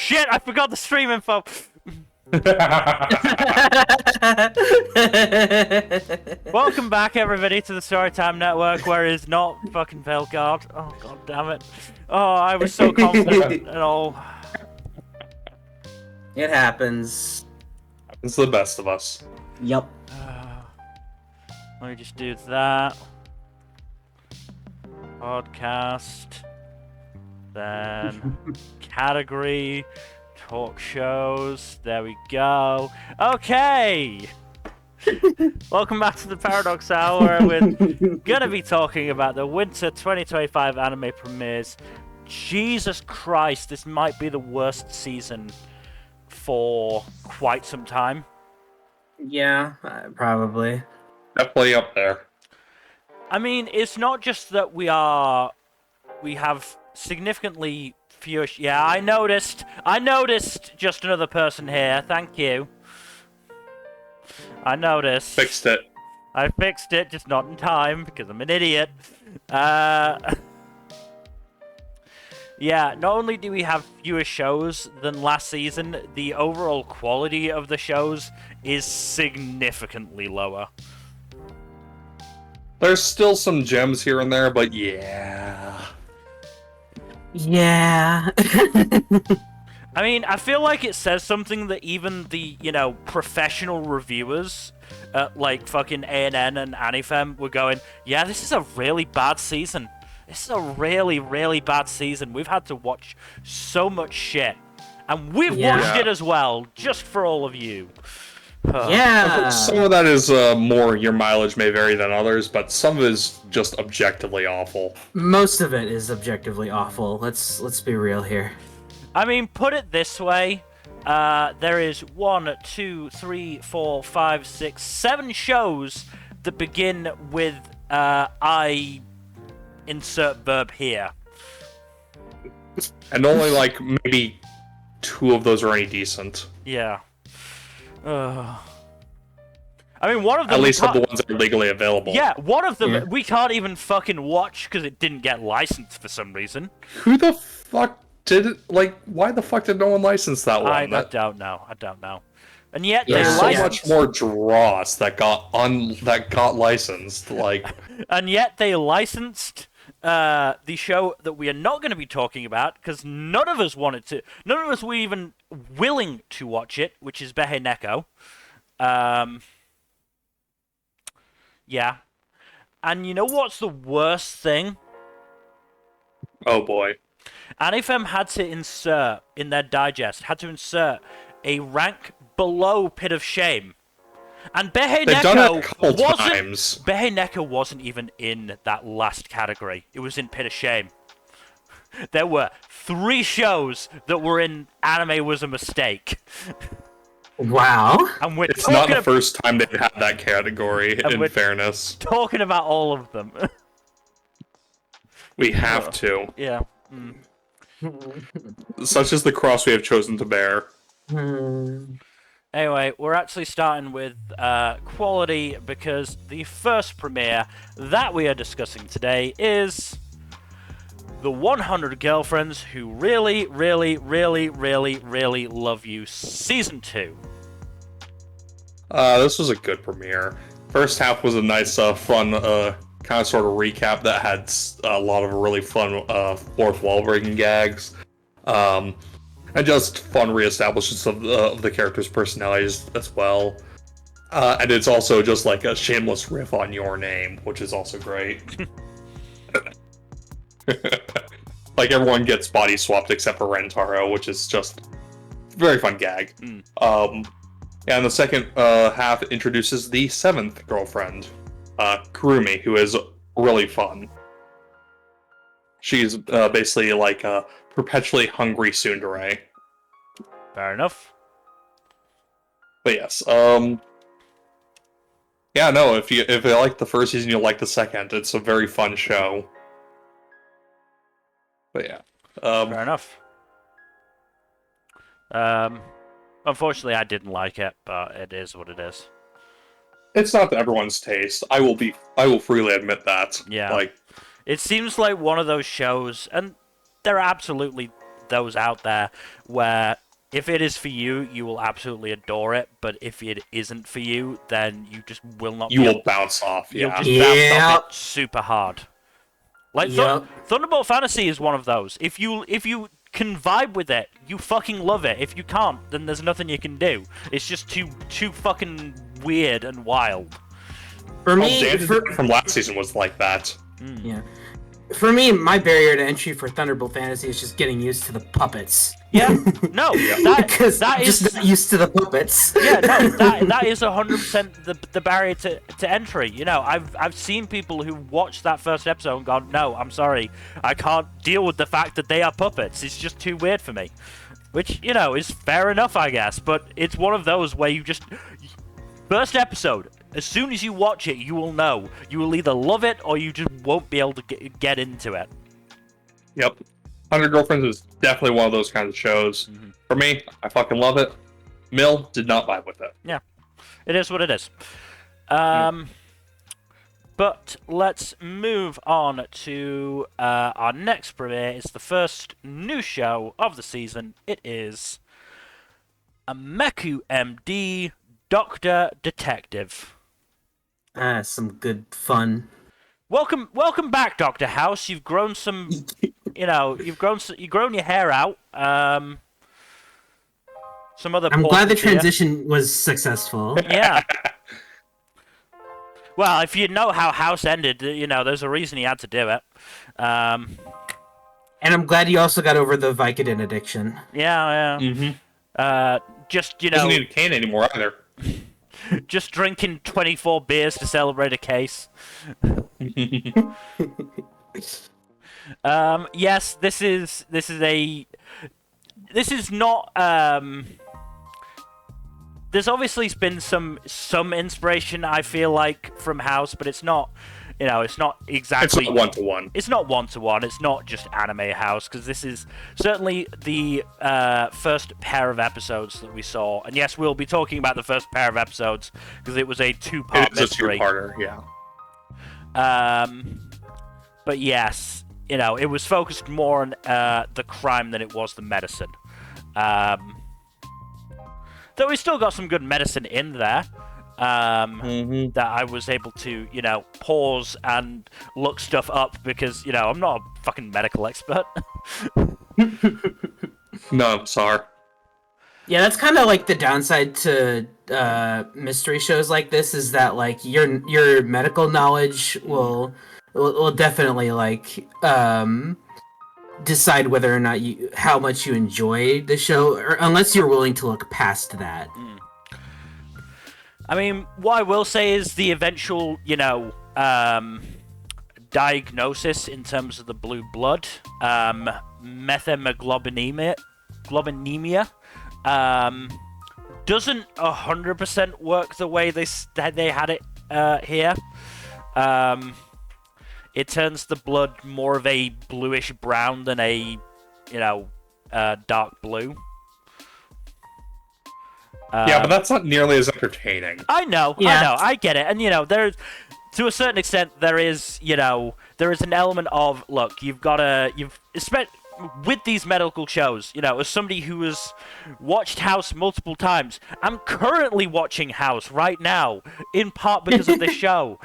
shit! I forgot the stream info. Welcome back, everybody, to the Storytime Network, where it is not fucking Veilguard. Oh, god damn it. Oh, I was so confident and all. It happens. It's the best of us. Yep. Let me just do that. Podcast. Then category. Talk shows. There we go. Okay! Welcome back to the Paradox Hour, where we're gonna be talking about the Winter 2025 anime premieres. Jesus Christ, this might be the worst season for quite some time. Yeah, probably. Definitely up there. I mean, it's not just that we have significantly fewer... Yeah, I noticed! Just another person here, thank you. I noticed. Fixed it. I fixed it, just not in time, because I'm an idiot. Yeah, not only do we have fewer shows than last season, the overall quality of the shows is significantly lower. There's still some gems here and there, but yeah. Yeah. I mean, I feel like it says something that even the, professional reviewers like fucking ANN and Anifem were going, yeah, this is a really bad season. This is a really, really bad season. We've had to watch so much shit. And we've watched it as well, just for all of you. Yeah. Some of that is more your mileage may vary than others, but some of it is just objectively awful. Most of it is objectively awful. Let's be real here. I mean, put it this way. There is 1, 2, 3, 4, 5, 6, 7 shows that begin with I insert verb here. And only like maybe 2 of those are any decent. Yeah. I mean, one of them... At least of the ones that are legally available. Yeah, one of them we can't even fucking watch because it didn't get licensed for some reason. Who the fuck did it? Like, why the fuck did no one license that one? I don't know. And yet they There's so licensed... much more dross that got licensed. Like, and yet they licensed the show that we are not going to be talking about because none of us wanted to. None of us were even willing to watch it, which is Behe Neko. Yeah. And you know what's the worst thing? oh boy. Anifem had to insert, in their digest, a rank below Pit of Shame. And Behe They've done it a Neko couple times. Behe Neko wasn't even in that last category. It was in Pit of Shame. There were 3 shows that were in Anime Was a Mistake. Wow. And we're It's not the first time they've had that category, in fairness. talking about all of them. We have to. Yeah. Such is the cross we have chosen to bear. Anyway, we're actually starting with quality because the first premiere that we are discussing today is The 100 Girlfriends Who Really, Really, Really, Really, Really Love You Season 2. This was a good premiere. First half was a nice, fun, kind of sort of recap that had a lot of really fun fourth wall breaking gags. And just fun reestablishments of the characters' personalities as well. And it's also just like a shameless riff on Your Name, which is also great. Like everyone gets body swapped except for Rentaro, which is just a very fun gag. And the second half introduces the 7th girlfriend, Kurumi, who is really fun. She's basically like a perpetually hungry tsundere. Fair enough. But yes, yeah, no, if you like the first season, you'll like the second. It's a very fun show. But yeah. Fair enough. Unfortunately, I didn't like it, but it is what it is. It's not to everyone's taste. I will freely admit that. Yeah. Like, it seems like one of those shows, and there are absolutely those out there where if it is for you, you will absolutely adore it. But if it isn't for you, then you just will not. You will bounce off. You'll Yeah. just bounce off it super hard. Like Thunderbolt Fantasy is one of those. If you can vibe with it, you fucking love it. If you can't, then there's nothing you can do. It's just too fucking weird and wild. For me, from last season was like that. Yeah. For me, my barrier to entry for Thunderbolt Fantasy is just getting used to the puppets. Yeah, no, because I'm just not used to the puppets. Yeah, no, that is 100% the barrier to entry. You know, I've seen people who watched that first episode and gone, no, I'm sorry, I can't deal with the fact that they are puppets. It's just too weird for me. Which, you know, is fair enough, I guess. But it's one of those where you just first episode. As soon as you watch it, you will know. You will either love it or you just won't be able to get into it. Yep. 100 Girlfriends is definitely one of those kinds of shows. Mm-hmm. For me, I fucking love it. Mill did not vibe with it. Yeah. It is what it is. But let's move on to our next premiere. It's the first new show of the season. It is Ameku MD, Doctor Detective. Some good fun. Welcome back, Dr. House. You've grown some, you know, you've grown your hair out. Some other. I'm glad the transition was successful. Yeah. Well, if you know how House ended, you know, there's a reason he had to do it. And I'm glad you also got over the Vicodin addiction. Yeah, yeah. Mm-hmm. Just, you know. Doesn't need a cane anymore either. Just drinking 24 beers to celebrate a case. Yes, this is not. There's obviously been some inspiration, I feel like, from House, but it's not. You know, it's not exactly. It's not one-to-one. It's not one-to-one. It's not just anime House, because this is certainly the first pair of episodes that we saw. And yes, we'll be talking about the first pair of episodes, because it was a two-part mystery. It's a two-parter, yeah. But yes, you know, it was focused more on the crime than it was the medicine. Though we still got some good medicine in there. That I was able to, you know, pause and look stuff up because, you know, I'm not a fucking medical expert. No, sorry. Yeah, that's kind of like the downside to mystery shows like this is that like your medical knowledge will definitely like decide whether or not how much you enjoy the show, or unless you're willing to look past that. I mean, what I will say is the eventual, you know, diagnosis in terms of the blue blood, methemoglobinemia, doesn't 100% work the way they had it here. It turns the blood more of a bluish brown than a, you know, dark blue. Yeah, but that's not nearly as entertaining. I know, I get it. And, you know, there's, to a certain extent, there is an element of, look, with these medical shows, you know, as somebody who has watched House multiple times, I'm currently watching House right now, in part because of this show.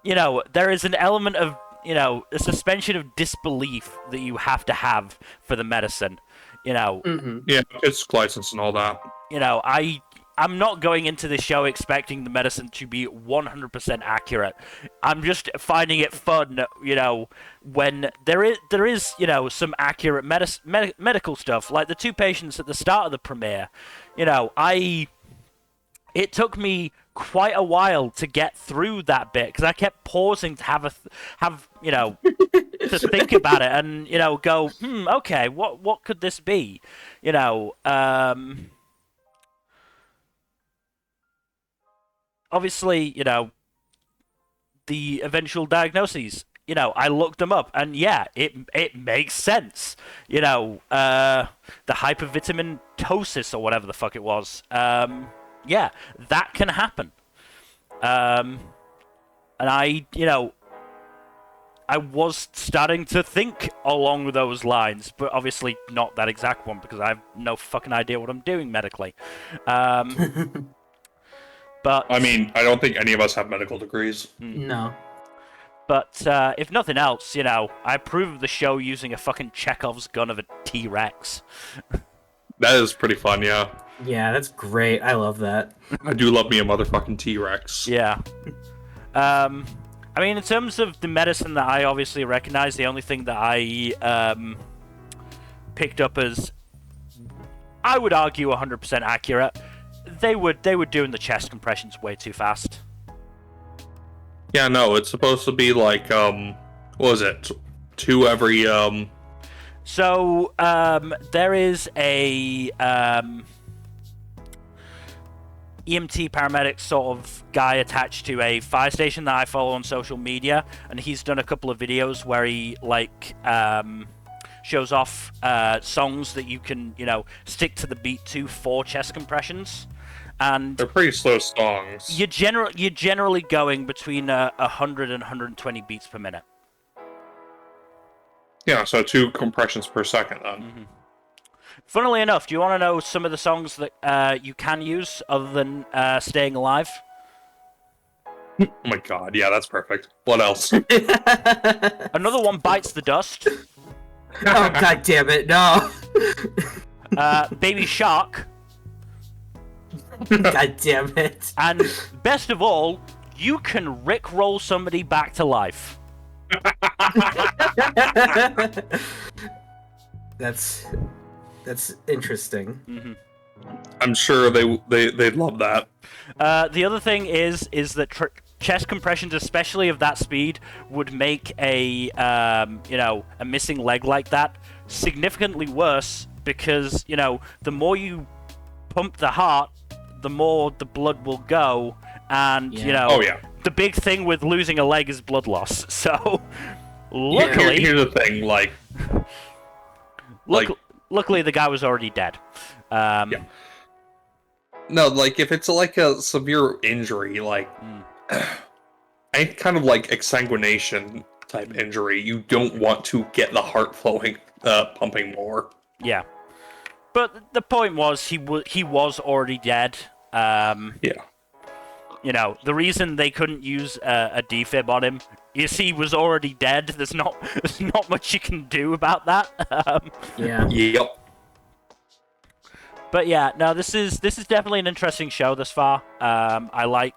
You know, there is an element of, you know, a suspension of disbelief that you have to have for the medicine. You know, yeah, it's license and all that. You know, I'm not going into this show expecting the medicine to be 100% accurate. I'm just finding it fun, you know, when there is you know, some accurate medical stuff, like the two patients at the start of the premiere. You know, it took me quite a while to get through that bit because I kept pausing to have you know, to think about it and, you know, go, okay, what could this be? You know, obviously, you know, the eventual diagnoses, you know, I looked them up and yeah, it makes sense. You know, the hypervitaminosis or whatever the fuck it was. Yeah, that can happen. And I, you know, I was starting to think along those lines, but obviously not that exact one because I have no fucking idea what I'm doing medically. But I mean, I don't think any of us have medical degrees. No. But if nothing else, you know, I approve of the show using a fucking Chekhov's gun of a T-Rex. That is pretty fun, yeah. Yeah, that's great. I love that. I do love me a motherfucking T-Rex. Yeah. I mean, in terms of the medicine that I obviously recognize, the only thing that I picked up as, I would argue, 100% accurate, they were doing the chest compressions way too fast. Yeah, no, it's supposed to be like, what was it? 2 every, So, there is a EMT paramedic sort of guy attached to a fire station that I follow on social media, and he's done a couple of videos where he, like, shows off songs that you can, you know, stick to the beat to for chest compressions. And they're pretty slow songs. You're generally going between 100 and 120 beats per minute. Yeah, so 2 compressions per second then. Mm-hmm. Funnily enough, do you want to know some of the songs that you can use other than Staying Alive? Oh my god, yeah, that's perfect. What else? Another one, Bites the Dust. Oh, god damn it, no. Baby Shark. God damn it. And best of all, you can rickroll somebody back to life. That's interesting. Mm-hmm. I'm sure they'd love that. The other thing is that chest compressions, especially of that speed, would make a missing leg like that significantly worse because, you know, the more you pump the heart, the more the blood will go, and you know, oh, yeah. The big thing with losing a leg is blood loss. So, luckily, here's the thing, luckily the guy was already dead. Yeah. No, like if it's like a severe injury, like any kind of like exsanguination type injury, you don't want to get the heart flowing, pumping more. Yeah. But the point was, he was already dead. Yeah. You know, the reason they couldn't use a defib on him is he was already dead. There's not much you can do about that. Yeah. Yep. But yeah, no, this is definitely an interesting show thus far. I like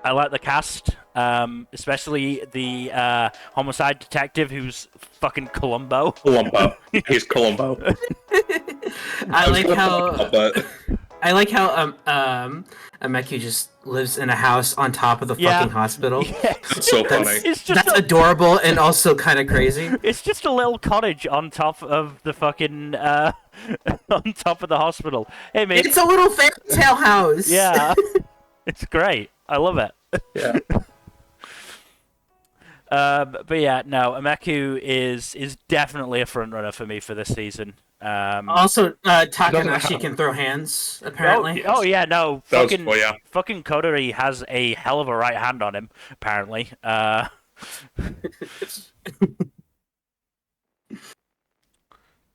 the cast, especially the homicide detective who's fucking Columbo. He's Columbo. I like how Ameku just lives in a house on top of the fucking hospital. Yeah. So funny. That's adorable and also kind of crazy. It's just a little cottage on top of the fucking on top of the hospital. Hey mate, it's a little fairy tale house. Yeah, it's great. I love it. Yeah. But yeah, no, Ameku is definitely a front runner for me for this season. Also, Takanashi can throw hands, apparently. Oh yeah, no, fucking Kodori has a hell of a right hand on him, apparently.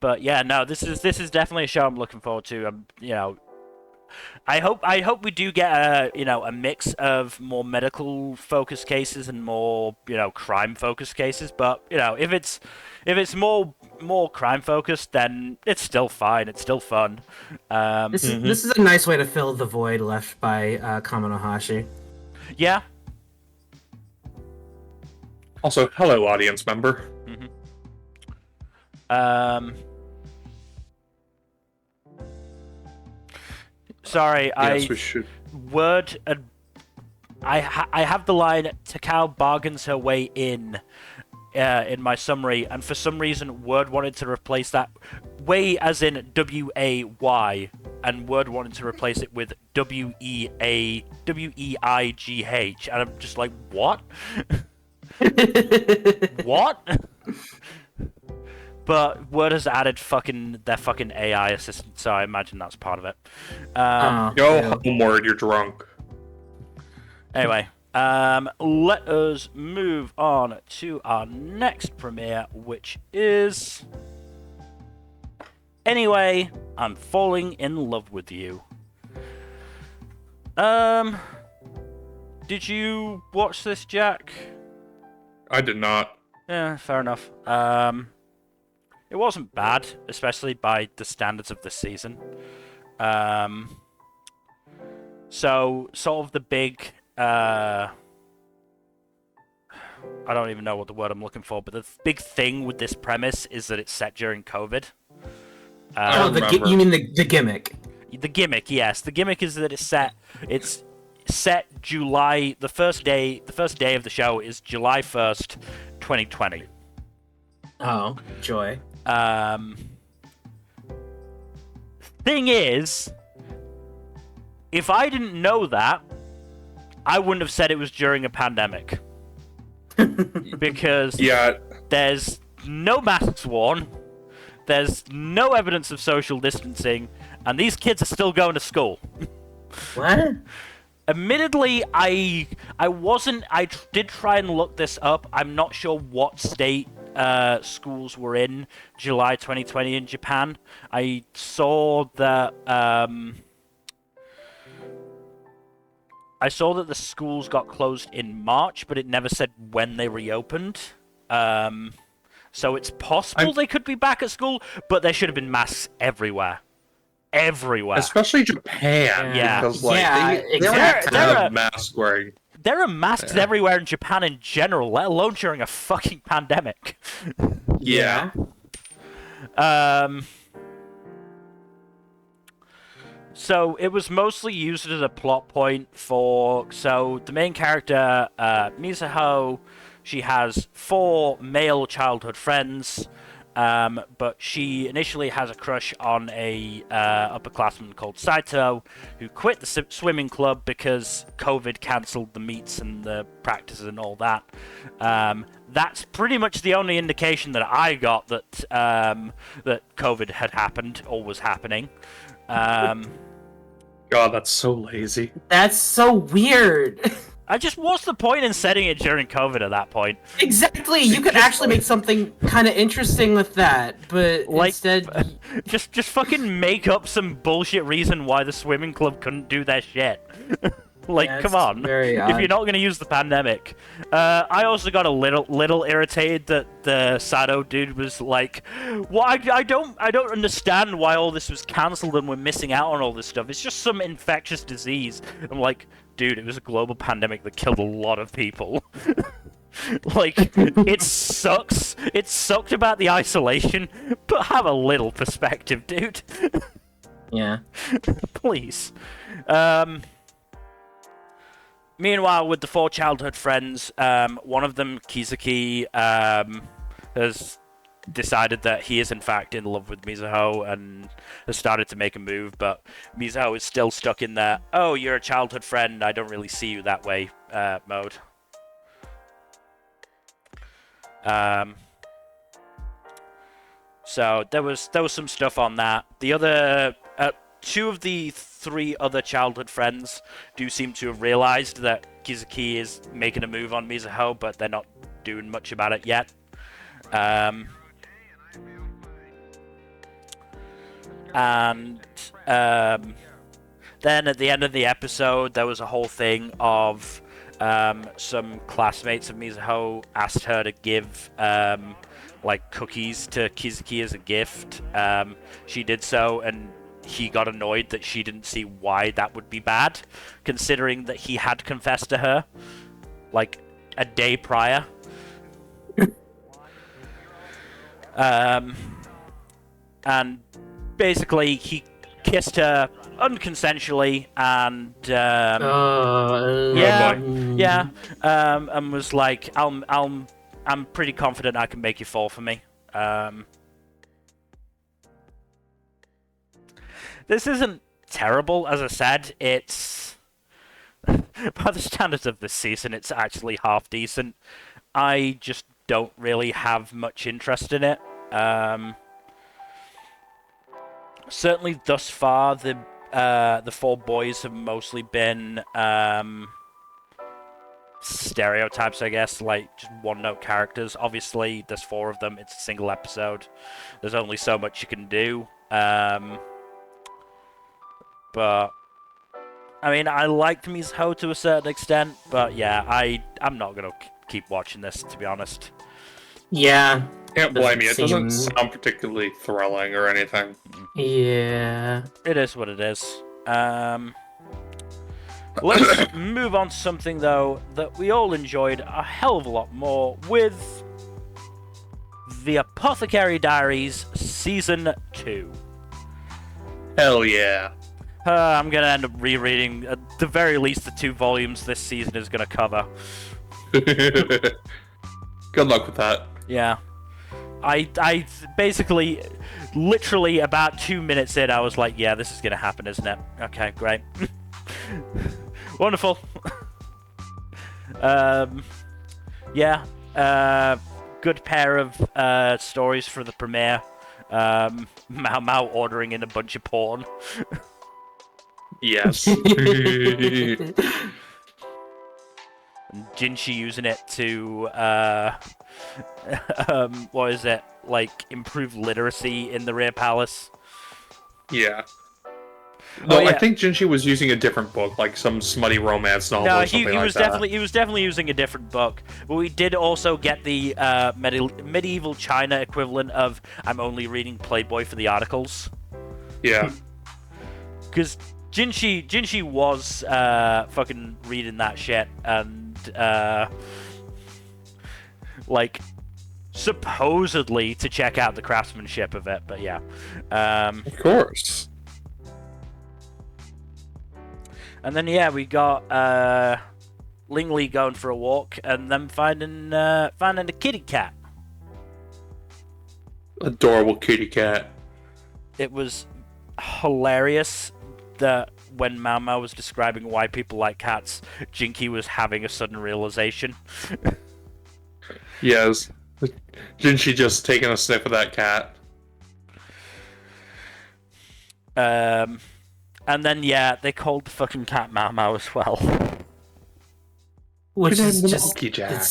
But yeah, no, this is definitely a show I'm looking forward to. You know, I hope we do get a mix of more medical focused cases and more, you know, crime focused cases. But, you know, if it's more crime focused, then it's still fine. It's still fun. This is a nice way to fill the void left by Kamanohashi. Yeah. Also, hello, audience member. Sorry, yes, we should. I have the line, Takao bargains her way in my summary, and for some reason Word wanted to replace that way as in W-A-Y, and Word wanted to replace it with W-E-I-G-H, and I'm just like, what? What? But Word has added their fucking AI assistant, so I imagine that's part of it. Go home, Word, you're drunk. Anyway, Let us move on to our next premiere, which is... Anyway, I'm falling in love with you. Did you watch this, Jack? I did not. Yeah, fair enough. It wasn't bad, especially by the standards of this season. So, sort of the big... I don't even know what the word I'm looking for, but the big thing with this premise is that it's set during COVID. You mean the gimmick? The gimmick, yes. The gimmick is that it's set July. The first day of the show is July 1st, 2020. Oh, joy. Thing is, if I didn't know that, I wouldn't have said it was during a pandemic. Because there's no masks worn, there's no evidence of social distancing, and these kids are still going to school. What? Admittedly, I did try and look this up. I'm not sure what state schools were in July 2020 in Japan. I saw that the schools got closed in March, but it never said when they reopened. So it's possible they could be back at school, but there should have been masks everywhere. Everywhere. Especially Japan. Yeah. Because, Exactly. They have mask wearing. There are masks everywhere in Japan in general, let alone during a fucking pandemic. Yeah. So it was mostly used as a plot point for... So the main character, Mizuho, she has 4 male childhood friends, but she initially has a crush on a upperclassman called Saito, who quit the swimming club because COVID cancelled the meets and the practices and all that. That's pretty much the only indication that I got that that COVID had happened or was happening. God, that's so lazy. That's so weird. What's the point in setting it during COVID at that point? Exactly. You could actually make something kind of interesting with that, but instead, just fucking make up some bullshit reason why the swimming club couldn't do their shit. Come on. Very If odd. you're not going to use the pandemic. I also got a little irritated that the Sato dude was like, "Well, I don't understand why all this was cancelled and we're missing out on all this stuff. It's just some infectious disease." I'm like, dude, it was a global pandemic that killed a lot of people. It sucks. It sucked about the isolation, but have a little perspective, dude. Yeah. Please. Meanwhile, with the 4 childhood friends, one of them, Kizuki, has decided that he is in fact in love with Mizuho and has started to make a move, but Mizuho is still stuck in that, "Oh, you're a childhood friend, I don't really see you that way," mode. So there was some stuff on that. The other 2 of the 3 other childhood friends do seem to have realized that Kizuki is making a move on Mizuho, but they're not doing much about it yet. Then at the end of the episode, there was a whole thing of some classmates of Mizuho asked her to give cookies to Kizuki as a gift. She did so, and he got annoyed that she didn't see why that would be bad, considering that he had confessed to her a day prior. And basically he kissed her unconsensually and and was like, I'm pretty confident I can make you fall for me. This isn't terrible, as I said. It's by the standards of this season, it's actually half decent. I just don't really have much interest in it. Certainly thus far, the 4 boys have mostly been stereotypes, I guess, like just one-note characters. Obviously, there's 4 of them. It's a single episode. There's only so much you can do. But I mean, I liked Mizuho to a certain extent, but yeah, I'm not gonna keep watching this, to be honest. Yeah. Can't blame you. It doesn't sound particularly thrilling or anything. Yeah. It is what it is. Let's move on to something, though, that we all enjoyed a hell of a lot more with the Apothecary Diaries Season 2. Hell yeah. I'm going to end up rereading, at the very least, the 2 volumes this season is going to cover. Good luck with that. Yeah. I basically, literally about 2 minutes in, I was like, yeah, this is going to happen, isn't it? Okay, great. Wonderful. Yeah. Good pair of stories for the premiere. Mao Mao ordering in a bunch of porn. Yes. Jinshi using it to, what is it? Like, improve literacy in the Rear Palace. Yeah. No, yeah. I think Jinshi was using a different book, like some smutty romance novel or something he like was that. he was definitely using a different book. But we did also get the medieval China equivalent of I'm only reading Playboy for the articles. Yeah. Because Jinshi was fucking reading that shit and like supposedly to check out the craftsmanship of it, but yeah. Of course. And then yeah, we got Lingley going for a walk and then finding a kitty cat. Adorable kitty cat. It was hilarious that when Mao Mao was describing why people like cats, Jinky was having a sudden realization. Yes. Jinshi just taking a sniff of that cat. And then, yeah, they called the fucking cat Mao Mao as well. Which Good is name, just... Monkey Jack.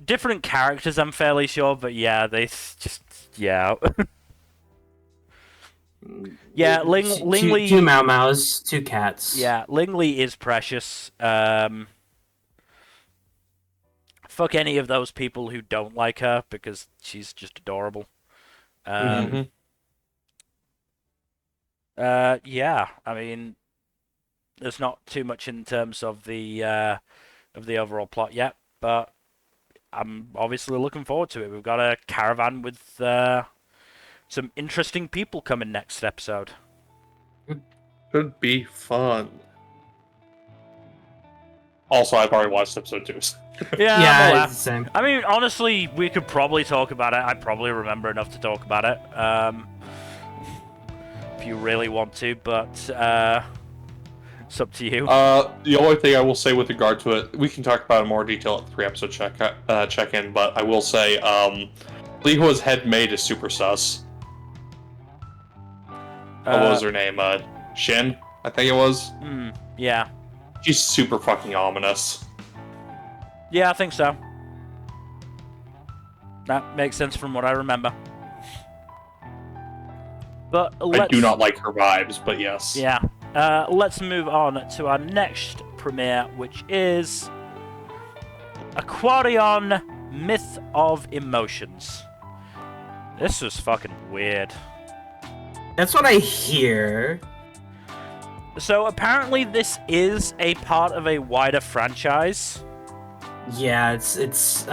Different characters, I'm fairly sure, but yeah, they just... Yeah. Yeah, Lingley... Two Mao Maos, 2 cats. Yeah, Lingley is precious. Fuck any of those people who don't like her, because she's just adorable. Yeah, I mean, there's not too much in terms of the overall plot yet, but I'm obviously looking forward to it. We've got a caravan with some interesting people coming next episode. Should be fun. Also, I've already watched episode 2. Yeah, it's the same. I mean, honestly, we could probably talk about it. I probably remember enough to talk about it. If you really want to, but it's up to you. The only thing I will say with regard to it, we can talk about it in more detail at the 3-episode check-in, but I will say, Lihua's head maid is super sus. What was her name? Shin, I think it was. Yeah. She's super fucking ominous. Yeah, I think so. That makes sense from what I remember. But I do not like her vibes, but yes. Yeah. Let's move on to our next premiere, which is Aquarion Myth of Emotions. This was fucking weird. That's what I hear. So apparently this is a part of a wider franchise. Yeah, it's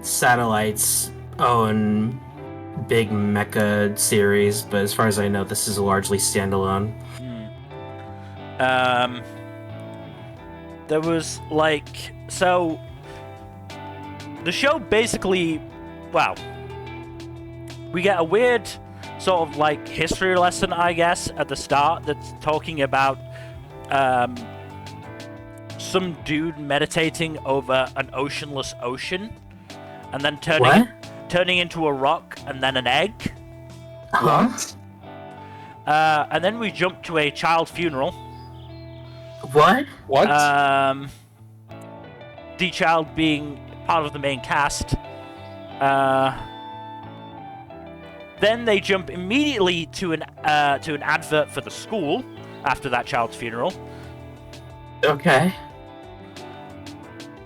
Satellite's own big mecha series, but as far as I know, this is largely standalone. There was like, so the show basically, wow, we get a weird sort of like history lesson, I guess, at the start that's talking about some dude meditating over an oceanless ocean and then turning into a rock and then an egg. Huh? And then we jump to a child funeral What? What? The child being part of the main cast. Then they jump immediately to an advert for the school after that child's funeral. Okay.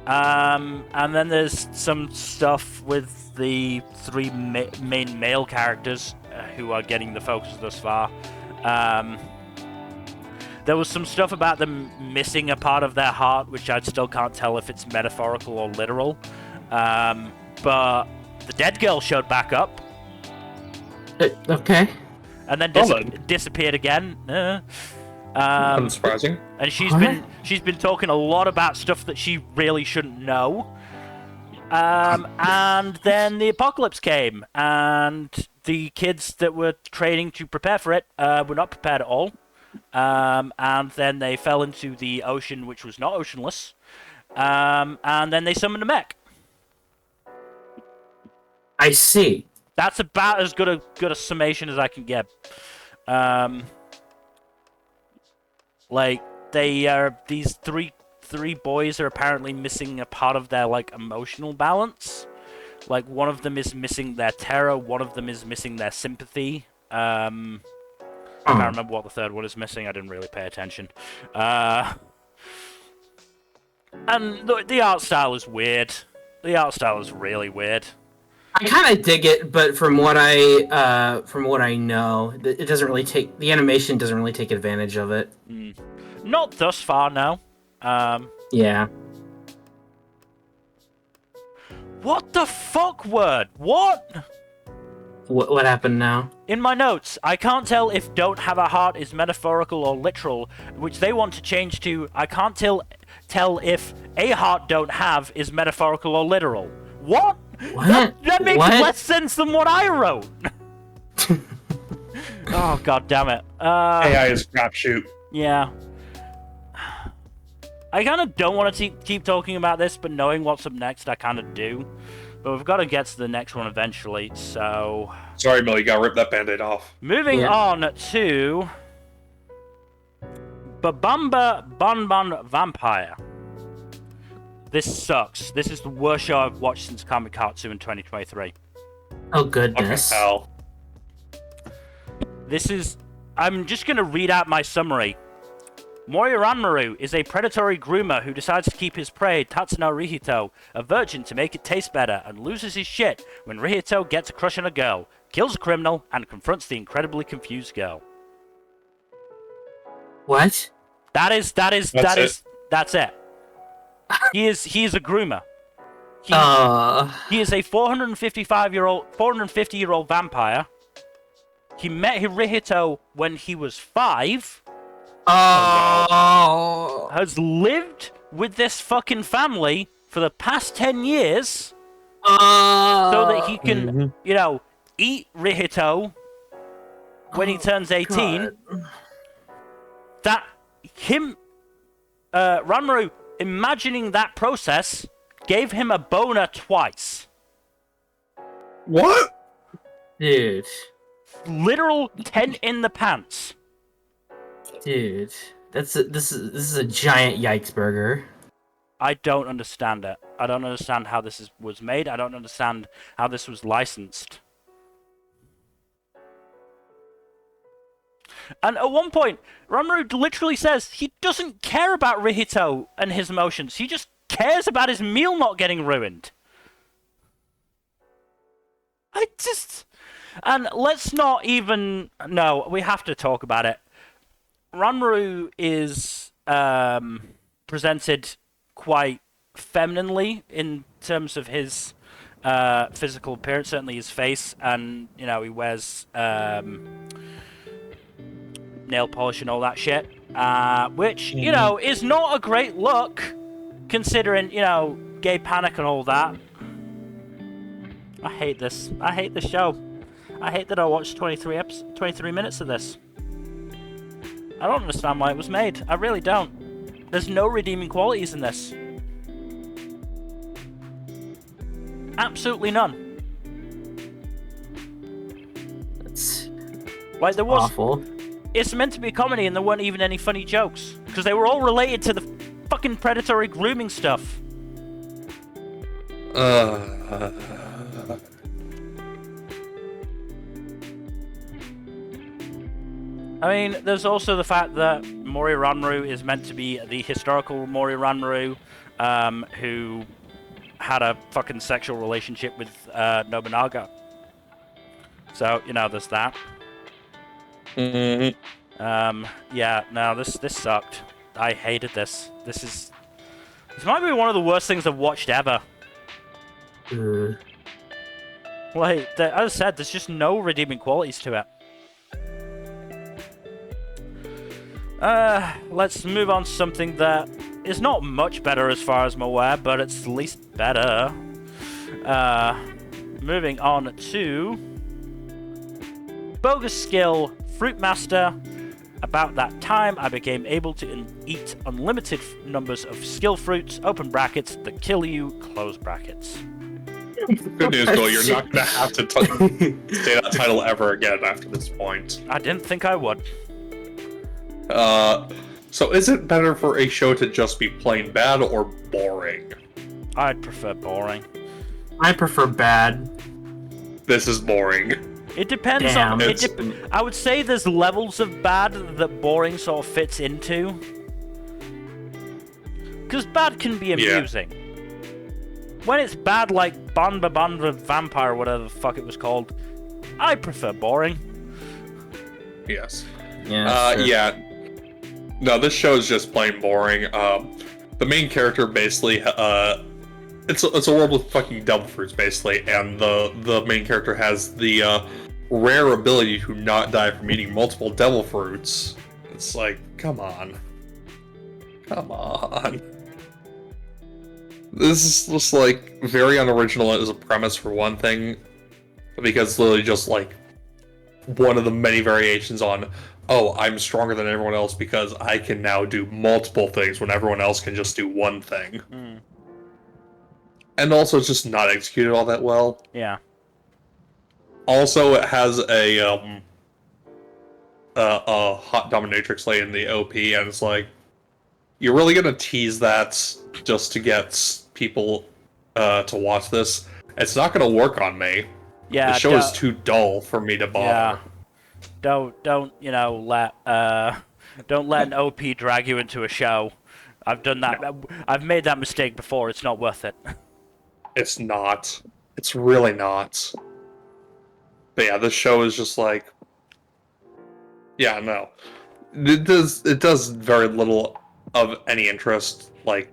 And then there's some stuff with the three main male characters who are getting the focus thus far. There was some stuff about them missing a part of their heart, which I still can't tell if it's metaphorical or literal. But the dead girl showed back up. Okay. And then disappeared again. Unsurprising. And she's been talking a lot about stuff that she really shouldn't know. And then the apocalypse came, and the kids that were training to prepare for it were not prepared at all. And then they fell into the ocean, which was not oceanless. And then they summoned a mech. I see. That's about as good a summation as I can get. Like, these three boys are apparently missing a part of their, like, emotional balance. Like, one of them is missing their terror, one of them is missing their sympathy. I can't remember what the third one is missing, I didn't really pay attention. And the art style is weird. The art style is really weird. I kind of dig it, but from what I know, it doesn't really the animation doesn't really take advantage of it. Not thus far, no. Yeah. What the fuck word? What? What happened now? In my notes, I can't tell if "don't have a heart" is metaphorical or literal, which they want to change to "I can't tell if a heart don't have is metaphorical or literal." What? What? That makes less sense than what I wrote. Oh, god damn it. AI is crapshoot. Yeah. I kind of don't want to keep talking about this, but knowing what's up next, I kind of do. But we've got to get to the next one eventually, so... Sorry, Millie, you gotta rip that band-aid off. Moving on to... Babanba Banban Vampire. This sucks. This is the worst show I've watched since Kamikatsu in 2023. Oh, goodness. Hell. This is... I'm just going to read out my summary. Mori Ranmaru is a predatory groomer who decides to keep his prey, Tatsuno Rihito, a virgin to make it taste better, and loses his shit when Rihito gets a crush on a girl, kills a criminal, and confronts the incredibly confused girl. What? That's it. He is a groomer. He is a 450-year-old vampire. He met Rihito when he was 5. Oh. Has lived with this fucking family for the past 10 years. So that he can, eat Rihito when he turns 18. God. That Ranmaru, imagining that process, gave him a boner twice. What? Dude. Literal tent in the pants. Dude. This is a giant yikes burger. I don't understand it. I don't understand how this was made. I don't understand how this was licensed. And at one point, Ranmaru literally says he doesn't care about Rihito and his emotions. He just cares about his meal not getting ruined. And let's not even... No, we have to talk about it. Ranmaru is presented quite femininely in terms of his physical appearance, certainly his face, and, he wears... nail polish and all that shit, which, is not a great look, considering, gay panic and all that. I hate this. I hate this show. I hate that I watched 23 minutes of this. I don't understand why it was made. I really don't. There's no redeeming qualities in this. Absolutely none. That's like, there was... awful. It's meant to be a comedy, and there weren't even any funny jokes. because they were all related to the fucking predatory grooming stuff. I mean, there's also the fact that Mori Ranru is meant to be the historical Mori Ranru, who had a fucking sexual relationship with Nobunaga. So, you know, there's that. Yeah, no, this sucked. I hated this. This might be one of the worst things I've watched ever. Like, as I said, there's just no redeeming qualities to it. Let's move on to something that is not much better as far as I'm aware, but it's at least better. Moving on to Bogus skill, Fruitmaster. About that time, I became able to eat unlimited numbers of skill fruits, open brackets, that kill you, close brackets. Good news, though, you're not going to have to say that title ever again after this point. I didn't think I would. So is it better for a show to just be plain bad or boring? I'd prefer boring. I prefer bad. This is boring. It depends on... I would say there's levels of bad that boring sort of fits into. Because bad can be amusing. Yeah. When it's bad like Banban Vampire, or whatever the fuck it was called, I prefer boring. Yes. Yeah. Yeah. No, this show is just plain boring. The main character basically, it's a world with fucking devil fruits basically, and the main character has the rare ability to not die from eating multiple devil fruits. It's like, come on. This is just like very unoriginal as a premise for one thing, because it's literally just like one of the many variations on, oh, I'm stronger than everyone else because I can now do multiple things when everyone else can just do one thing. And also, it's just not executed all that well. Yeah. Also, it has a hot dominatrix lady in the OP, and it's like, you're really gonna tease that just to get people to watch this? It's not gonna work on me. Yeah. The show is too dull for me to bother. Yeah. Don't you know, let an OP drag you into a show. I've done that. No. I've made that mistake before. It's not worth it. It's not. It's really not. But yeah, this show is just like, yeah, no. It does very little of any interest. Like,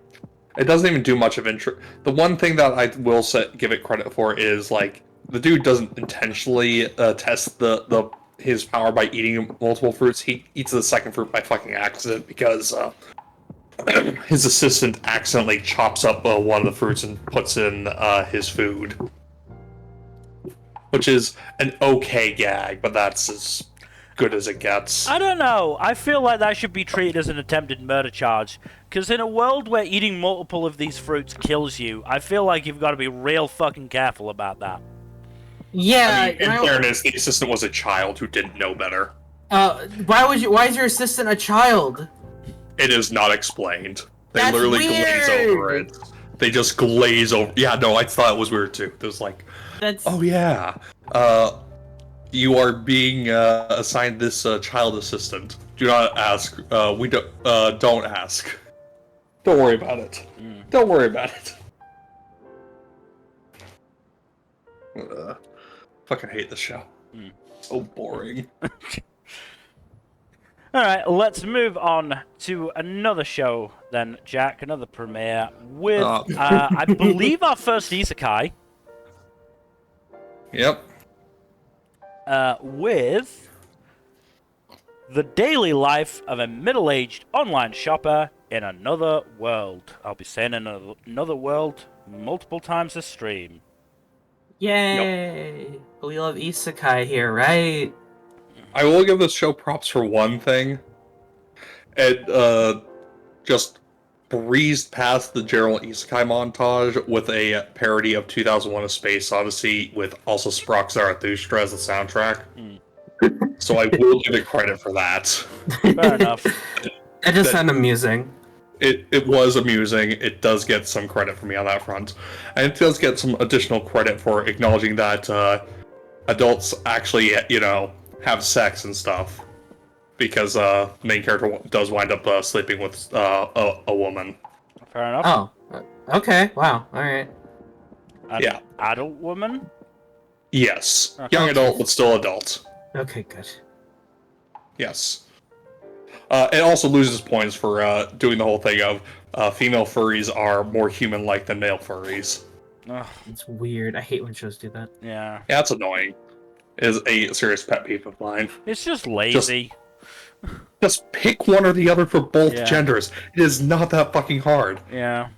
it doesn't even do much of interest. The one thing that I will give it credit for is, like, the dude doesn't intentionally test his power by eating multiple fruits. He eats the second fruit by fucking accident because his assistant accidentally chops up one of the fruits and puts in his food. Which is an okay gag, but that's as good as it gets. I don't know. I feel like that should be treated as an attempted murder charge. Because in a world where eating multiple of these fruits kills you, I feel like you've got to be real fucking careful about that. Yeah. I mean, in fairness, the assistant was a child who didn't know better. Why is your assistant a child? It is not explained. They That's literally weird. glaze over it. They just glaze over. Yeah, no, I thought it was weird too. It was like, oh yeah, you are being assigned this child assistant. Do not ask. We don't ask. Don't worry about it. Don't worry about it. Fucking hate this show. So boring. Alright, let's move on to another show then, Jack. Another premiere with, I believe, our first isekai. Yep. With the daily life of a middle-aged online shopper in another world. I'll be saying another world multiple times this stream. Yay! Yep. We love isekai here, right? I will give this show props for one thing. It just breezed past the general isekai montage with a parody of 2001: A Space Odyssey with also Sprock Zarathustra as the soundtrack. So I will give it credit for that. Fair enough. That does sound amusing. It was amusing. It does get some credit for me on that front. And it does get some additional credit for acknowledging that adults actually, have sex and stuff. Because main character does wind up sleeping with a woman. Fair enough. Oh, okay. Wow. All right. An adult woman? Yes. Okay. Young adult, but still adult. Okay, good. Yes. It also loses points for doing the whole thing of female furries are more human-like than male furries. Ugh, It's weird. I hate when shows do that. yeah. Yeah, that's annoying. It is a serious pet peeve of mine. It's just lazy. Just pick one or the other for both Yeah. genders. It is not that fucking hard. Yeah.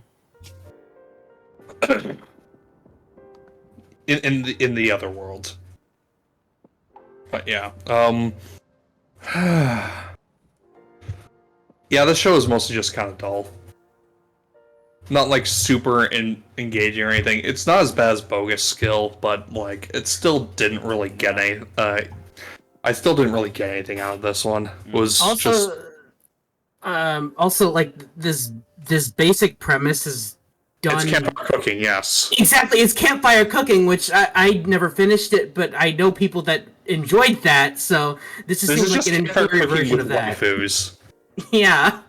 in the other world. But yeah, yeah, this show is mostly just kind of dull. Not like super engaging or anything. It's not as bad as Bogus skill, but like it still didn't really get any. I still didn't really get anything out of this one. It was Also, just also like this basic premise is done. it's campfire cooking, yes. Exactly, it's campfire cooking, which I never finished it, but I know people that enjoyed that. So this just seems like an inferior version of that. Waifus. Yeah.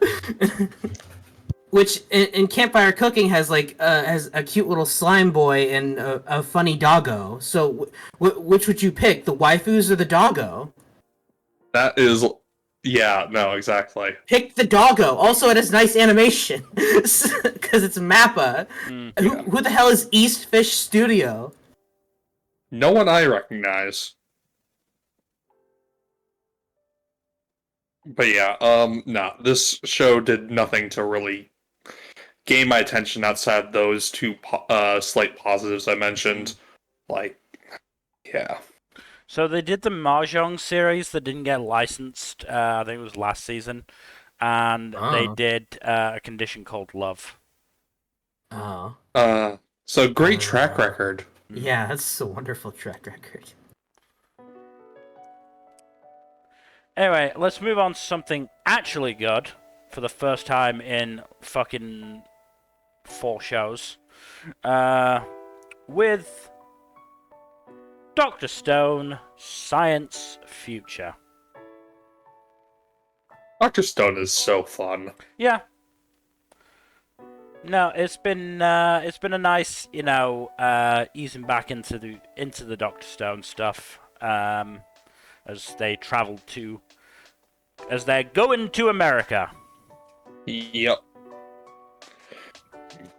Which in campfire cooking has has a cute little slime boy and a funny doggo. So which would you pick, the waifus or the doggo? That is, yeah, no, exactly. Pick the doggo. Also, it has nice animation because it's Mappa. Who the hell is East Fish Studio? No one I recognize. But yeah, no, this show did nothing to really gain my attention outside those two slight positives I mentioned. Like, yeah. So they did the Mahjong series that didn't get licensed. I think it was last season, and they did a condition called Love. Oh. So great track record. Yeah, that's a wonderful track record. Anyway, let's move on to something actually good for the first time in fucking 4 shows. With Dr. Stone, Science Future. Dr. Stone is so fun. Yeah. No, it's been a nice, easing back into the Dr. Stone stuff. As they're going to America. Yep.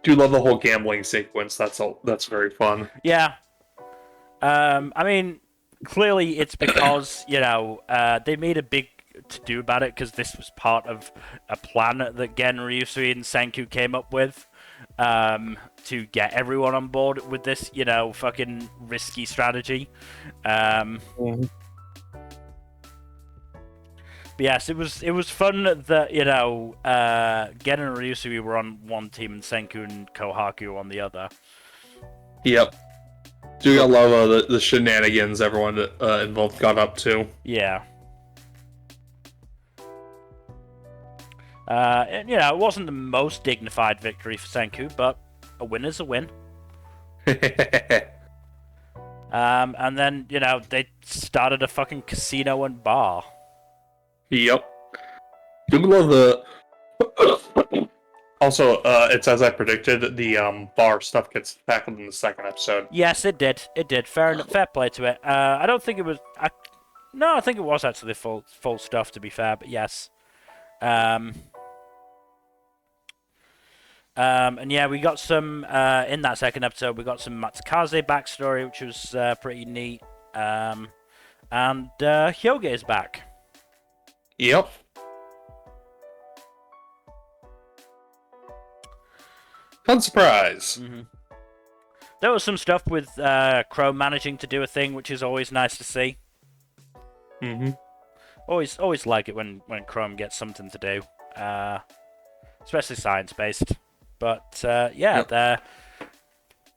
Do love the whole gambling sequence. That's very fun. Yeah. I mean, clearly it's because, they made a big to-do about it because this was part of a plan that Gen, Ryusui, and Senku came up with to get everyone on board with this, fucking risky strategy. But yes, it was fun that, Gen and Ryusui were on one team and Senku and Kohaku on the other. Yep. Do gotta love the shenanigans everyone involved got up to. Yeah. And, it wasn't the most dignified victory for Senku, but a win is a win. And then, they started a fucking casino and bar. Yep. Do love the... Also, it's as I predicted, the bar stuff gets tackled in the second episode. Yes, it did. It did. Fair play to it. I don't think it was... No, I think it was actually full stuff, to be fair, but yes. And yeah, we got some... in that second episode, we got some Matsukaze backstory, which was pretty neat. And Hyoge is back. Yep. Fun surprise. Mm-hmm. There was some stuff with Chrome managing to do a thing, which is always nice to see. Mm-hmm. Always like it when Chrome gets something to do, especially science-based. But yeah, yep.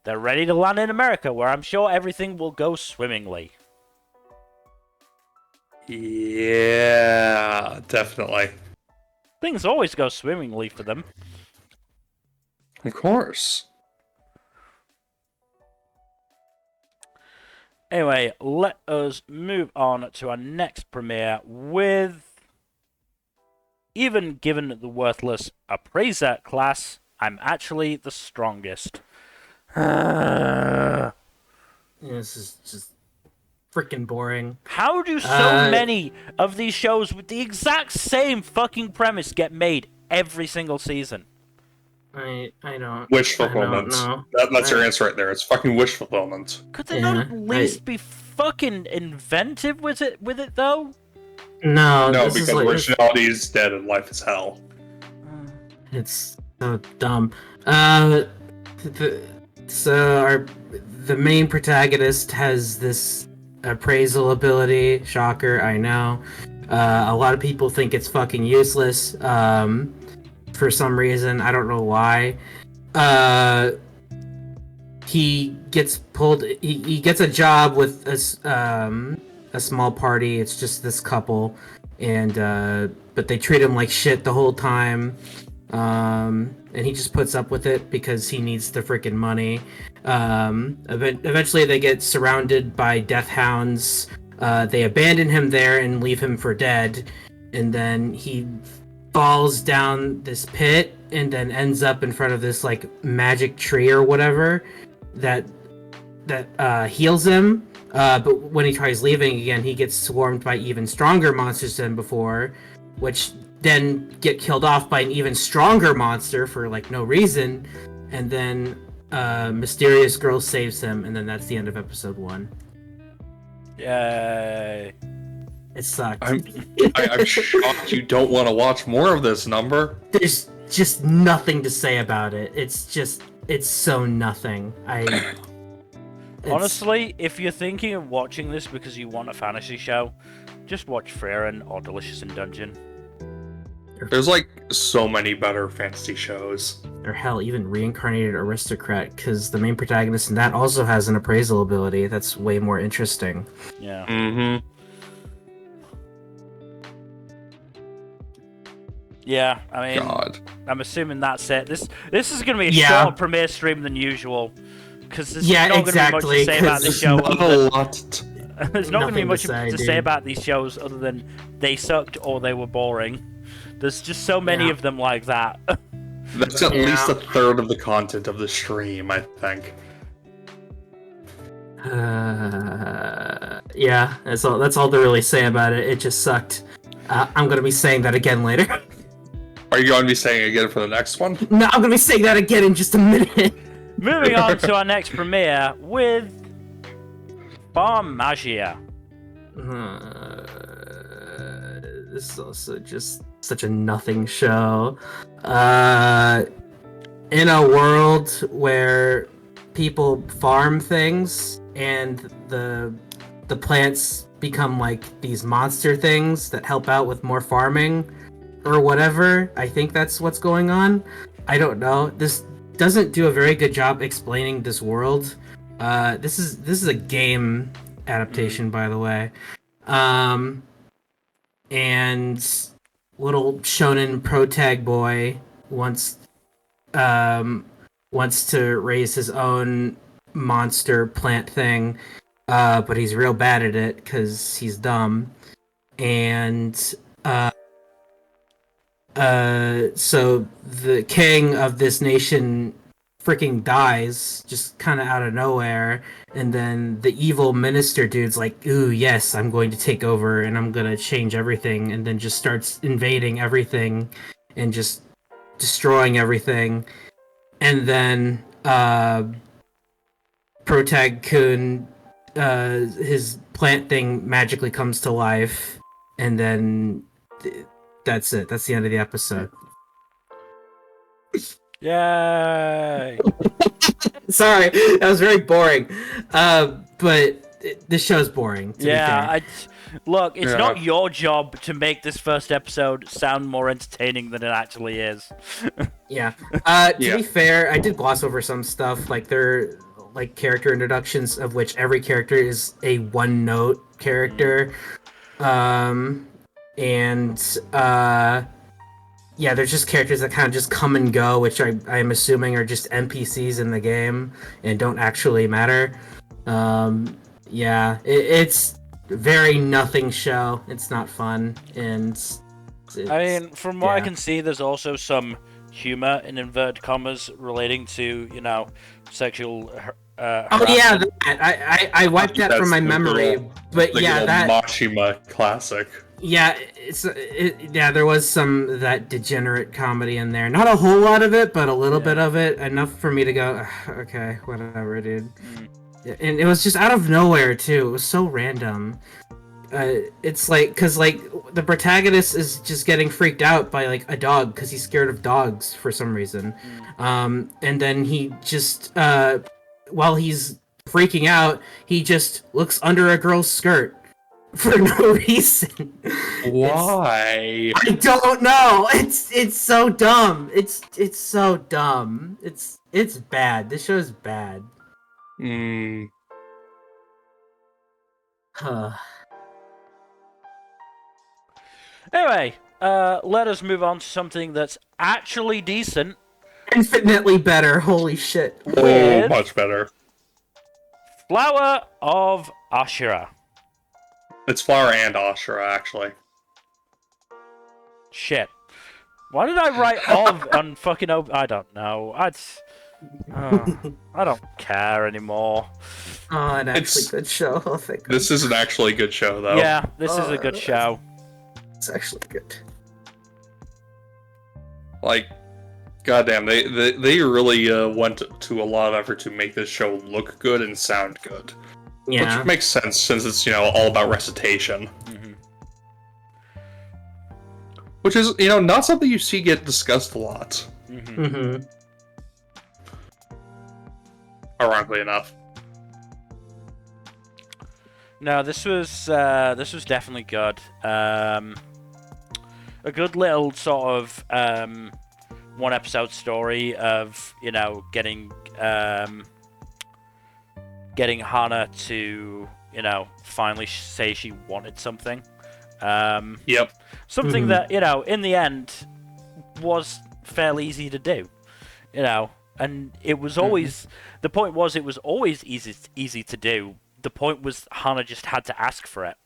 They're ready to land in America, where I'm sure everything will go swimmingly. Yeah, definitely. Things always go swimmingly for them. Of course. Anyway, let us move on to our next premiere with... Even given the worthless Appraiser class, I'm actually the strongest. Yeah, this is just freaking boring. How do so many of these shows with the exact same fucking premise get made every single season? I don't. Wish I don't fulfillment. know. That's your answer right there. It's fucking wish fulfillment. Could they not at least be fucking inventive with it though? No, No, this because is like, originality is dead and life is hell. it's so dumb. The main protagonist has this appraisal ability. Shocker, I know. A lot of people think it's fucking useless. For some reason, I don't know why. He gets pulled. He gets a job with a small party. It's just this couple, and but they treat him like shit the whole time. And he just puts up with it because he needs the freaking money. Eventually, they get surrounded by death hounds. They abandon him there and leave him for dead, and then he falls down this pit and then ends up in front of this like magic tree or whatever that heals him. But when he tries leaving again, he gets swarmed by even stronger monsters than before, which then get killed off by an even stronger monster for like no reason. And then mysterious girl saves him, and then that's the end of episode 1. Yay. It sucked. I'm shocked you don't want to watch more of this, Nmbr. There's just nothing to say about it. It's so nothing. Honestly, if you're thinking of watching this because you want a fantasy show, just watch Frieren or Delicious in Dungeon. There's like so many better fantasy shows. Or hell, even Reincarnated Aristocrat, because the main protagonist in that also has an appraisal ability that's way more interesting. Yeah. Mm-hmm. Yeah, I mean, God. I'm assuming that's it. This is going to be a Yeah. shorter premiere stream than usual, because there's Yeah, not exactly, going to be much to say about this 'cause show. Not a lot. There's not going to be nothing to much say, to dude. say about these shows other than they sucked or they were boring. There's just so many Yeah. of them like that. That's at Yeah. least a third of the content of the stream, I think. Yeah, that's all to really say about it. It just sucked. I'm gonna be saying that again later. Are you going to be saying it again for the next one? No, I'm gonna be saying that again in just a minute. Moving on to our next premiere with Farmagia. This is also just such a nothing show. In a world where people farm things and the plants become like these monster things that help out with more farming or whatever. I think that's what's going on. I don't know. This doesn't do a very good job explaining this world. This is a game adaptation, by the way. And little shonen protag boy wants to raise his own monster plant thing, but he's real bad at it because he's dumb. And so the king of this nation freaking dies just kind of out of nowhere, and then the evil minister dude's like, ooh, yes, I'm going to take over and I'm gonna change everything, and then just starts invading everything and just destroying everything. And then Protag-kun, his plant thing magically comes to life, and then that's it. That's the end of the episode. Yay! Sorry, that was very boring. But this show's boring. Yeah, look, it's Yeah. not your job to make this first episode sound more entertaining than it actually is. Yeah. To Yeah. be fair, I did gloss over some stuff. Like they're like character introductions, of which every character is a one-note character. And yeah, there's just characters that kind of just come and go, which I'm assuming are just NPCs in the game and don't actually matter. Yeah, it's very nothing show. It's not fun, and I mean, from what I yeah. can see, there's also some humor in inverted commas relating to, you know, sexual Oh yeah, harassment. I wiped that from my That's the memory, little- but The yeah, little that Machima classic. yeah, yeah, there was some of that degenerate comedy in there. Not a whole lot of it, but a little bit of it, enough for me to go, "Ugh, okay, whatever, dude." And it was just out of nowhere too. It was so random. It's like, because like the protagonist is just getting freaked out by like a dog because he's scared of dogs for some reason, and then he just while he's freaking out, he just looks under a girl's skirt for no reason. Why? I don't know. It's so dumb. It's so dumb. It's bad. This show's bad. Mm, Huh. Anyway, let us move on to something that's actually decent. Infinitely better. Holy shit. oh, With much better. Flower of Ashura. It's Flower and Asura, actually. Shit. Why did I write of on fucking I don't know. I don't care anymore. Oh, an actually It's- good show. Oh, thank God. This is an actually good show, though. Yeah, this is a good show. It's actually good. Like, goddamn, they really went to a lot of effort to make this show look good and sound good. Yeah. Which makes sense since it's, all about recitation. Mhm. Which is, not something you see get discussed a lot, Mhm. Mm-hmm. ironically enough. No, this was definitely good. A good little sort of one episode story of getting Hana to finally say she wanted something. Yep. Something Mhm. that in the end was fairly easy to do. And it was always the point was it was always easy to do. The point was Hana just had to ask for it,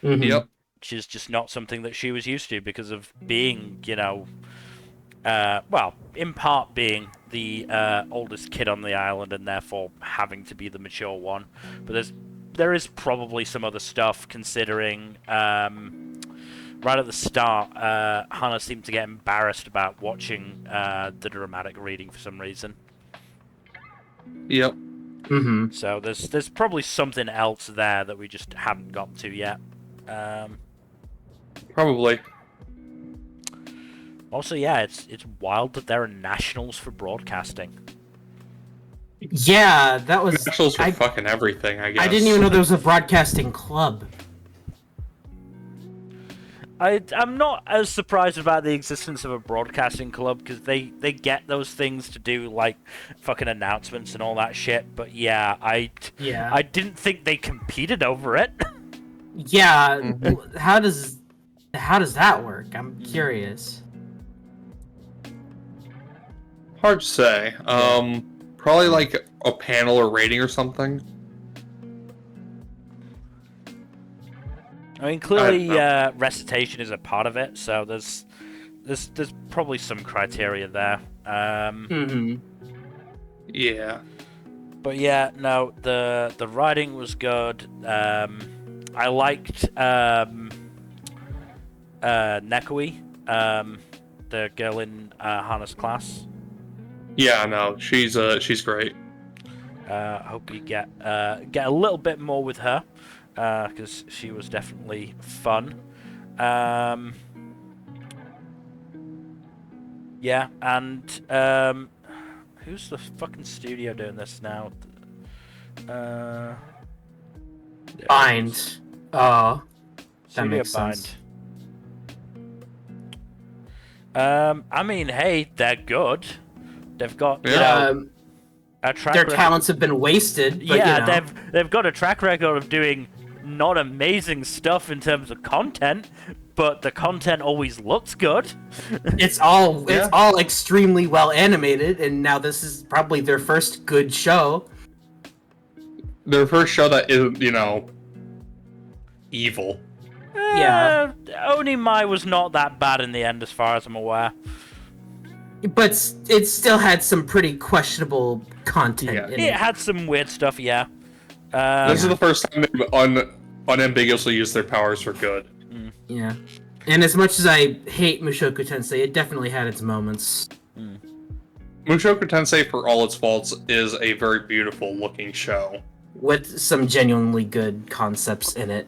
Mm-hmm. Yep. which is just not something that she was used to because of being, in part being the oldest kid on the island and therefore having to be the mature one. But there is probably some other stuff considering right at the start, Hana seemed to get embarrassed about watching the dramatic reading for some reason. Yep. Mm-hmm. So there's probably something else there that we just haven't got to yet. Probably. Also, yeah, it's wild that there are nationals for broadcasting. Yeah, that was. Nationals for fucking everything, I guess. I didn't even know there was a broadcasting club. I'm not as surprised about the existence of a broadcasting club because they get those things to do like fucking announcements and all that shit. But yeah, I didn't think they competed over it. Yeah. Mhm. How does that work? I'm curious. Hard to say. Probably like a panel or rating or something. I mean, clearly, I don't recitation is a part of it, so there's probably some criteria there. Mm-hmm. Yeah. But yeah, no, the writing was good. I liked Nekoi, the girl in Hana's class. Yeah, no, she's great. Hope you get a little bit more with her. Because she was definitely fun. Yeah, and who's the fucking studio doing this now? Bind. Oh, that Studio makes sense. Bind. I mean, hey, they're good. They've got a track Their record. talents have been wasted. But, Yeah, they've got a track record of doing not amazing stuff in terms of content, but the content always looks good. It's all extremely well animated, and now this is probably their first good show. Their first show that isn't, evil. Yeah. Onimai was not that bad in the end, as far as I'm aware. But it still had some pretty questionable content Yeah. in It it. had some weird stuff, yeah. This is the first time they've unambiguously used their powers for good. Yeah. And as much as I hate Mushoku Tensei, it definitely had its moments. Mushoku Tensei, for all its faults, is a very beautiful looking show. With some genuinely good concepts in it.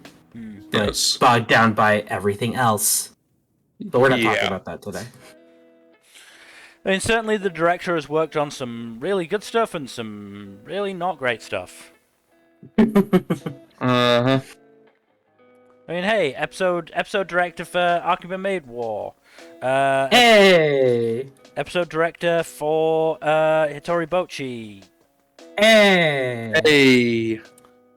But Yes. bogged down by everything else. But we're not talking Yeah. about that today. I mean, certainly the director has worked on some really good stuff and some really not great stuff. Uh-huh. I mean, hey, episode director for Akuma Maid War. Hey! Episode director for Hitori Bochi. Hey! Hey.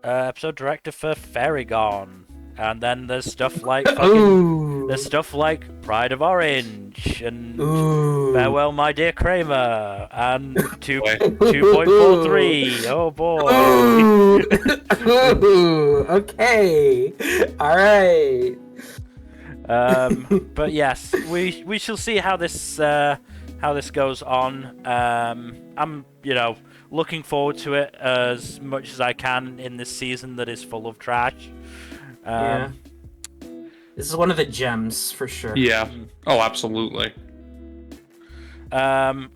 Episode director for Fairygon. And then there's stuff like Ooh! there's stuff like Pride of Orange and Ooh! Farewell, My Dear Kramer and 2.43. Oh boy. Ooh! Ooh! Okay. All right. But yes, we shall see how this goes on. I'm looking forward to it as much as I can in this season that is full of trash. Yeah. This is one of the gems for sure. Yeah. Oh, absolutely. I'm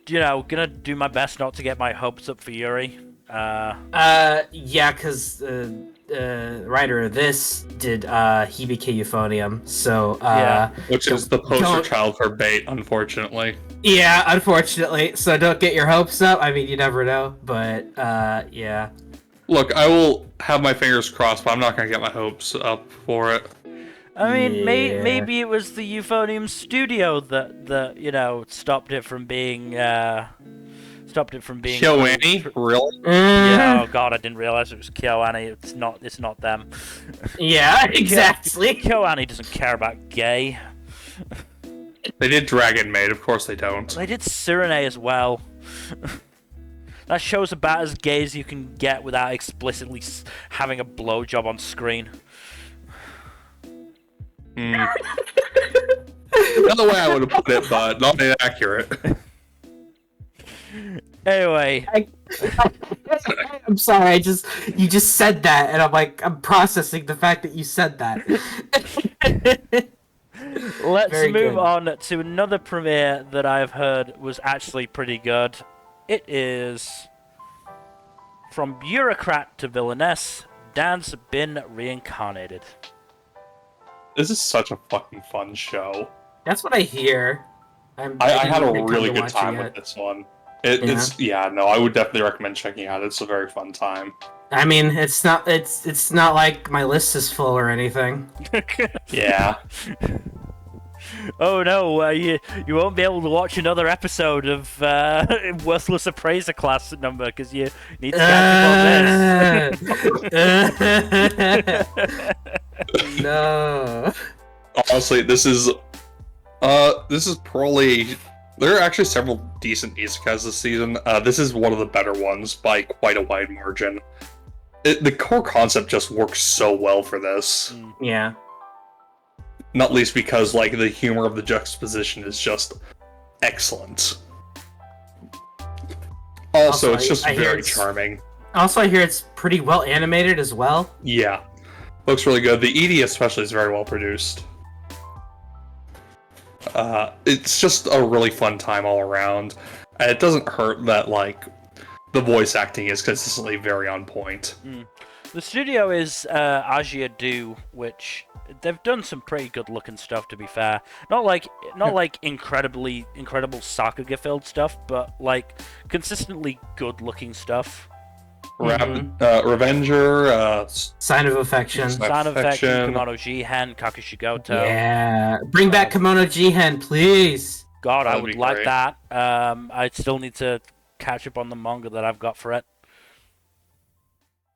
gonna do my best not to get my hopes up for Yuri. Yeah, because writer of this did Hibike Euphonium, so Yeah. Which is the poster don't- child for bait, unfortunately. yeah, unfortunately. So don't get your hopes up. I mean, you never know, but yeah. Look, I will have my fingers crossed, but I'm not going to get my hopes up for it. I mean, Yeah. maybe it was the Euphonium studio that stopped it from being KyoAni? Really? Yeah, oh god, I didn't realize it was KyoAni. It's not them. Yeah, exactly. KyoAni doesn't care about gay. They did Dragon Maid, of course they don't. They did Sirene as well. That show's about as gay as you can get without explicitly having a blowjob on screen. Another way I would have put it, but not inaccurate. Anyway, I'm sorry. You just said that, and I'm processing the fact that you said that. let's Very move good. on to another premiere that I've heard was actually pretty good. It is From Bureaucrat to Villainess, Dan's Been Reincarnated. This is such a fucking fun show. That's what I hear. I had a really good time with with this one. I would definitely recommend checking it out. It's a very fun time. I mean, it's not like my list is full or anything. Yeah. Oh no, you won't be able to watch another episode of Worthless Appraiser class number because you need to catch up on this. No. Honestly, this is probably... There are actually several decent isekais this season. This is one of the better ones by quite a wide margin. The core concept just works so well for this. Yeah. Not least because, the humor of the juxtaposition is just excellent. Also, it's just I hear very it's- charming. Also, I hear it's pretty well animated as well. Yeah. Looks really good. The ED especially is very well produced. It's just a really fun time all around. And it doesn't hurt that, the voice acting is consistently very on point. The studio is Agia Do, which they've done some pretty good looking stuff, to be fair. Not like incredible Sakuga filled stuff, but consistently good looking stuff. Revenger, Sign of Affection. Sign of Affection, Kimono Jihen, Kakushigoto. Yeah. Bring back Kimono Jihen, please. God, I That'd would be like great. that. I still need to catch up on the manga that I've got for it.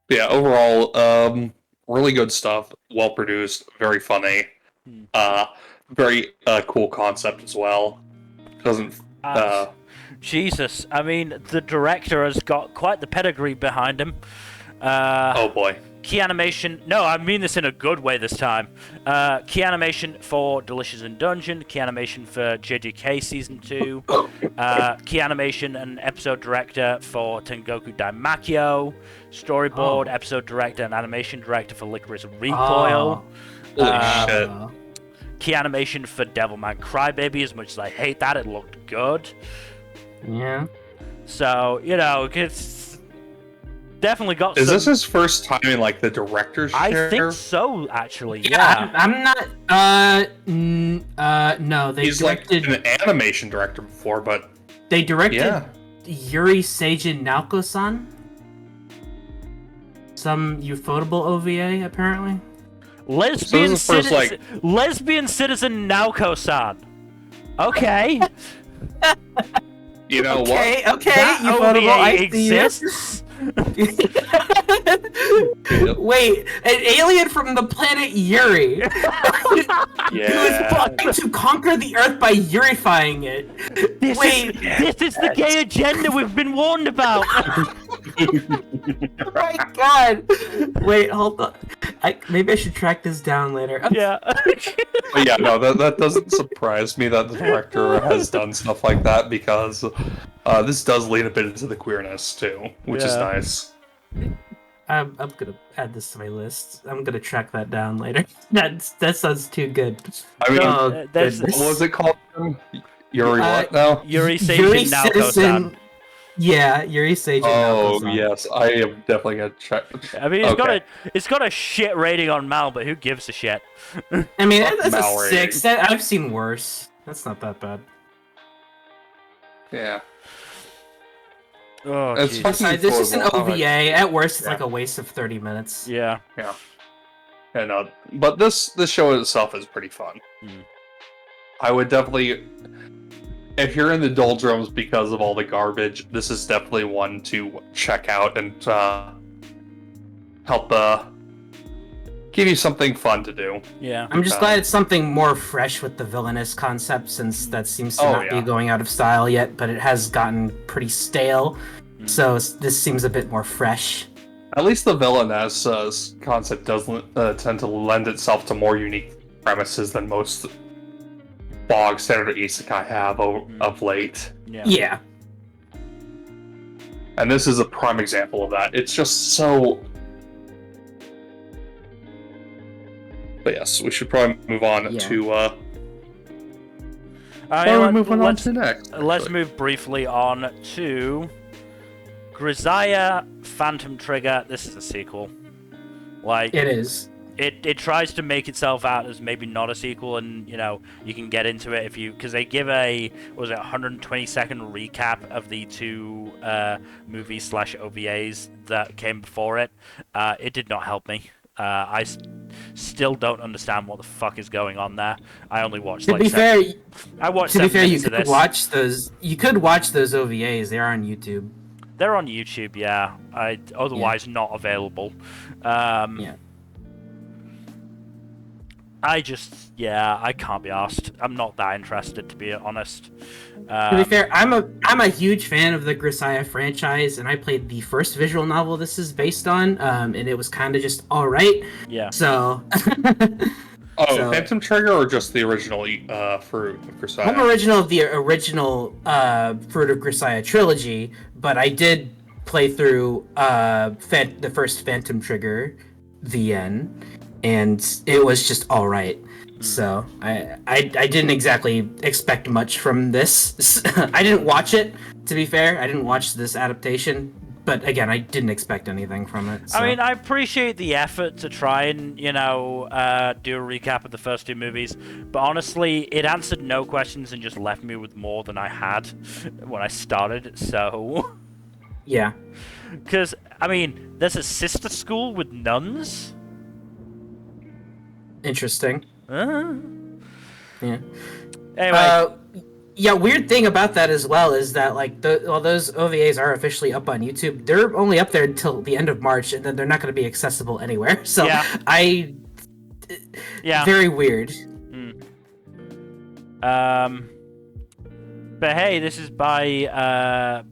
Yeah, overall, really good stuff. Well produced, very funny. Very cool concept as well. Doesn't Jesus, I mean, the director has got quite the pedigree behind him. oh boy. Key animation. No, I mean this in a good way this time. Key animation for Delicious in Dungeon. Key animation for JJK Season 2. Key animation and episode director for Tengoku Daimakyo. Storyboard, episode director, and animation director for Licorice Recoil. Holy shit. Key animation for Devilman Crybaby. As much as I hate that, it looked good. Yeah. So, it's definitely got Is some... this his first time in, like, the director's chair? I think so, actually, Yeah, I'm not. No, they He's directed. like an animation director before, but They directed yeah. Yuri Seijin Naoko-san. Some ufotable OVA, apparently. Lesbian, this is the first, Lesbian citizen Naoko-san. Okay. You know Okay, what? okay, That ufotable, I OVA see you. exists. Wait, an alien from the planet Yuri who is Yeah. plotting to conquer the Earth by Yurifying it. This is the gay agenda we've been warned about. My God! Wait, hold on. Maybe I should track this down later. Yeah. But yeah, no, that doesn't surprise me that the director has done stuff like that, because this does lean a bit into the queerness too, which is Yeah. nice. I'm gonna add this to my list. I'm gonna track that down later. That sounds too good. I mean, Oh, there's- goodness. what was it called? Yuri what now? Yuri Yuri Seijin Naoko-san. Citizen. Yeah, Yuri Seijin Oh Naoko-san. yes, I am definitely gonna check. I mean, it's got a shit rating on Mal, but who gives a shit? I mean, that's a Mallory. 6. I've seen worse. That's not that bad. Yeah. Oh, It's jeez. fucking Besides, it's just an affordable. OVA. At worst, it's Yeah. like a waste of 30 minutes. Yeah. Yeah. And but this show itself is pretty fun. Mm. I would definitely, if you're in the doldrums because of all the garbage, this is definitely one to check out and help give you something fun to do. Yeah. I'm just glad it's something more fresh with the villainous concept, since that seems to not be yeah. going out of style yet, but it has gotten pretty stale. So this seems a bit more fresh. At least the villainess concept does tend to lend itself to more unique premises than most bog standard isekai have of late. Yeah. Yeah. And this is a prime example of that. It's just so... But yes, we should probably move on Yeah. to... Let's next. Let's actually. move briefly on to Grisaia Phantom Trigger. This is a sequel. Like It is. it tries to make itself out as maybe not a sequel, and you can get into it because they give a 120-second recap of the two movies / OVAs that came before it. It did not help me. I still don't understand what the fuck is going on there. I only watched To like be fair, I watched to be 7 fair, you minutes of could this. watch those. You could watch those OVAs. They are on YouTube. They're on YouTube, yeah. Otherwise not available. Yeah. I can't be asked. I'm not that interested, to be honest. To be fair, I'm a huge fan of the Grisaia franchise, and I played the first visual novel this is based on, and it was kind of just all right. Yeah. So. Oh, So- Phantom Trigger or just the original Fruit of Grisaia? I'm original of the original Fruit of Grisaia trilogy, but I did play through the first Phantom Trigger VN, and it was just all right. So I didn't exactly expect much from this. I didn't watch it, to be fair. I didn't watch this adaptation, but again, I didn't expect anything from it. So. I mean, I appreciate the effort to try and, do a recap of the first two movies, but honestly, it answered no questions and just left me with more than I had when I started, so... Yeah. Because, I mean, there's a sister school with nuns? Interesting. Uh, Yeah. Anyway, Yeah, weird thing about that as well is that while those OVAs are officially up on YouTube, they're only up there until the end of March, and then they're not going to be accessible anywhere. So Yeah. yeah, yeah. very weird. But hey, this is by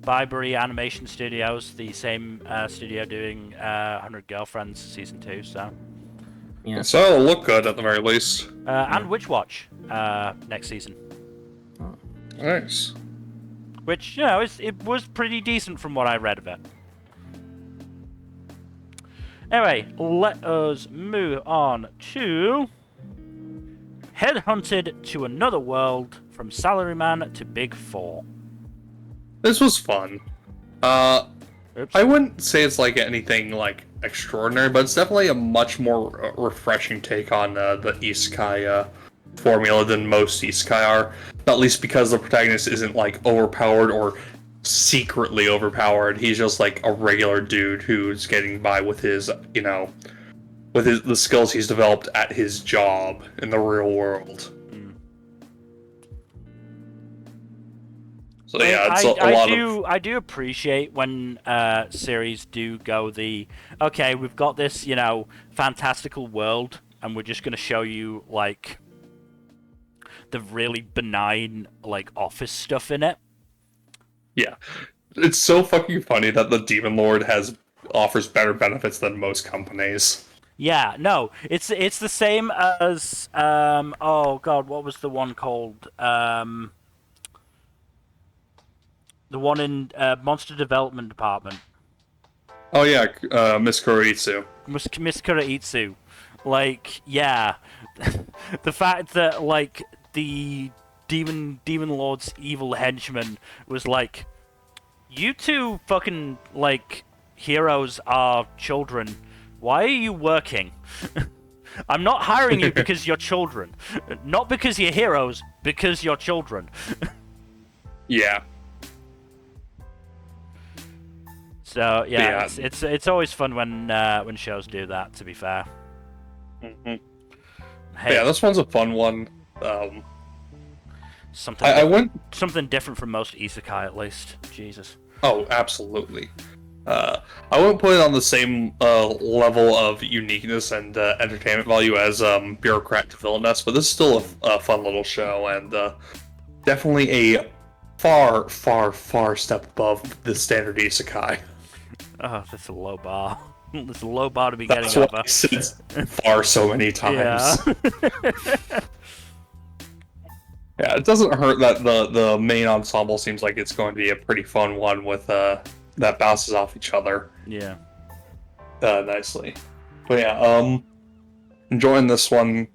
Byberry Animation Studios, the same studio doing 100 Girlfriends Season 2, so... Yeah. So it'll look good at the very least. And Witch Watch next season. Nice. Which, you know, it was pretty decent from what I read of it. Anyway, let us move on to... Headhunted to Another World, from Salaryman to Big 4. This was fun. Oops. I wouldn't say it's like anything like extraordinary, but it's definitely a much more refreshing take on the isekai formula than most isekai are. Not least because the protagonist isn't like overpowered or secretly overpowered. He's just like a regular dude who's getting by with his, you know, with the skills he's developed at his job in the real world. So yeah, it's I do appreciate when series do go the, okay, we've got this, you know, fantastical world, and we're just gonna show you like the really benign like office stuff in it. Yeah, it's so fucking funny that the Demon Lord offers better benefits than most companies. Yeah, no, it's the same as oh god, what was the one called? The one in Monster Development Department. Oh yeah, Miss Kuroitsu. Miss Kuroitsu. Like, yeah. The fact that, like, the Demon Lord's evil henchman was like, you two fucking, like, heroes are children. Why are you working? I'm not hiring you because you're children. Not because you're heroes, because you're children. Yeah. So yeah, it's always fun when shows do that. To be fair. Mm-hmm. Hey, yeah, this one's a fun one. Something different from most isekai, at least. Jesus. Oh, absolutely. I wouldn't put it on the same level of uniqueness and entertainment value as Bureaucrat to Villainess, but this is still a fun little show, and definitely a far, far, far step above the standard isekai. Oh, that's a low bar. It's a low bar to be That's getting why over. I said far so many times. Yeah. Yeah, it doesn't hurt that the main ensemble seems like it's going to be a pretty fun one with that bounces off each other. Yeah. Nicely. But yeah, enjoying this one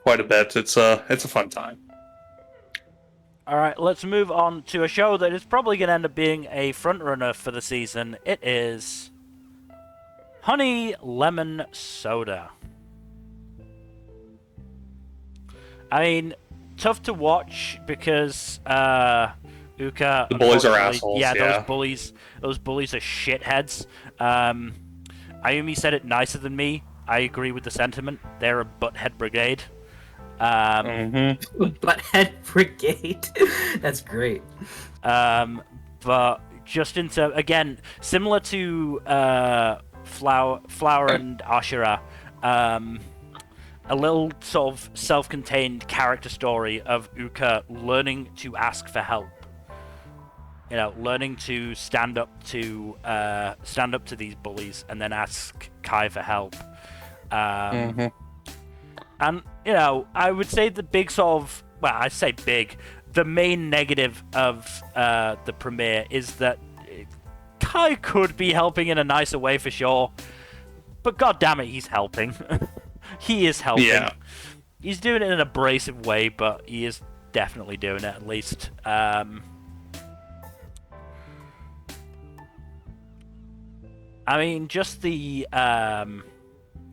quite a bit. It's a fun time. Alright, let's move on to a show that is probably going to end up being a frontrunner for the season. It is Honey Lemon Soda. I mean, tough to watch because Uka... The bullies are assholes, yeah. Those bullies are shitheads. Ayumi said it nicer than me. I agree with the sentiment. They're a butthead brigade. Butthead Brigade. That's great. But just into, again, similar to Flower and Ashura, a little sort of self-contained character story of Uka learning to ask for help. You know, learning to stand up to these bullies and then ask Kai for help. And, you know, I would say the big sort of... Well, I say big. The main negative of the premiere is that Kai could be helping in a nicer way for sure. But god damn it, he's helping. He is helping. Yeah. He's doing it in an abrasive way, but he is definitely doing it at least. I mean, just the, you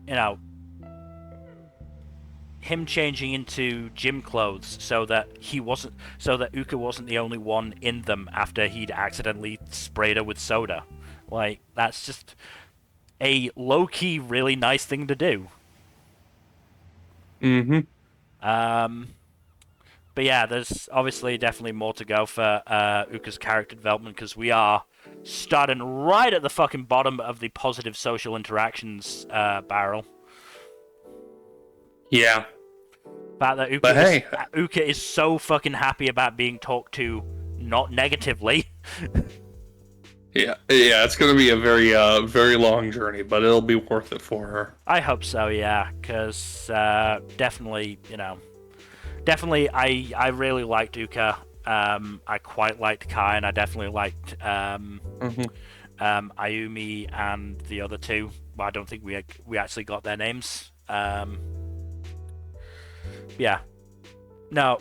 know... him changing into gym clothes so that Uka wasn't the only one in them after he'd accidentally sprayed her with soda. Like, that's just a low-key really nice thing to do. But yeah, there's obviously definitely more to go for Uka's character development because we are starting right at the fucking bottom of the positive social interactions barrel. Yeah. fact that But hey, Uka is so fucking happy about being talked to, not negatively. yeah, it's gonna be a very long journey, but it'll be worth it for her. I hope so, yeah, because definitely, definitely, I really liked Uka. I quite liked Kai, and I definitely liked Ayumi and the other two. Well, I don't think we actually got their names. Yeah, no,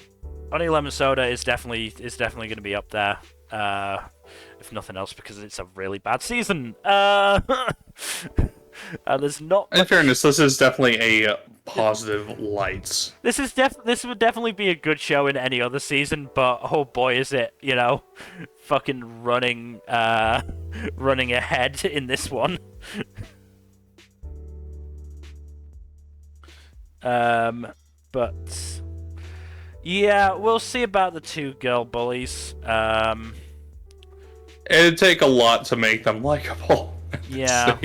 Honey Lemon Soda is definitely going to be up there. If nothing else, because it's a really bad season. There's not. In fairness, this is definitely a positive light. This would definitely be a good show in any other season, but oh boy, is it fucking running ahead in this one. But yeah, we'll see about the two girl bullies. It'd take a lot to make them likable. Yeah.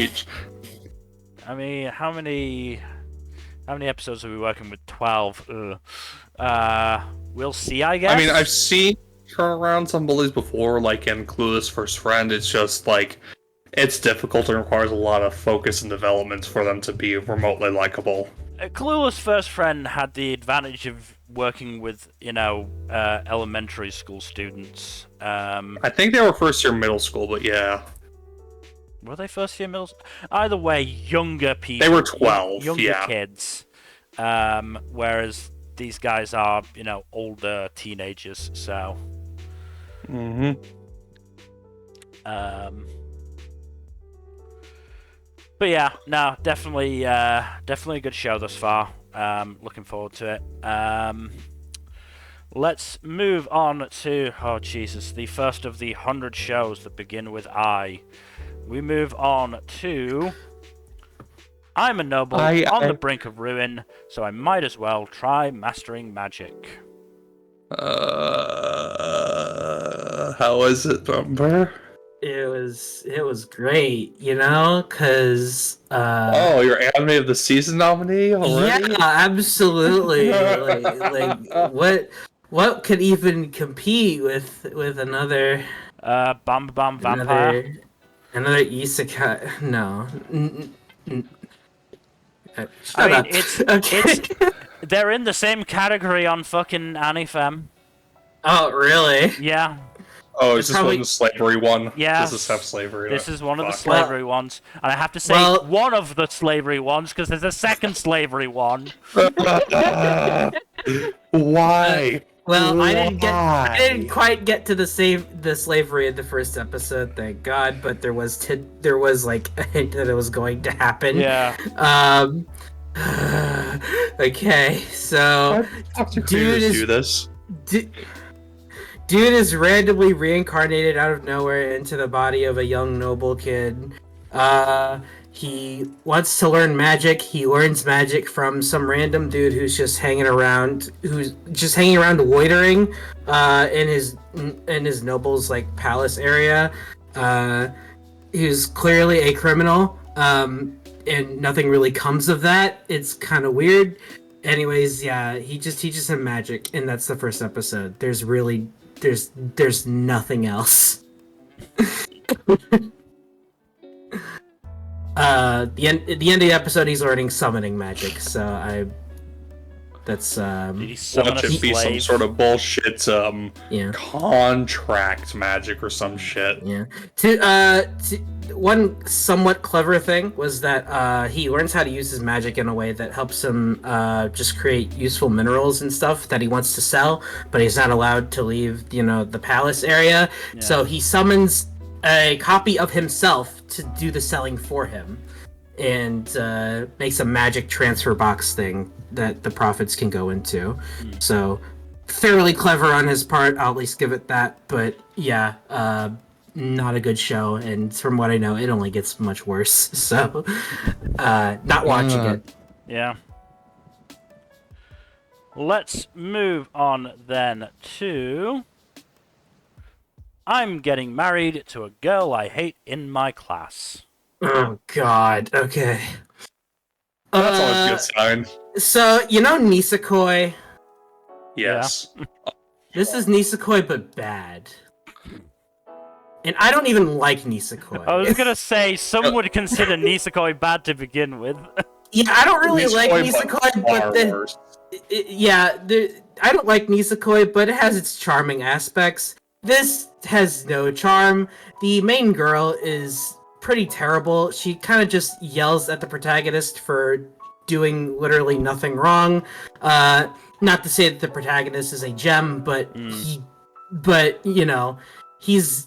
I mean, how many episodes are we working with? 12. We'll see, I guess. I mean, I've seen turn around some bullies before, like in Clueless First Friend. It's just like it's difficult and requires a lot of focus and development for them to be remotely likable. Clueless First Friend had the advantage of working with, elementary school students. I think they were first year middle school, but yeah. Were they first year middle? Either way, younger people. They were 12, younger kids. Whereas these guys are, older teenagers. So. But yeah, no, definitely a good show thus far. Looking forward to it. Let's move on to, oh Jesus, the first of the 100 shows that begin with I. We move on to I'm a noble on the brink of ruin, so I might as well try mastering magic. How was it, Nmbr? It was great, because oh, you're Anime of the Season nominee already? Yeah, absolutely. what could even compete with another Banban vampire? Another isekai? No. I mean, it's they're in the same category on fucking Anifem. Oh, really? Yeah. Oh, is this one the slavery one? Yeah. Does this have slavery? This is one of the slavery ones. And I have to say, one of the slavery ones, because there's a second slavery one. Why? Well, I didn't quite get to the slavery in the first episode, thank God, but there was like a hint that it was going to happen. Yeah. Okay, so Dude is randomly reincarnated out of nowhere into the body of a young noble kid. He wants to learn magic. He learns magic from some random dude who's just hanging around loitering in his noble's like palace area. Who's clearly a criminal. And nothing really comes of that. It's kind of weird. Anyways, yeah, he just teaches him magic, and that's the first episode. There's nothing else. At the end of the episode, he's learning summoning magic. So that's Did he summon watch it be some sort of bullshit contract magic or some shit. Yeah. One somewhat clever thing was that he learns how to use his magic in a way that helps him just create useful minerals and stuff that he wants to sell, but he's not allowed to leave, the palace area. Yeah. So he summons a copy of himself to do the selling for him, and makes a magic transfer box thing that the profits can go into. So fairly clever on his part, I'll at least give it that. But yeah, not a good show, and from what I know, it only gets much worse. So not watching it. Yeah. Let's move on then to I'm getting married to a girl I hate in my class. Oh God. Okay. That's always a good sign. So Nisekoi, Yes. This is Nisekoi, but bad. And I don't even like Nisekoi. I was gonna say, some would consider Nisekoi bad to begin with. Yeah, I don't really like Nisekoi, Nisekoi, but I don't like Nisekoi, but it has its charming aspects. This has no charm. The main girl is pretty terrible. She kind of just yells at the protagonist for doing literally nothing wrong. Not to say that the protagonist is a gem, but he's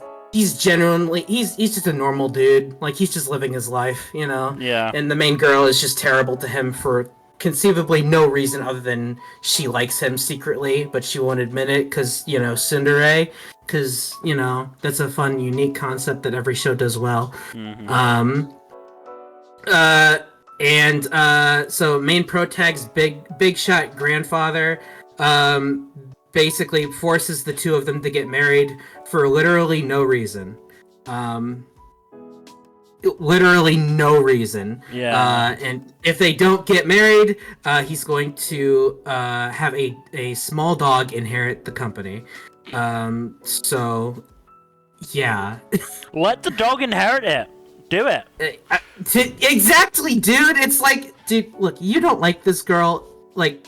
genuinely he's just a normal dude. Like, he's just living his life, you know. Yeah. And the main girl is just terrible to him for conceivably no reason other than she likes him secretly, but she won't admit it because, you know, tsundere. Because, you know, that's a fun, unique concept that every show does well. Mm-hmm. So main protag's big shot grandfather basically forces the two of them to get married for literally no reason. Literally no reason. Yeah. And if they don't get married, he's going to have a small dog inherit the company. So yeah. Let the dog inherit it. Do it. Exactly, dude. It's like, dude, look, you don't like this girl. Like,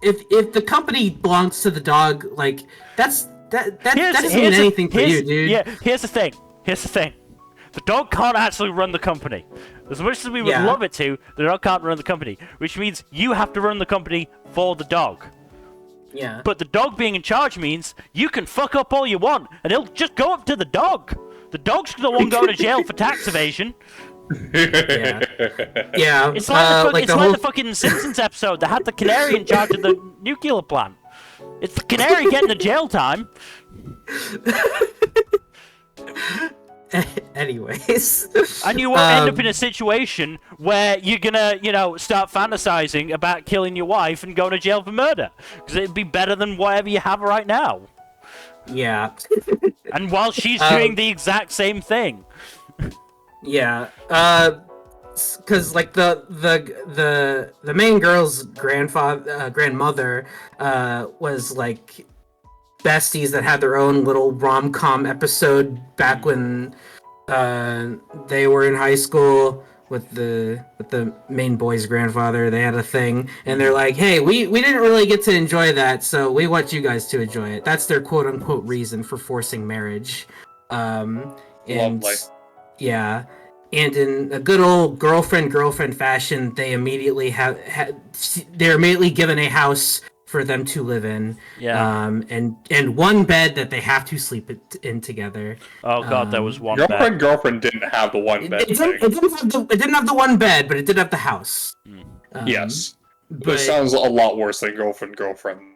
if the company belongs to the dog, like, that doesn't mean anything for you, dude. Yeah, here's the thing. The dog can't actually run the company. As much as we would love it to, the dog can't run the company, which means you have to run the company for the dog. Yeah. But the dog being in charge means you can fuck up all you want, and it'll just go up to the dog. The dog's the one going to jail for tax evasion. Yeah. It's like the fucking Simpsons episode that had the canary in charge of the nuclear plant. It's the canary getting the jail time. Anyways. And you won't end up in a situation where you're gonna, start fantasizing about killing your wife and going to jail for murder. Because it'd be better than whatever you have right now. Yeah. And while she's doing the exact same thing. Yeah. Because like the main girl's grandmother was like besties that had their own little rom-com episode back when they were in high school with the main boy's grandfather. They had a thing, and they're like, hey, we didn't really get to enjoy that, so we want you guys to enjoy it. That's their quote-unquote reason for forcing marriage. And Lovely. Yeah. And in a good old girlfriend fashion, they immediately they're immediately given a house for them to live in. Yeah. And one bed that they have to sleep in together. Oh god, there was one bed. Girlfriend didn't have the one bed. It didn't have the one bed, but it did have the house. Yes. But it sounds a lot worse than girlfriend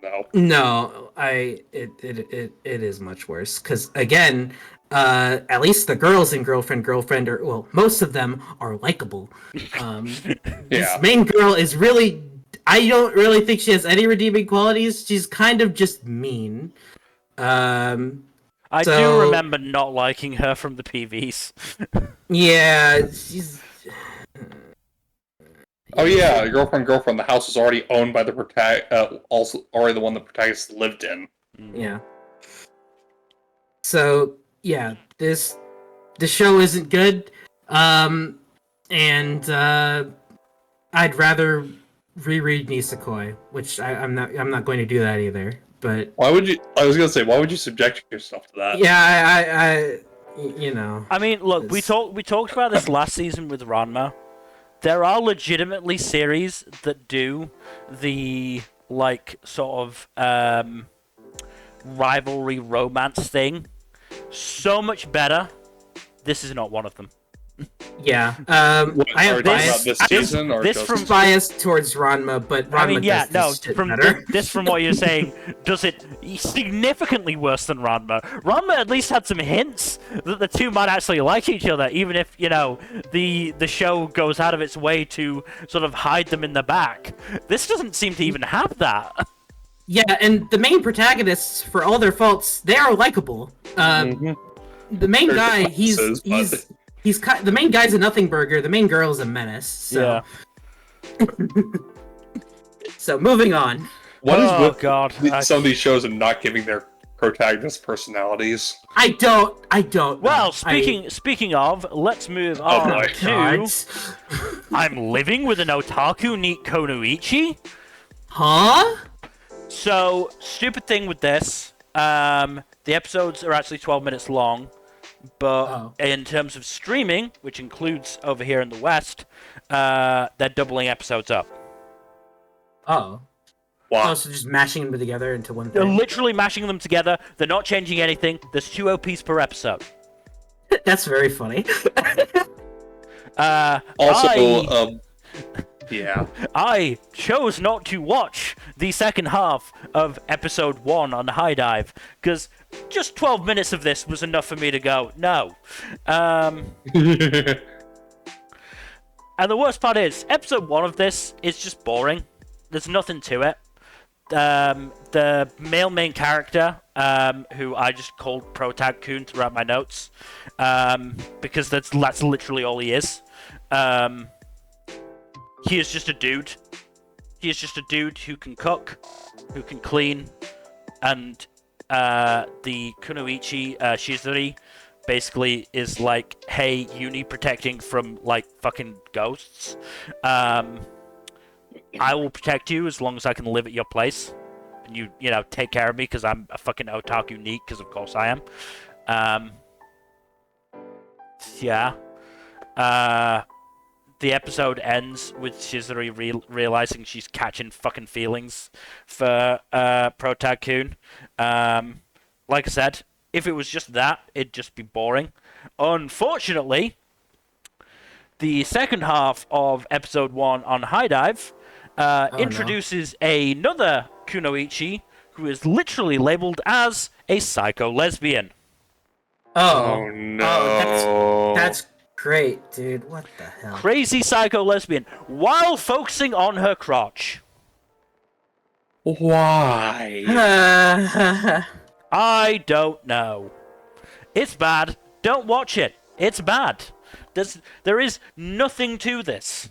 though. No, it is much worse because again, at least the girls in girlfriend are, well, most of them are likable. This main girl is really, I don't really think she has any redeeming qualities. She's kind of just mean. I do remember not liking her from the PVs. Yeah, she's. Oh yeah, girlfriend. The house is already owned by the also already the one the protagonist lived in. Yeah. So yeah, the show isn't good, and I'd rather reread Nisekoi, which I'm not going to do that either. But why would you? I was gonna say, why would you subject yourself to that? Yeah, I mean, look, we talked about this last season with Ranma. There are legitimately series that do the sort of rivalry romance thing so much better. This is not one of them. Yeah. I have this season, or this from bias towards Ranma, but Ranma from what you're saying, does it significantly worse than Ranma. Ranma at least had some hints that the two might actually like each other, even if the show goes out of its way to sort of hide them in the back. This doesn't seem to even have that. Yeah, and the main protagonists, for all their faults, they are likable. The main guy, the main guy's a nothing burger. The main girl is a menace. So. Yeah. So moving on. What is Oh, with God. some of these shows and not giving their protagonists personalities? I don't. Well, know. speaking of, let's move Oh, on boy. to God. I'm living with an otaku NEET Kunoichi. Huh? So, stupid thing with this, the episodes are actually 12 minutes long, but in terms of streaming, which includes over here in the West, they're doubling episodes up. Oh. Wow. Oh, so just mashing them together into one They're thing. literally mashing them together. They're not changing anything. There's 2 OPs per episode. That's very funny. Yeah. I chose not to watch the second half of episode 1 on High Dive because just 12 minutes of this was enough for me to go, no. And the worst part is, episode 1 of this is just boring. There's nothing to it. The male main character, who I just called Protag-kun throughout my notes, because that's literally all he is. He is just a dude. He is just a dude who can cook, who can clean, and the Kunoichi Shizuri basically is like, hey, you need protecting from like fucking ghosts. I will protect you as long as I can live at your place, and you know, take care of me because I'm a fucking otaku NEET, because of course I am. Yeah. The episode ends with Shizuri realizing she's catching fucking feelings for Protag-kun. Like I said, if it was just that, it'd just be boring. Unfortunately, the second half of episode 1 on High Dive introduces another Kunoichi who is literally labeled as a psycho lesbian. Oh no. Oh, that's great, dude. What the hell? Crazy psycho lesbian while focusing on her crotch. Why? I don't know. It's bad. Don't watch it. It's bad. There is nothing to this.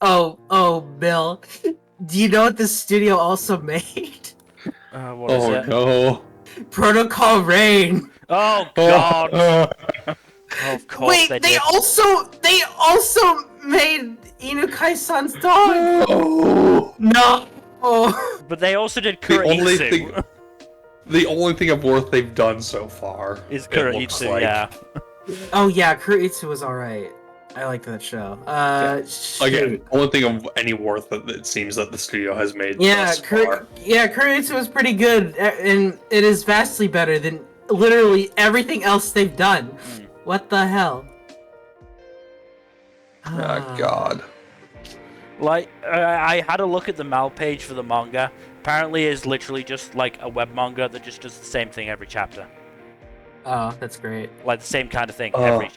Oh, Bill. Do you know what this studio also made? What is it? No. Protocol Rain. Oh God. Of course Wait, they they did. also made Inukai-san's dog. No. But they also did The only Kuroitsu. thing, the only thing of worth they've done so far Is it looks Kuroitsu, like. yeah. Oh yeah, Kuroitsu was alright. I liked that show. Again, only thing of any worth that it seems that the studio has made thus far. Kuroitsu was pretty good, and it is vastly better than literally everything else they've done. What the hell? Oh God. Like, I had a look at the Mal page for the manga. Apparently, it's literally just like a web manga that just does the same thing every chapter. Oh, that's great. Like the same kind of thing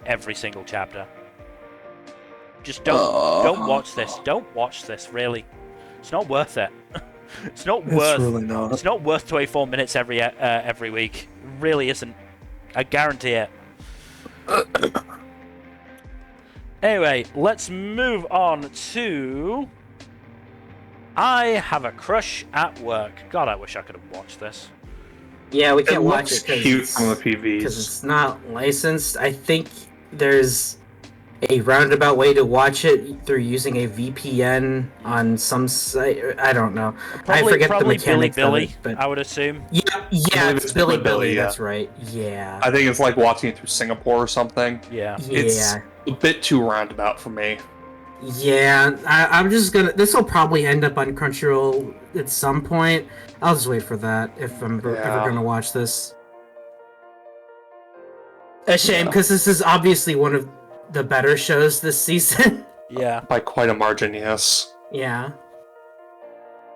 every single chapter. Just don't watch this. Don't watch this. Really, it's not worth it. It's not worth. really not. It's not worth 24 minutes every week. It really isn't. I guarantee it. Anyway, let's move on to I Have a Crush at Work. God, I wish I could have watched this. Yeah, we can't It watch looks it cute from the PVs. because it's not licensed. I think there's a roundabout way to watch it through using a VPN on some site. I don't know. I forget the mechanics Billy, of it, but I would assume. yeah, believe it's it's Billy. Billy, yeah. That's right. Yeah. I think it's like watching it through Singapore or something. Yeah. It's a bit too roundabout for me. Yeah, I'm just gonna. This will probably end up on Crunchyroll at some point. I'll just wait for that if I'm ever gonna watch this. A shame, because this is obviously one of the better shows this season. Yeah. By quite a margin, yes. Yeah.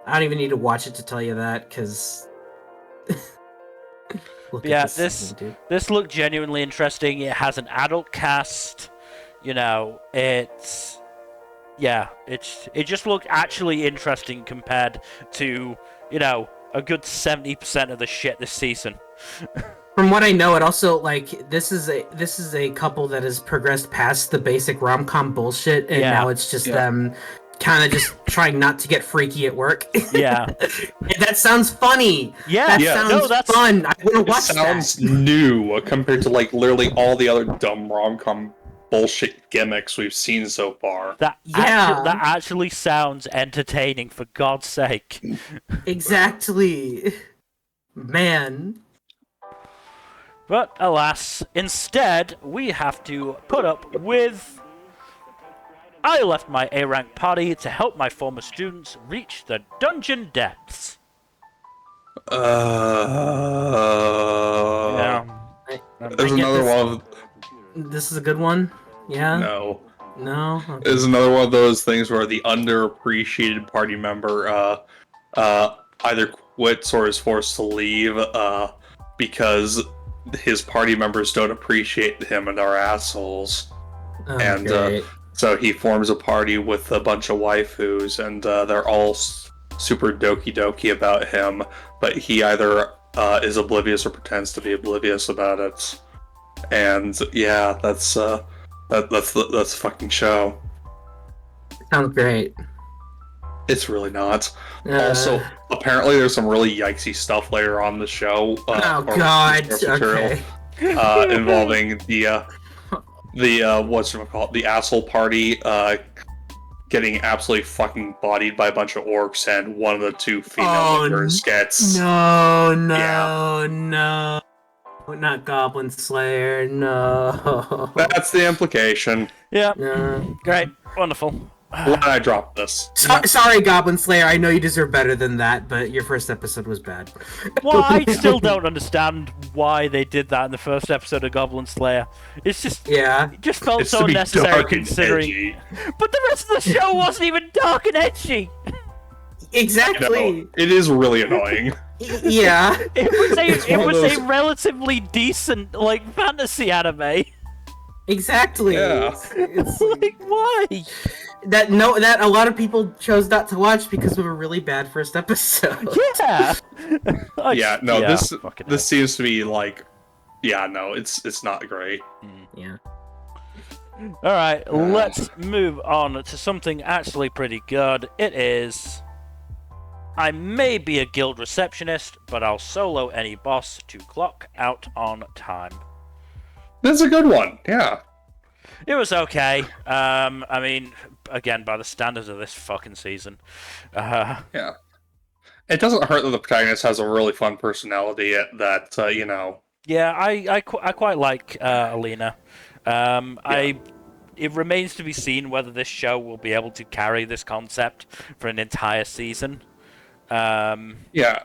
I don't even need to watch it to tell you that, because. Yeah, this looked genuinely interesting. It has an adult cast. You know, it just looked actually interesting compared to, you know, a good 70% of the shit this season. From what I know, it also this is a couple that has progressed past the basic rom-com bullshit, and now it's just them kind of just trying not to get freaky at work. Yeah. That sounds funny. Yeah. That sounds fun. I want to watch that. It sounds new compared to like literally all the other dumb rom-com bullshit gimmicks we've seen so far. That actually sounds entertaining, for God's sake. Exactly. Man. But alas, instead, we have to put up with... I left my A-rank party to help my former students reach the dungeon depths. Yeah. There's another one. This is a good one? Yeah? No. No? Okay. There's another one of those things where the underappreciated party member either quits or is forced to leave because his party members don't appreciate him and are assholes. Oh, And so he forms a party with a bunch of waifus, and they're all super doki about him, but he either is oblivious or pretends to be oblivious about it. And yeah, that's the fucking show. Sounds great. It's really not. Also, apparently there's some really yikesy stuff later on in the show. Oh god. Okay. Involving the whatchamacallit, the asshole party getting absolutely fucking bodied by a bunch of orcs, and one of the two female members gets... No, not Goblin Slayer, no. That's the implication. Yeah. No. Great. Wonderful. Why did I drop this? Sorry, Goblin Slayer, I know you deserve better than that, but your first episode was bad. Well, I still don't understand why they did that in the first episode of Goblin Slayer. It's just... Yeah. It just felt It's so to be necessary dark and considering... edgy. But the rest of the show wasn't even dark and edgy! Exactly. No, it is really annoying. Yeah. It was those- a relatively decent, like, fantasy anime. Exactly. Yeah. It's Like, why? that a lot of people chose not to watch because of a really bad first episode. Yeah. This seems to be like, yeah, no, it's not great. Yeah. Alright, let's move on to something actually pretty good. It is... I may be a guild receptionist, but I'll solo any boss to clock out on time. That's a good one, yeah. It was okay. I mean, again, by the standards of this fucking season. Yeah. It doesn't hurt that the protagonist has a really fun personality that, you know... Yeah, I quite like Alina. It remains to be seen whether this show will be able to carry this concept for an entire season. Yeah.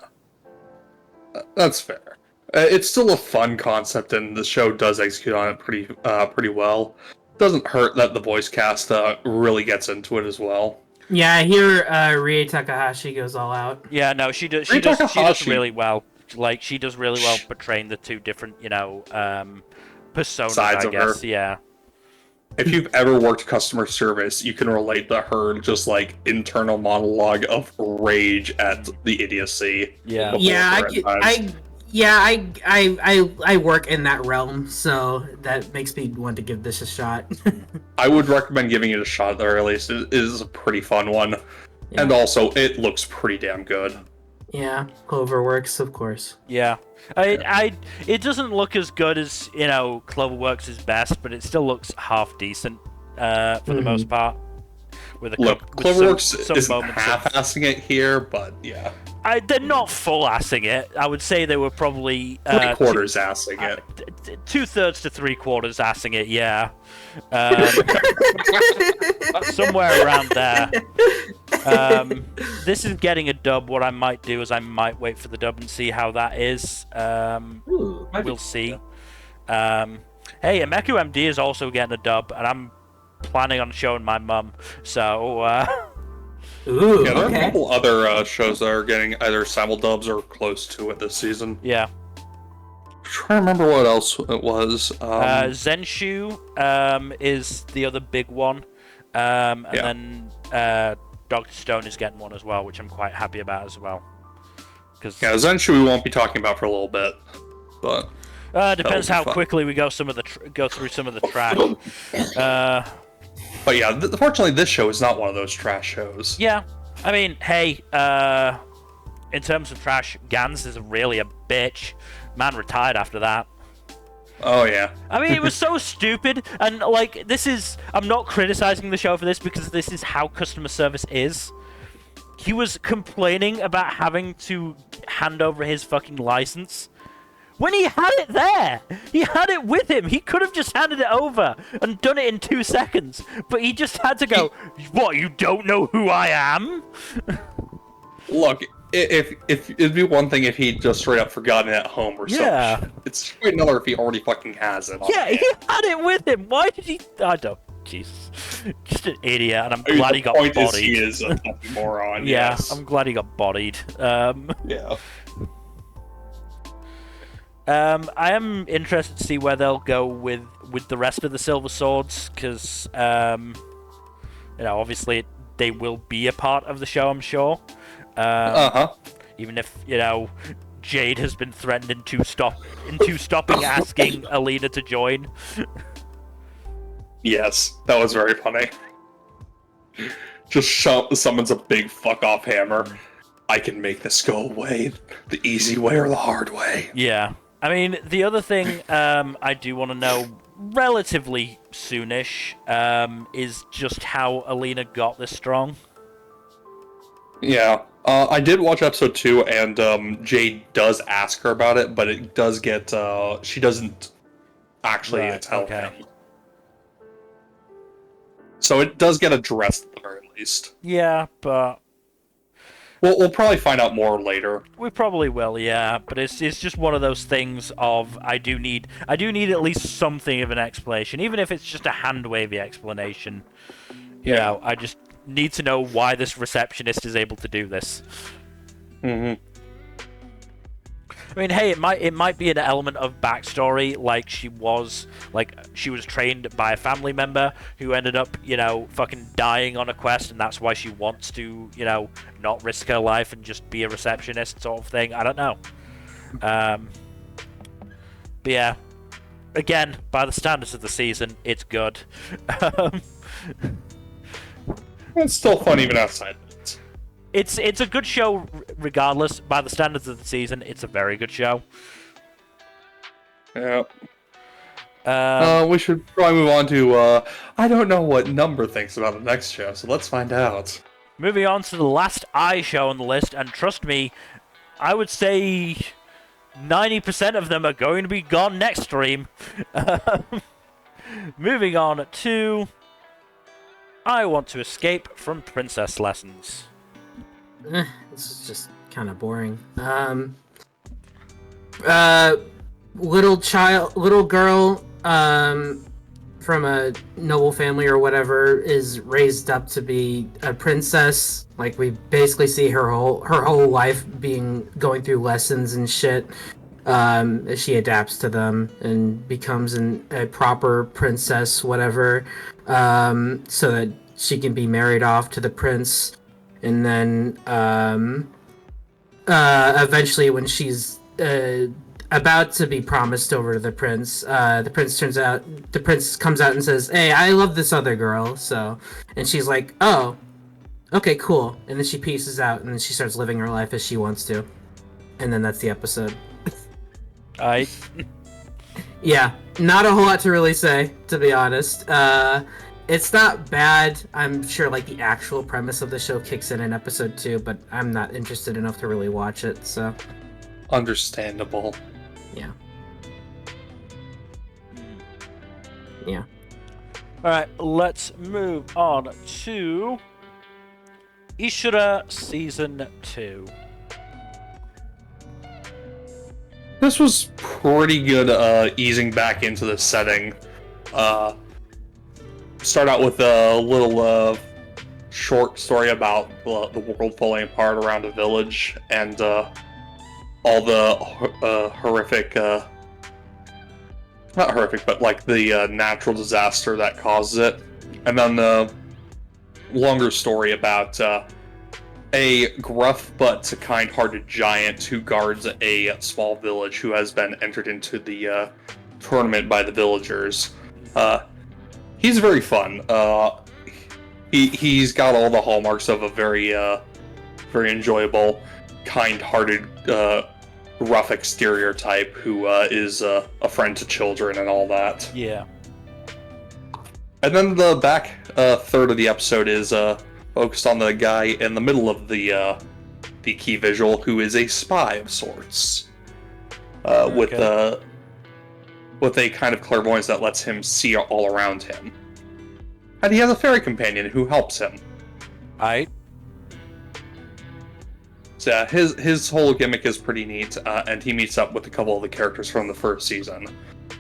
That's fair. It's still a fun concept, and the show does execute on it pretty well. Doesn't hurt that the voice cast really gets into it as well. Yeah, I hear Rie Takahashi goes all out. Yeah, no, she does really well. Like, she does really well portraying the two different, personas, Sides I of guess. her. Yeah. If you've ever worked customer service, you can relate to her just like internal monologue of rage at the idiocy. Yeah. I work in that realm, so that makes me want to give this a shot. I would recommend giving it a shot at the very least. It is a pretty fun one. Yeah. And also, it looks pretty damn good. Yeah, Cloverworks, of course. Yeah. It doesn't look as good as, Cloverworks' best, but it still looks half decent for the most part. Cloverworks some isn't moments of- half-assing it here, but yeah. They're not full-assing it. I would say they were probably... 3/4 assing it. 2/3 to 3/4 assing it, yeah. Somewhere around there. This is getting a dub. What I might do is I might wait for the dub and see how that is. We'll see. Hey, Ameku MD is also getting a dub, and I'm planning on showing my mum. So, Ooh, yeah, there are okay. a couple other shows that are getting either simuldubs or close to it this season. yeah. I'm trying to remember what else it was. Zenshu is the other big one. And then Dr. Stone is getting one as well, which I'm quite happy about as well. Yeah, Zenshu we won't be talking about for a little bit, but depends how fun. quickly we go through some of the track. But yeah, fortunately, this show is not one of those trash shows. Yeah, I mean, hey, in terms of trash, Gans is really a bitch. Man retired after that. Oh yeah. I mean, it was so stupid, and like, I'm not criticizing the show for this because this is how customer service is. He was complaining about having to hand over his fucking license when he had it there. He had it with him. He could have just handed it over and done it in 2 seconds, but he just had to go, what, you don't know who I am? Look, if it'd be one thing if he'd just straight up forgotten it at home or something. It's quite another if he already fucking has it. Yeah, he had it with him. Why did he? I don't. Jesus, just an idiot, and I'm glad he got bodied. The point is he is a fucking moron. Yeah, yes. I'm glad he got bodied. Yeah. I am interested to see where they'll go with the rest of the Silver Swords, because obviously they will be a part of the show, I'm sure. Even if Jade has been threatened into stopping asking Alina to join. Yes, that was very funny. Just summons a big fuck off hammer. I can make this go away the easy way or the hard way. Yeah. I mean, the other thing I do want to know relatively soonish is just how Alina got this strong. Yeah. I did watch episode 2, and Jade does ask her about it, but it does get, she doesn't actually tell him. So it does get addressed at the very least. Yeah, but we'll probably find out more later. We probably will, yeah. But it's just one of those things of I do need at least something of an explanation, even if it's just a hand wavy explanation. Yeah. I just need to know why this receptionist is able to do this. Mm-hmm. I mean, hey, it might be an element of backstory, like she was trained by a family member who ended up, fucking dying on a quest, and that's why she wants to, not risk her life and just be a receptionist sort of thing. I don't know. But yeah, again, by the standards of the season, it's good. It's still fun even outside of it. It's a good show regardless. By the standards of the season, it's a very good show. Yeah. We should probably move on to, I don't know what Nmbr thinks about the next show, so let's find out. Moving on to the last show on the list, and trust me, I would say 90% of them are going to be gone next stream. Moving on to I Want to Escape from Princess Lessons. This is just kind of boring. Little girl, from a noble family or whatever, is raised up to be a princess. Like, we basically see her whole life going through lessons and shit. As she adapts to them and becomes a proper princess, whatever, so that she can be married off to the prince. And then, eventually, when she's about to be promised over to the prince comes out and says, "Hey, I love this other girl." And she's like, "Oh, okay, cool." And then she pieces out, and then she starts living her life as she wants to. And then that's the episode. Yeah, not a whole lot to really say, to be honest. It's not bad. I'm sure the actual premise of the show kicks in episode 2, but I'm not interested enough to really watch it, so. Understandable. Yeah. Yeah. Alright, let's move on to Ishura Season 2. This was pretty good, easing back into the setting. Start out with a little short story about the world falling apart around a village and all the horrific, not horrific, but the natural disaster that causes it. And then the longer story about a gruff but kind-hearted giant who guards a small village who has been entered into the tournament by the villagers. He's very fun. He's got all the hallmarks of a very very enjoyable, kind-hearted, rough exterior type who is a friend to children and all that. Yeah. And then the back third of the episode is focused on the guy in the middle of the key visual, who is a spy of sorts, with a kind of clairvoyance that lets him see all around him. And he has a fairy companion who helps him. Aight. So yeah, his whole gimmick is pretty neat, and he meets up with a couple of the characters from the first season.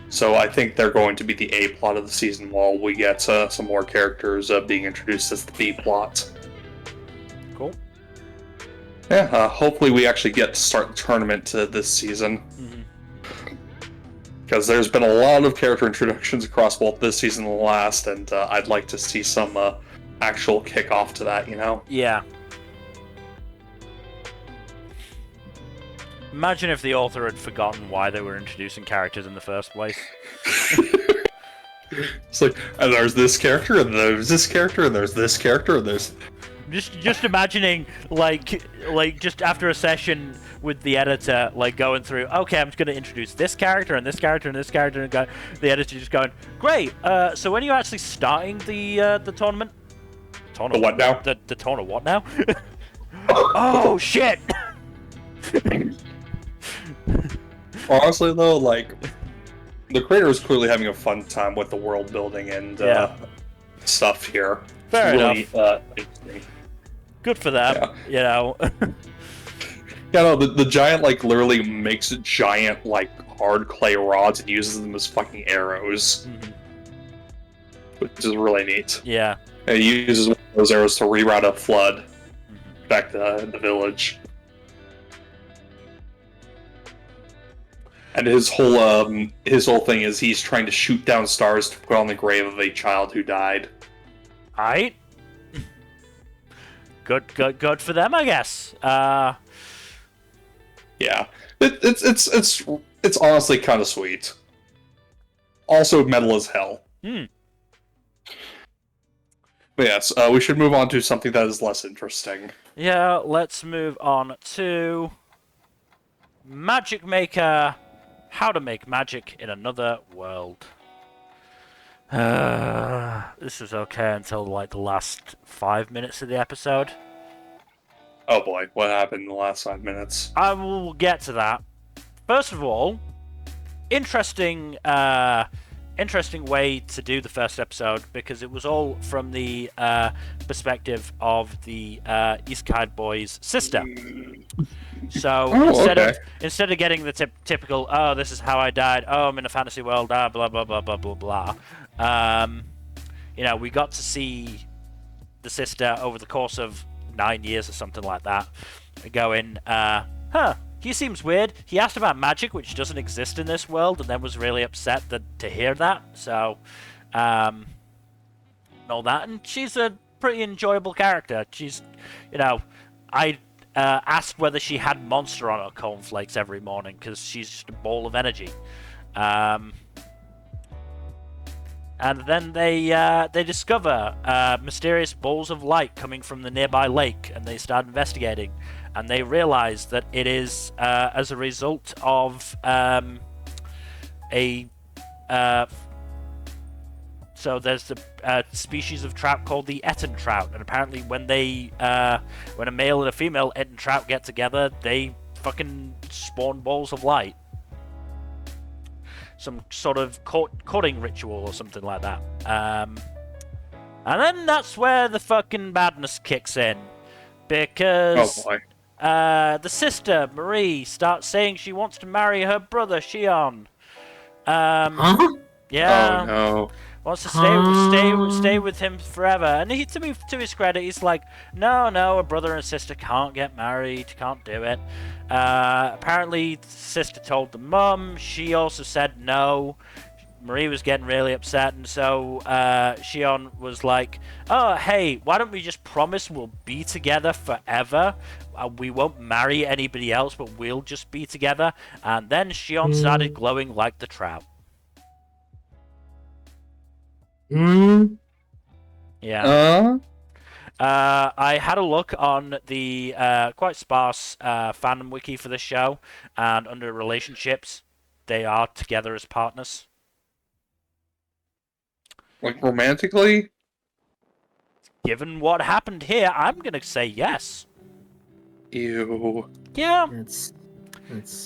So I think they're going to be the A plot of the season, while we get some more characters being introduced as the B plot. Cool. Yeah, hopefully we actually get to start the tournament this season. Because there's been a lot of character introductions across both this season and the last, and I'd like to see some actual kickoff to that, you know? Yeah. Imagine if the author had forgotten why they were introducing characters in the first place. It's like, and there's this character, and there's this character, and there's this character, and there's... Just imagining, like just after a session with the editor, like going through, okay, I'm just going to introduce this character, and this character, and this character, and the editor just going, great, so when are you actually starting the tournament? The what now? The tournament what now? Oh, shit! Honestly, though, like, the creator is clearly having a fun time with the world building and stuff here. Fair enough. Interesting. Good for them, you know. Yeah, no, the giant, like, literally makes giant, like, hard clay rods and uses them as fucking arrows. Which is really neat. Yeah. And he uses one of those arrows to reroute a flood back to the village. And his whole thing is he's trying to shoot down stars to put on the grave of a child who died. Aight. Good for them, I guess. Yeah. It's honestly kind of sweet. Also metal as hell. But yes, we should move on to something that is less interesting. Yeah, let's move on to Magic Maker. How to make magic in another world. This was okay until like the last 5 minutes of the episode. Oh boy, what happened in the last 5 minutes? I will get to that. First of all, interesting way to do the first episode, because it was all from the perspective of the Isekai boy's sister. So instead of getting the typical, oh, this is how I died, oh, I'm in a fantasy world, blah blah blah blah blah blah, you know, we got to see the sister over the course of 9 years or something like that, going, he seems weird. He asked about magic, which doesn't exist in this world, and then was really upset to hear that. So, and all that, and she's a pretty enjoyable character. She's, you know, I asked whether she had Monster on her cornflakes every morning, because she's just a ball of energy. And then they discover mysterious balls of light coming from the nearby lake, and they start investigating, and they realize that it is as a result of so there's a species of trout called the Etten trout, and apparently when a male and a female Etten trout get together, they fucking spawn balls of light. Some sort of courting ritual or something like that. And then that's where the fucking badness kicks in, because the sister Marie starts saying she wants to marry her brother Shion. Yeah. Oh no. Wants to stay with him forever, and he, to his credit, he's like, no, a brother and sister can't get married, can't do it. Apparently, the sister told the mum. She also said no. Marie was getting really upset, and so Shion was like, oh, hey, why don't we just promise we'll be together forever? We won't marry anybody else, but we'll just be together. And then Shion started glowing like the trout. Yeah. I had a look on the quite sparse fandom wiki for this show, and under relationships, they are together as partners. Like romantically? Given what happened here, I'm gonna say yes. Ew. Yeah. It's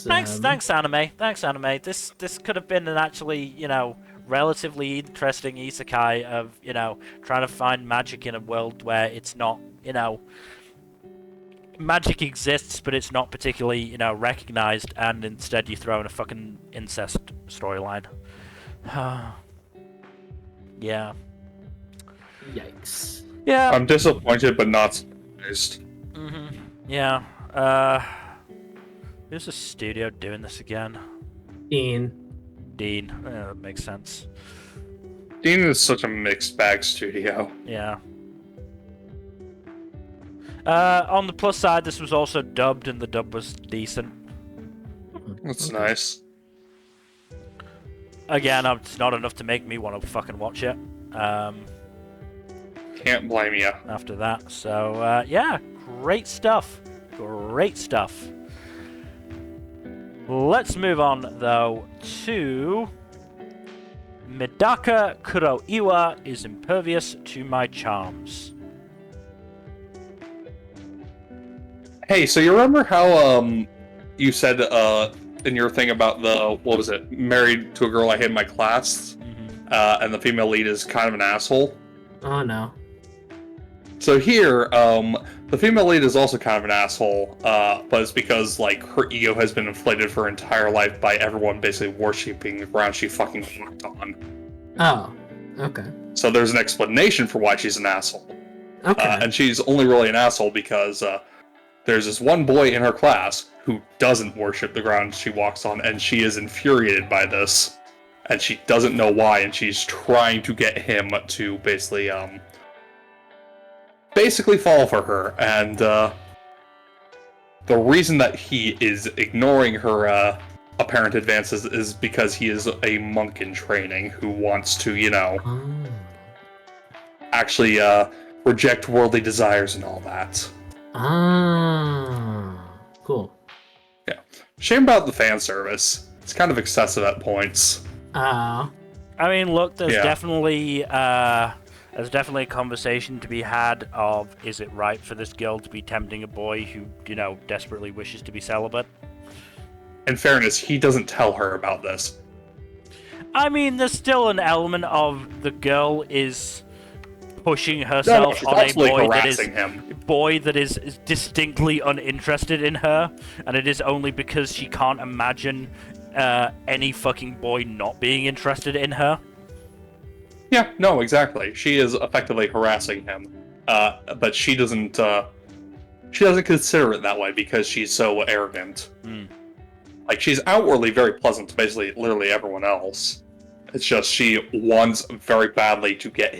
Thanks, anime. Thanks, anime. This could have been an actually, relatively interesting isekai of, trying to find magic in a world where it's not, magic exists, but it's not particularly, recognized, and instead you throw in a fucking incest storyline. Yeah. Yikes. Yeah. I'm disappointed, but not surprised. Yeah. Who's the studio doing this again? Dean. Dean. Yeah, that makes sense. Dean is such a mixed bag studio. Yeah. On the plus side, this was also dubbed, and the dub was decent. That's nice. Again, it's not enough to make me want to fucking watch it. Can't blame you. After that, so yeah, great stuff. Great stuff. Let's move on though to Medaka Kuroiwa is impervious to my charms. Hey, so you remember how you said in your thing about the what was it? Married to a girl I hate in my class, and the female lead is kind of an asshole. Oh no. So here, the female lead is also kind of an asshole, but it's because like her ego has been inflated for her entire life by everyone basically worshipping the ground she fucking walked on. Oh, okay. So there's an explanation for why she's an asshole. Okay. And she's only really an asshole because there's this one boy in her class who doesn't worship the ground she walks on, and she is infuriated by this, and she doesn't know why, and she's trying to get him to basically fall for her. And the reason that he is ignoring her apparent advances is because he is a monk in training who wants to, actually reject worldly desires and all that. Cool. Yeah. Shame about the fan service. It's kind of excessive at points. I mean, look, there's definitely a conversation to be had of, is it right for this girl to be tempting a boy who, desperately wishes to be celibate? In fairness, he doesn't tell her about this. I mean, there's still an element of the girl is pushing herself on a boy that is distinctly uninterested in her, and it is only because she can't imagine any fucking boy not being interested in her. Yeah, no, exactly. She is effectively harassing him, but she doesn't consider it that way because she's so arrogant. Like, she's outwardly very pleasant to basically literally everyone else. It's just she wants very badly to get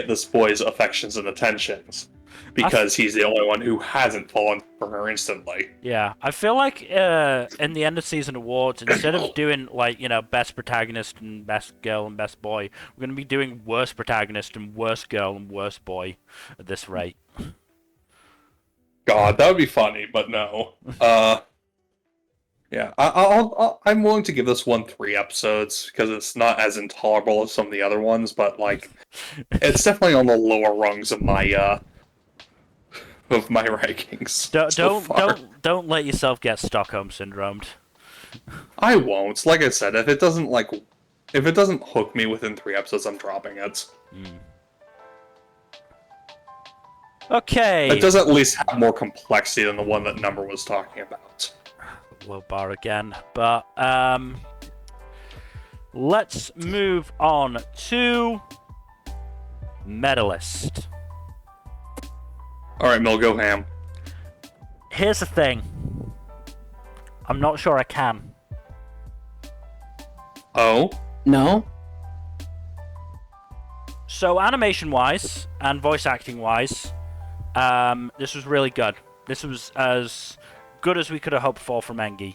this boy's affections and attentions, because he's the only one who hasn't fallen for her instantly. Yeah, I feel like in the end of season awards, instead of doing best protagonist and best girl and best boy, we're going to be doing worst protagonist and worst girl and worst boy at this rate. God, that would be funny, but no. Yeah, I'm willing to give this one 3 episodes because it's not as intolerable as some of the other ones, but like, it's definitely on the lower rungs of my rankings. Don't let yourself get Stockholm syndromed. I won't. Like I said, if it doesn't hook me within 3 episodes, I'm dropping it. Okay. It does at least have more complexity than the one that Nmbr was talking about. Low bar again, but let's move on to Medalist. Alright, Mil, go ham. Here's the thing. I'm not sure I can. Oh? No? So, animation-wise and voice acting-wise, this was really good. This was as good as we could have hoped for from Engi.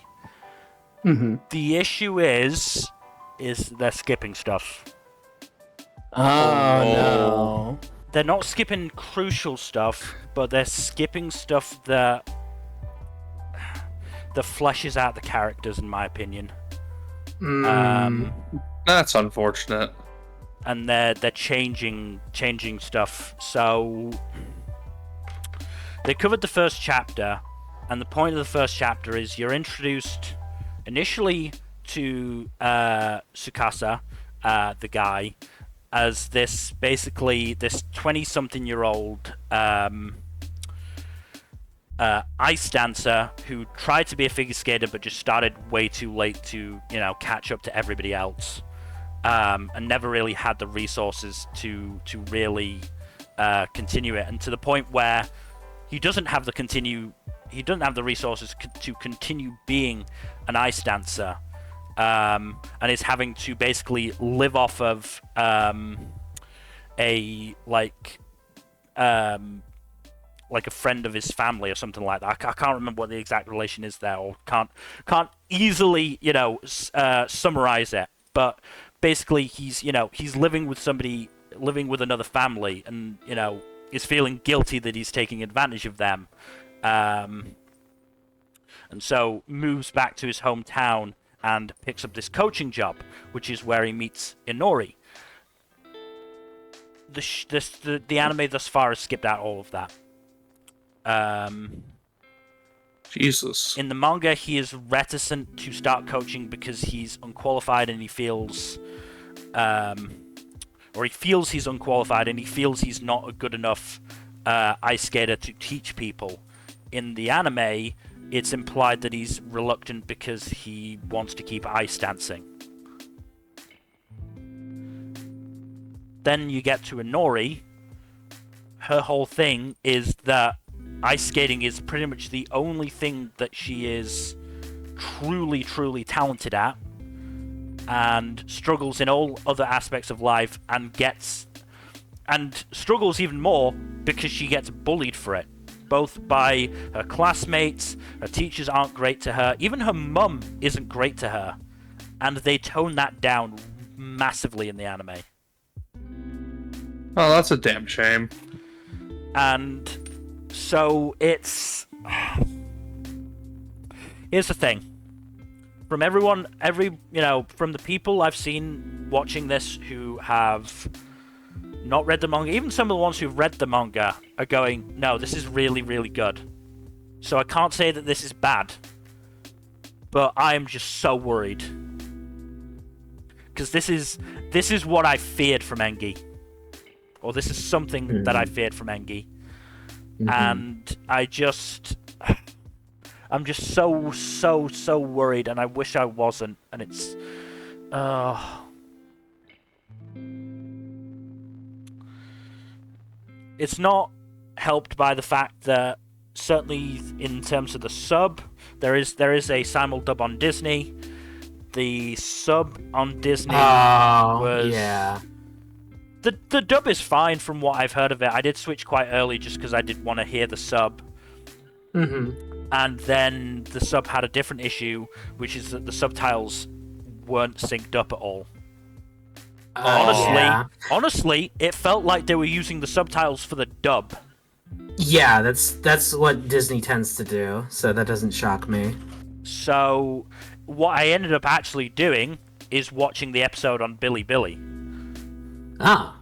The issue is they're skipping stuff. Oh no. they're not skipping crucial stuff, but they're skipping stuff that fleshes out the characters, in my opinion. That's unfortunate. And they're changing stuff. So they covered the first chapter, and the point of the first chapter is you're introduced initially to Tsukasa, the guy, as this 20-something-year-old ice dancer who tried to be a figure skater but just started way too late to, catch up to everybody else, and never really had the resources to really continue it, and to the point where he doesn't have the resources to continue being an ice dancer. And is having to basically live off of a friend of his family or something like that. I can't remember what the exact relation is there, or can't easily summarize it. But basically, he's living with another family, and is feeling guilty that he's taking advantage of them, and so moves back to his hometown and picks up this coaching job, which is where he meets Inori. The anime thus far has skipped out all of that. Jesus. In the manga, he is reticent to start coaching because he's unqualified, and he feels he's unqualified, and he feels he's not a good enough ice skater to teach people. In the anime, it's implied that he's reluctant because he wants to keep ice dancing. Then you get to Inori. Her whole thing is that ice skating is pretty much the only thing that she is truly, truly talented at, and struggles in all other aspects of life, and struggles even more because she gets bullied for it. Both by her classmates, her teachers aren't great to her, even her mum isn't great to her, and they tone that down massively in the anime. Oh, that's a damn shame. And so here's the thing. From from the people I've seen watching this who have not read the manga, even some of the ones who've read the manga are going, no, this is really, really good. So I can't say that this is bad, but I am just so worried. Because this is what I feared from Engi. Or this is something that I feared from Engi. And I'm just so worried, and I wish I wasn't, and it's it's not helped by the fact that, certainly in terms of the sub, there is a simul dub on Disney. The sub on Disney was... yeah. The dub is fine from what I've heard of it. I did switch quite early just because I did want to hear the sub. And then the sub had a different issue, which is that the subtitles weren't synced up at all. Honestly, it felt like they were using the subtitles for the dub. Yeah, that's what Disney tends to do, so that doesn't shock me. So, what I ended up actually doing is watching the episode on Billy. Ah.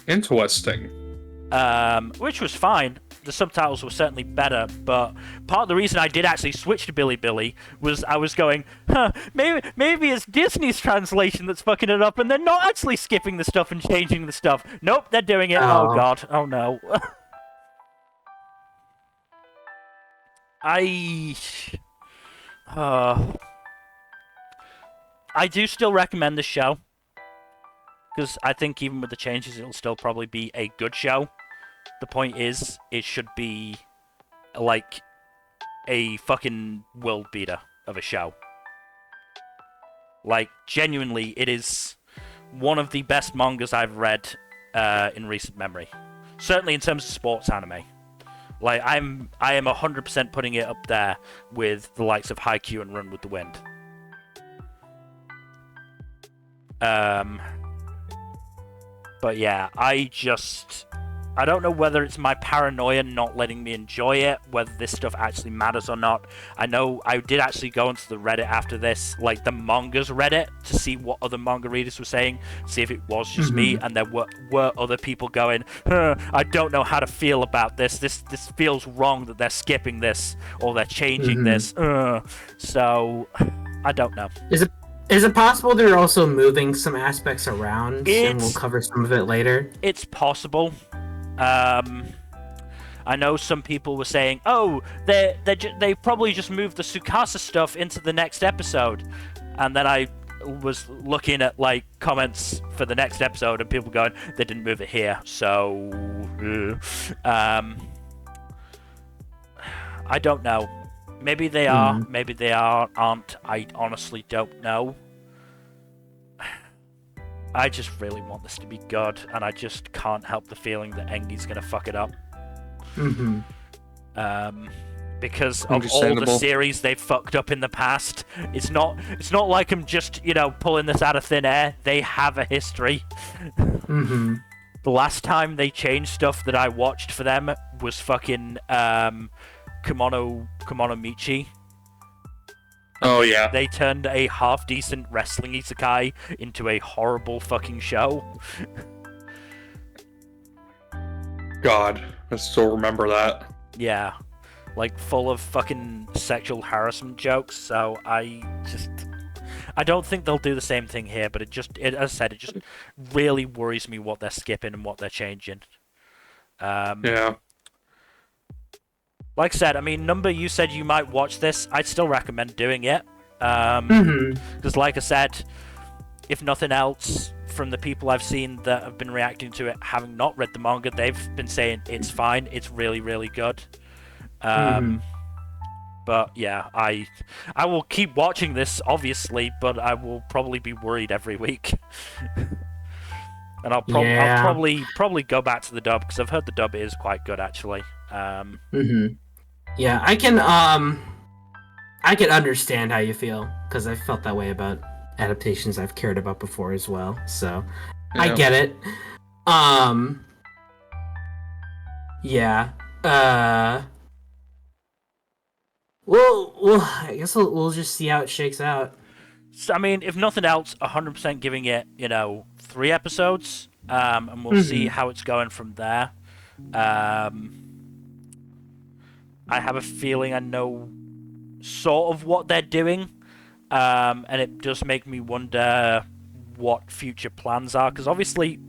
Interesting. Which was fine. The subtitles were certainly better, but part of the reason I did actually switch to Billy was I was going, maybe it's Disney's translation that's fucking it up, and they're not actually skipping the stuff and changing the stuff. Nope, they're doing it. Oh god. Oh no. I do still recommend this show, because I think even with the changes, it'll still probably be a good show. The point is, it should be like a fucking world beater of a show. Like, genuinely, it is one of the best mangas I've read in recent memory. Certainly in terms of sports anime. Like, I am 100% putting it up there with the likes of Haikyuu and Run with the Wind. But yeah, I don't know whether it's my paranoia not letting me enjoy it, whether this stuff actually matters or not. I know I did actually go into the Reddit after this, like the mangas Reddit, to see what other manga readers were saying, see if it was just me, and there were other people going, I don't know how to feel about this. This feels wrong that they're skipping this or they're changing this. So I don't know. Is it possible they're also moving some aspects around, and we'll cover some of it later? It's possible. I know some people were saying, "Oh, they probably just moved the Tsukasa stuff into the next episode," and then I was looking at like comments for the next episode, and people going, "They didn't move it here," so I don't know. Maybe they are, maybe they aren't. I honestly don't know. I just really want this to be good, and I just can't help the feeling that Engi's gonna fuck it up. Because of all the series they've fucked up in the past, it's not like I'm just, pulling this out of thin air. They have a history. The last time they changed stuff that I watched for them was fucking Kimono Michi. Oh yeah. They turned a half-decent wrestling isekai into a horrible fucking show. God, I still remember that. Yeah. Like, full of fucking sexual harassment jokes, so I don't think they'll do the same thing here, but as I said, it just really worries me what they're skipping and what they're changing. Yeah. Like I said, I mean, Nmbr, you said you might watch this. I'd still recommend doing it. Because like I said, if nothing else, from the people I've seen that have been reacting to it, having not read the manga, they've been saying it's fine, it's really, really good. But yeah, I will keep watching this, obviously, but I will probably be worried every week. And I'll probably go back to the dub, because I've heard the dub is quite good, actually. Yeah, I can understand how you feel, because I've felt that way about adaptations I've cared about before as well, so yeah. I get it. Well, I guess we'll just see how it shakes out. So, I mean, if nothing else, 100% giving it, 3 episodes, and we'll see how it's going from there. I have a feeling I know sort of what they're doing, and it does make me wonder what future plans are, because obviously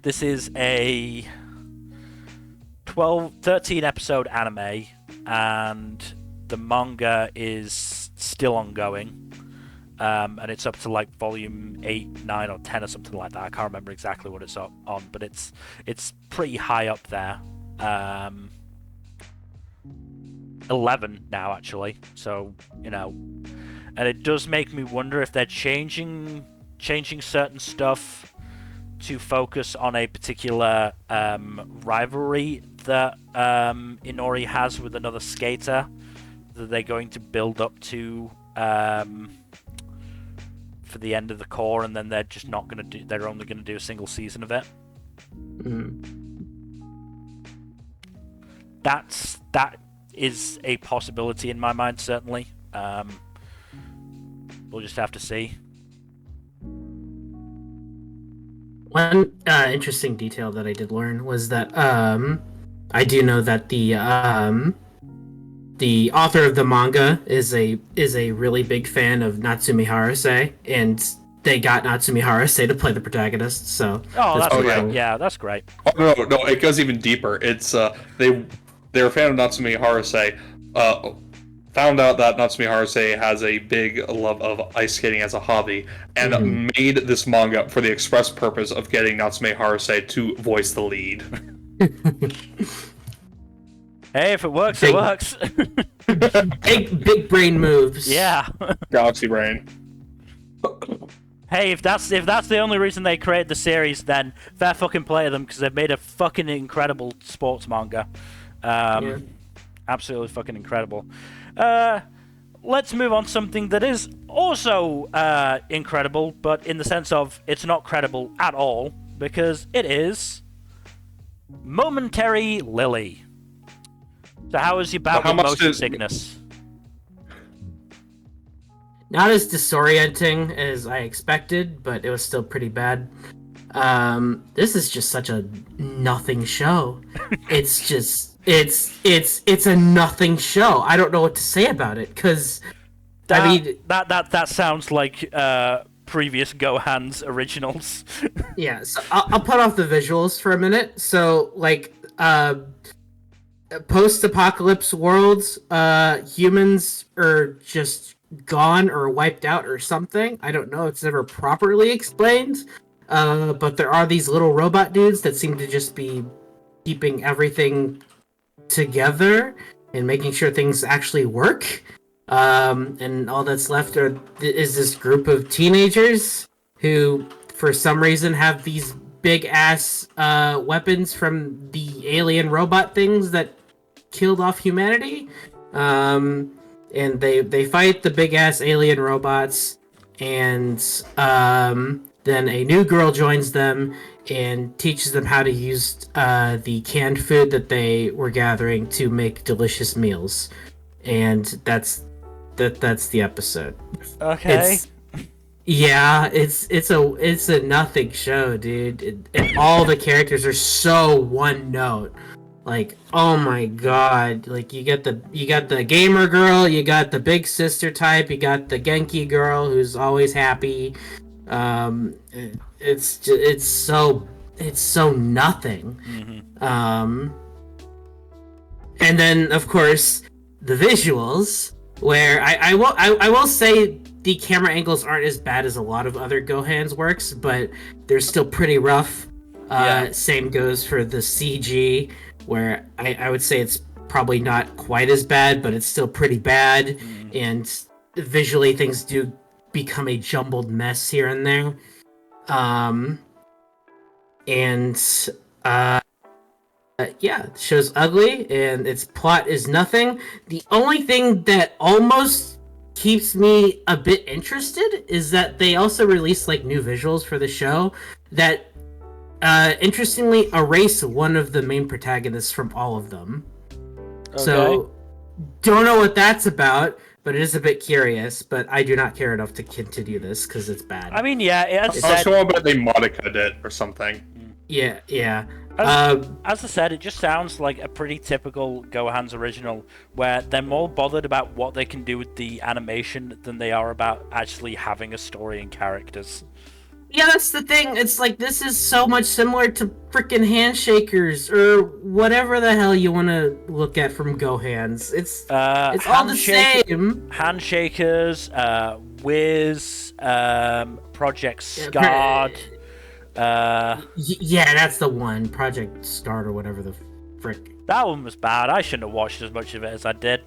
this is a 13 episode anime, and the manga is still ongoing, and it's up to like volume 8, 9, or 10 or something like that. I can't remember exactly what it's on, but it's pretty high up there. 11 now, actually, so and it does make me wonder if they're changing certain stuff to focus on a particular rivalry that Inori has with another skater that they're going to build up to for the end of the core, and then they're just not going to do. They're only going to do a single season of it. That is a possibility in my mind, certainly. We'll just have to see. One interesting detail that I did learn was that I do know that the author of the manga is a really big fan of Natsumi Harase, and they got Natsumi Harase to play the protagonist. So that's great. Yeah, that's great. Oh, no, it goes even deeper. It's they're a fan of Natsumi Harase. Found out that Natsumi Harase has a big love of ice skating as a hobby, and made this manga for the express purpose of getting Natsumi Harase to voice the lead. Hey, if it works, it works. big brain moves. Yeah. Galaxy brain. Hey, if that's the only reason they created the series, then fair fucking play to them, because they've made a fucking incredible sports manga. Absolutely fucking incredible. Let's move on to something that is also incredible, but in the sense of it's not credible at all, because it is Momentary Lily. So how was your bout How with much motion did- sickness? Not as disorienting as I expected, but it was still pretty bad. This is just such a nothing show. It's just it's a nothing show. I don't know what to say about it because That sounds like previous Gohan's originals. yeah. So I'll put off the visuals for a minute. So like post-apocalypse worlds, humans are just gone or wiped out or something. I don't know. It's never properly explained. But there are these little robot dudes that seem to just be keeping everything together and making sure things actually work. And all that's left is this group of teenagers who, for some reason, have these big ass weapons from the alien robot things that killed off humanity. And they fight the big ass alien robots, and then a new girl joins them and teaches them how to use the canned food that they were gathering to make delicious meals. And that's the episode. Okay. It's a nothing show, dude. And all the characters are so one note. Like, oh my god! Like, you got the gamer girl, you got the big sister type, you got the Genki girl who's always happy. It's so nothing. Mm-hmm. And then of course the visuals, where I will say the camera angles aren't as bad as a lot of other Gohan's works, but they're still pretty rough. Yeah. Same goes for the CG, where I would say it's probably not quite as bad, but it's still pretty bad. And visually things do become a jumbled mess here and there. Yeah, the show's ugly and its plot is nothing. The only thing that almost keeps me a bit interested is that they also released like new visuals for the show that interestingly erase one of the main protagonists from all of them. Okay. So don't know what that's about, but it is a bit curious. But I do not care enough to continue this because it's bad. I mean, yeah, I was sure about they Medaka it or something. Yeah. As I said, it just sounds like a pretty typical Gohan's original, where they're more bothered about what they can do with the animation than they are about actually having a story and characters. Yeah, that's the thing. It's like this is so much similar to freaking Handshakers or whatever the hell you want to look at from Gohan's. It's all the same. Handshakers, Wiz, Project Scarred. Yeah, that's the one. Project Start or whatever the frick. That one was bad. I shouldn't have watched as much of it as I did.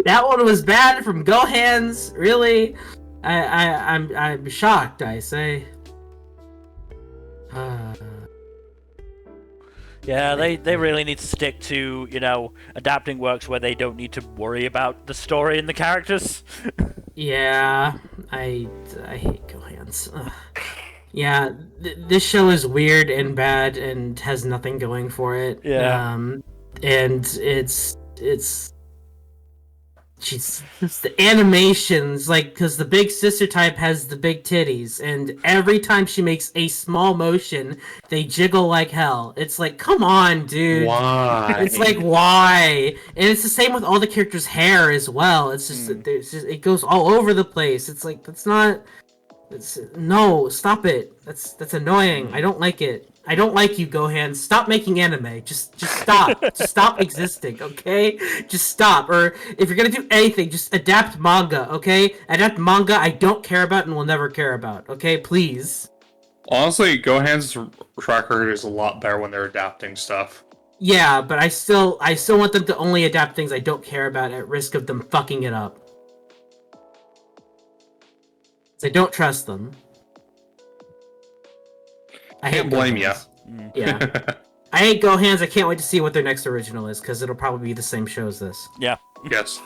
That one was bad from Gohan's. Really, I'm shocked. I say. Yeah, they really need to stick to, adapting works where they don't need to worry about the story and the characters. Yeah, I hate Gohan's. Ugh. Yeah, this show is weird and bad and has nothing going for it. Yeah. And it's the animations, like, because the big sister type has the big titties, and every time she makes a small motion, they jiggle like hell. It's like, come on, dude. Why? It's like, why? And it's the same with all the characters' hair as well. It's just, it goes all over the place. It's like, no, stop it. That's annoying. I don't like it. I don't like you, Gohan. Stop making anime. Just stop. Just stop existing, okay? Just stop. Or if you're gonna do anything, just adapt manga, okay? Adapt manga I don't care about and will never care about, okay? Please. Honestly, Gohan's track record is a lot better when they're adapting stuff. Yeah, but I still want them to only adapt things I don't care about at risk of them fucking it up. I don't trust them. I Can't blame you. Yeah. I hate Gohan's. I can't wait to see what their next original is, because it'll probably be the same show as this. Yeah. Yes.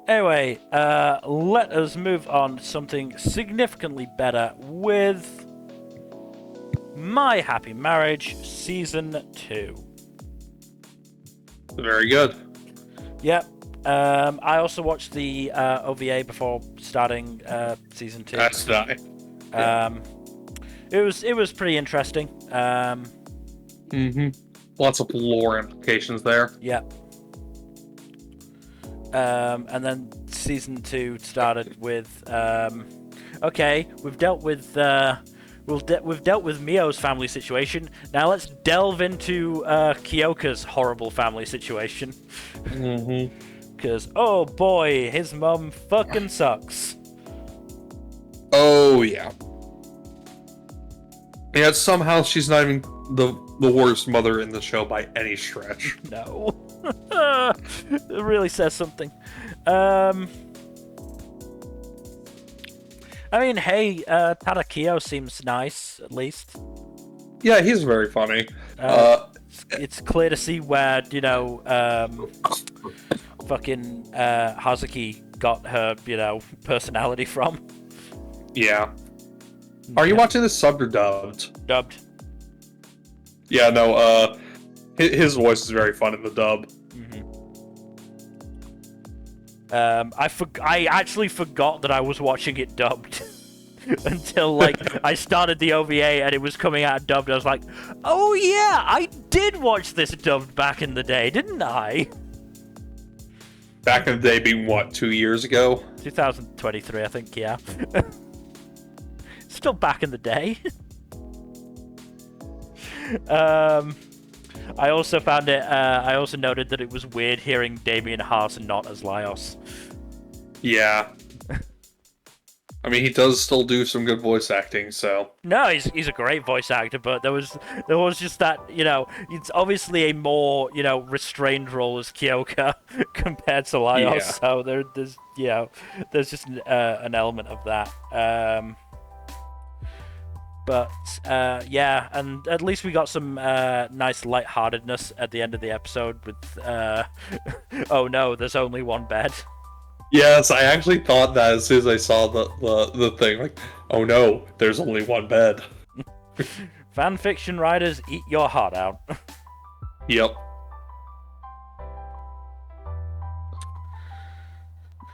Anyway, let us move on to something significantly better with My Happy Marriage Season 2. Very good. Yep. I also watched the OVA before starting Season 2. That's nice. It was pretty interesting. Lots of lore implications there. Yeah. And then Season 2 started with okay, we've dealt with we've dealt with Mio's family situation. Now let's delve into Kyoka's horrible family situation. Because oh boy, his mum fucking sucks. Oh yeah. Yet somehow she's not even the worst mother in the show by any stretch. No. It really says something. I mean, hey, Tadakio seems nice, at least. Yeah, he's very funny. It's clear to see where, you know, fucking Hazuki got her, you know, personality from. Yeah. Are you watching this subbed or dubbed? Dubbed. Yeah, no, his voice is very fun in the dub. I actually forgot that I was watching it dubbed until like I started the OVA and it was coming out dubbed. I was like, oh yeah, I did watch this dubbed back in the day, didn't I? Back in the day being what, 2 years ago? 2023, I think, yeah. Still back in the day. I also found it. I also noted that it was weird hearing Damien Haas and not as Laios. Yeah. I mean, he does still do some good voice acting, so. No, he's a great voice actor, but there was just that, you know, it's obviously a more, you know, restrained role as Kyoka compared to Laios. Yeah. So there's you know, there's just an element of that. But yeah, and at least we got some nice lightheartedness at the end of the episode with oh no, there's only one bed. Yes, I actually thought that as soon as I saw the thing, like, oh no, there's only one bed. Fan fiction writers, eat your heart out. Yep.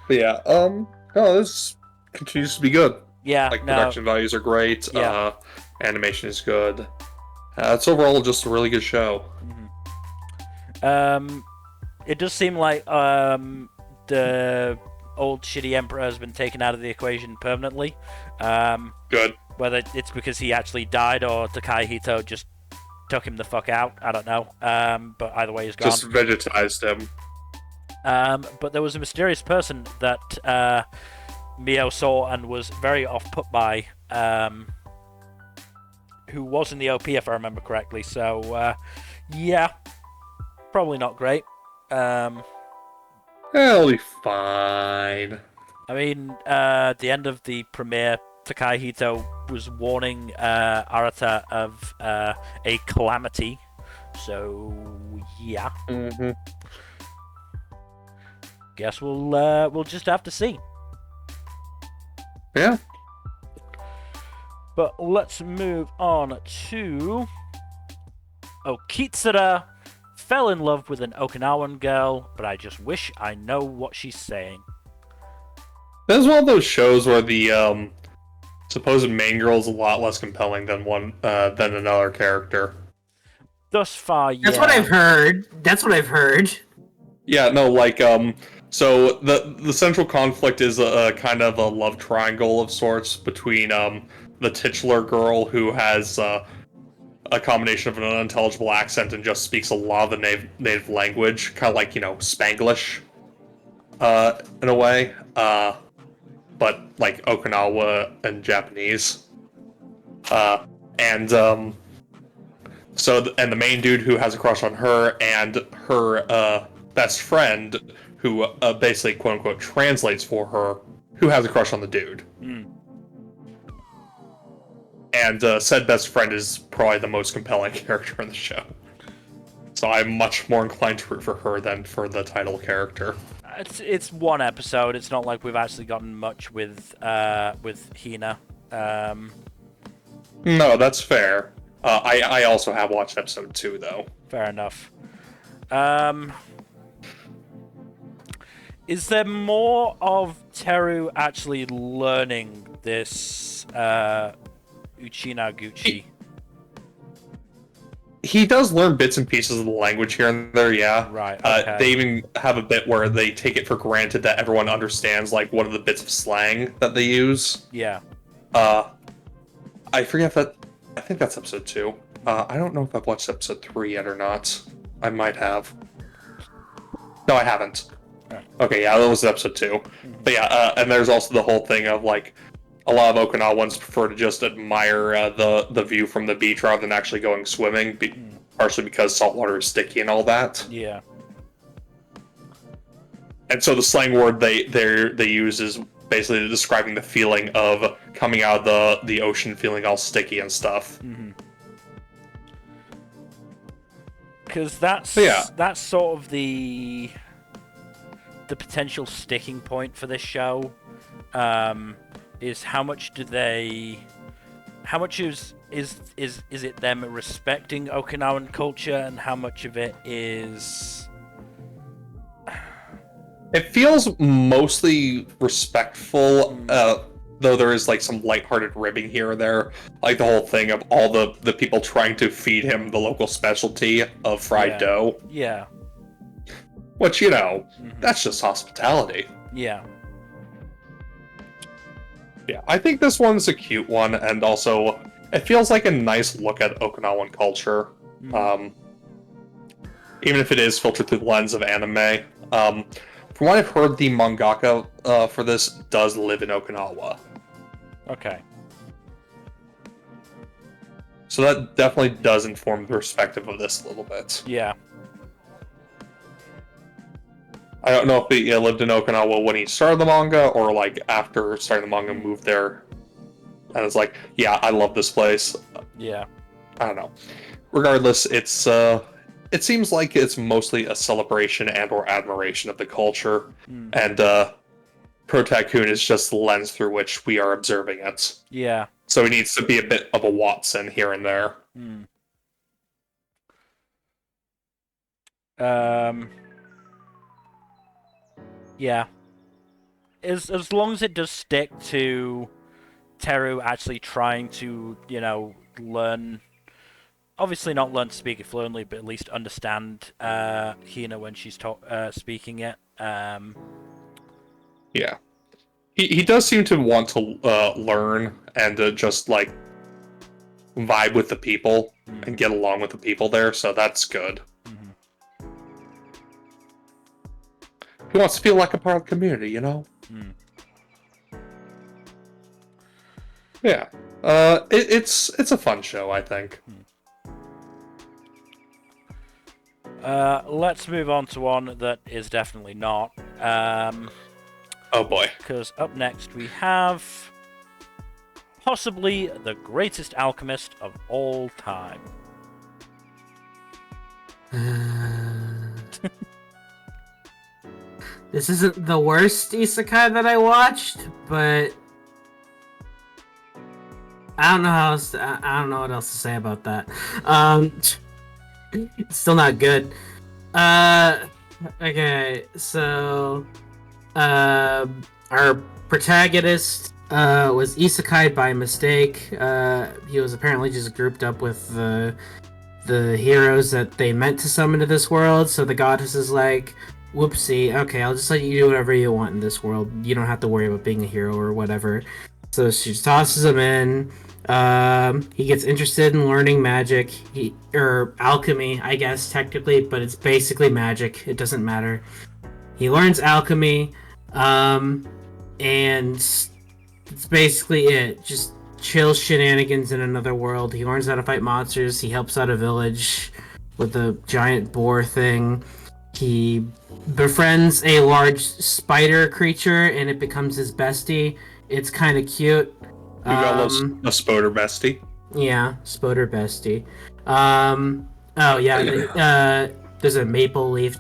But yeah, no, this continues to be good. Yeah, Like, no, production values are great, Yeah. animation is good. It's overall just a really good show. it does seem like the old shitty Emperor has been taken out of the equation permanently. Good. Whether it's because he actually died or Takahito just took him the fuck out, I don't know. But either way, he's gone. Just vegetized him. But there was a mysterious person that Mio saw and was very off-put by, who was in the OP, if I remember correctly. So, yeah, probably not great. It'll be fine. I mean, at the end of the premiere, Takahito was warning Arata of a calamity. So, yeah. Mm-hmm. Guess we'll just have to see. Yeah. But let's move on to Okitsura fell in love with an Okinawan girl, but I just wish I know what she's saying. This is one of those shows where the supposed main girl is a lot less compelling than another character. Thus far, yeah. That's what I've heard. Yeah, no, like so the central conflict is a kind of a love triangle of sorts between the titular girl who has a combination of an unintelligible accent and just speaks a lot of the native language, kind of like, you know, Spanglish, in a way, but like Okinawa and Japanese, and the main dude who has a crush on her and her best friend who basically quote unquote translates for her, who has a crush on the dude. And said best friend is probably the most compelling character in the show. So I'm much more inclined to root for her than for the title character. It's one episode. It's not like we've actually gotten much with Hina. No, that's fair. I also have watched episode 2 though. Fair enough. Is there more of Teru actually learning this Uchinaguchi? He does learn bits and pieces of the language here and there, yeah. Right, okay. They even have a bit where they take it for granted that everyone understands, like, one of the bits of slang that they use. Yeah. I forget that... I think that's episode 2. I don't know if I've watched episode 3 yet or not. I might have. No, I haven't. Right. Okay, yeah, that was episode 2. Mm-hmm. But yeah, and there's also the whole thing of, like, a lot of Okinawans prefer to just admire the view from the beach rather than actually going swimming, partially because saltwater is sticky and all that. Yeah. And so the slang word they use is basically describing the feeling of coming out of the ocean feeling all sticky and stuff. Because that's sort of the potential sticking point for this show. Is how much is it them respecting Okinawan culture, and how much of it is... It feels mostly respectful, though there is like some lighthearted ribbing here and there, like the whole thing of all the people trying to feed him the local specialty of fried dough. Yeah. Which, you know, that's just hospitality. Yeah. Yeah, I think this one's a cute one, and also it feels like a nice look at Okinawan culture. Even if it is filtered through the lens of anime. From what I've heard, the mangaka for this does live in Okinawa. Okay. So that definitely does inform the perspective of this a little bit. Yeah. I don't know if he lived in Okinawa when he started the manga, or like after starting the manga, moved there. And it's like, yeah, I love this place. Yeah. I don't know. Regardless, it seems like it's mostly a celebration and or admiration of the culture, and Protagoon is just the lens through which we are observing it. Yeah. So he needs to be a bit of a Watson here and there. Yeah. As long as it does stick to Teru actually trying to, you know, learn... Obviously not learn to speak it fluently, but at least understand Hina when she's speaking it. Yeah. He does seem to want to learn and just, like, vibe with the people and get along with the people there, so that's good. He wants to feel like a part of the community, you know? Yeah. It's a fun show, I think. Let's move on to one that is definitely not. Oh boy. Because up next we have possibly the greatest alchemist of all time. This isn't the worst isekai that I watched, but I don't know I don't know what else to say about that. It's still not good. Okay, so our protagonist was isekai by mistake. He was apparently just grouped up with the heroes that they meant to summon to this world, so the goddess is like, whoopsie, okay, I'll just let you do whatever you want in this world. You don't have to worry about being a hero or whatever. So she tosses him in. He gets interested in learning magic, or alchemy, I guess, technically, but it's basically magic. It doesn't matter. He learns alchemy, and it's basically it. Just chill shenanigans in another world. He learns how to fight monsters. He helps out a village with a giant boar thing. He befriends a large spider creature, and it becomes his bestie. It's kind of cute. We got a Spoder bestie. Yeah, Spoder bestie. Oh yeah. There's a maple leaf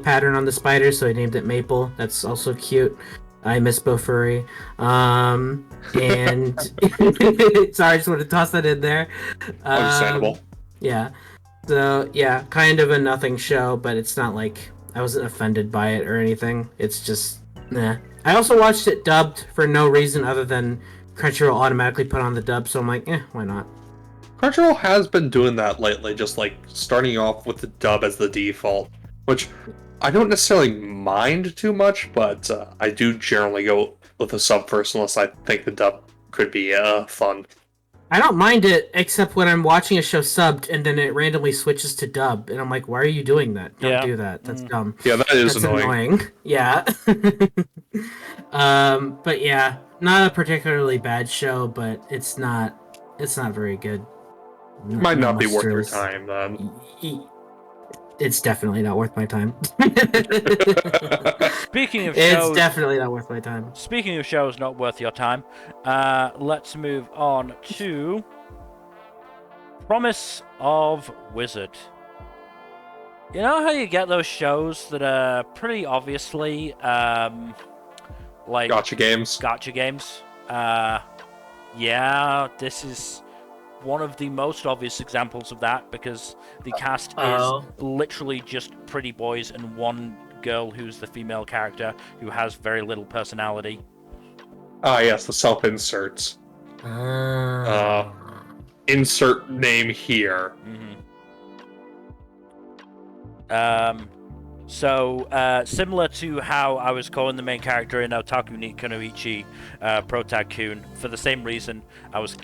pattern on the spider, so I named it Maple. That's also cute. I miss Bofuri. And sorry, I just wanted to toss that in there. Understandable. Yeah. So yeah, kind of a nothing show, but it's not like I wasn't offended by it or anything. It's just nah. I also watched it dubbed for no reason other than Crunchyroll automatically put on the dub, so I'm like, why not? Crunchyroll has been doing that lately, just like starting off with the dub as the default, which I don't necessarily mind too much, but I do generally go with the sub first unless I think the dub could be fun. I don't mind it, except when I'm watching a show subbed and then it randomly switches to dub, and I'm like, why are you doing that? Don't do that. That's dumb. Yeah, that is That's annoying. Yeah. But yeah, not a particularly bad show, but it's not very good. Might not be worth your Monsters. time then. It's definitely not worth my time. Speaking of shows, It's definitely not worth my time. speaking of shows not worth your time, let's move on to Promise of Wizard. You know how you get those shows that are pretty obviously like Gotcha games. Gotcha games? Yeah, this is one of the most obvious examples of that because the cast is literally just pretty boys and one girl who's the female character who has very little personality. Ah, yes, the self-inserts. Insert name here. So, similar to how I was calling the main character in Otaku NEET Kunoichi Protag-kun, for the same reason I was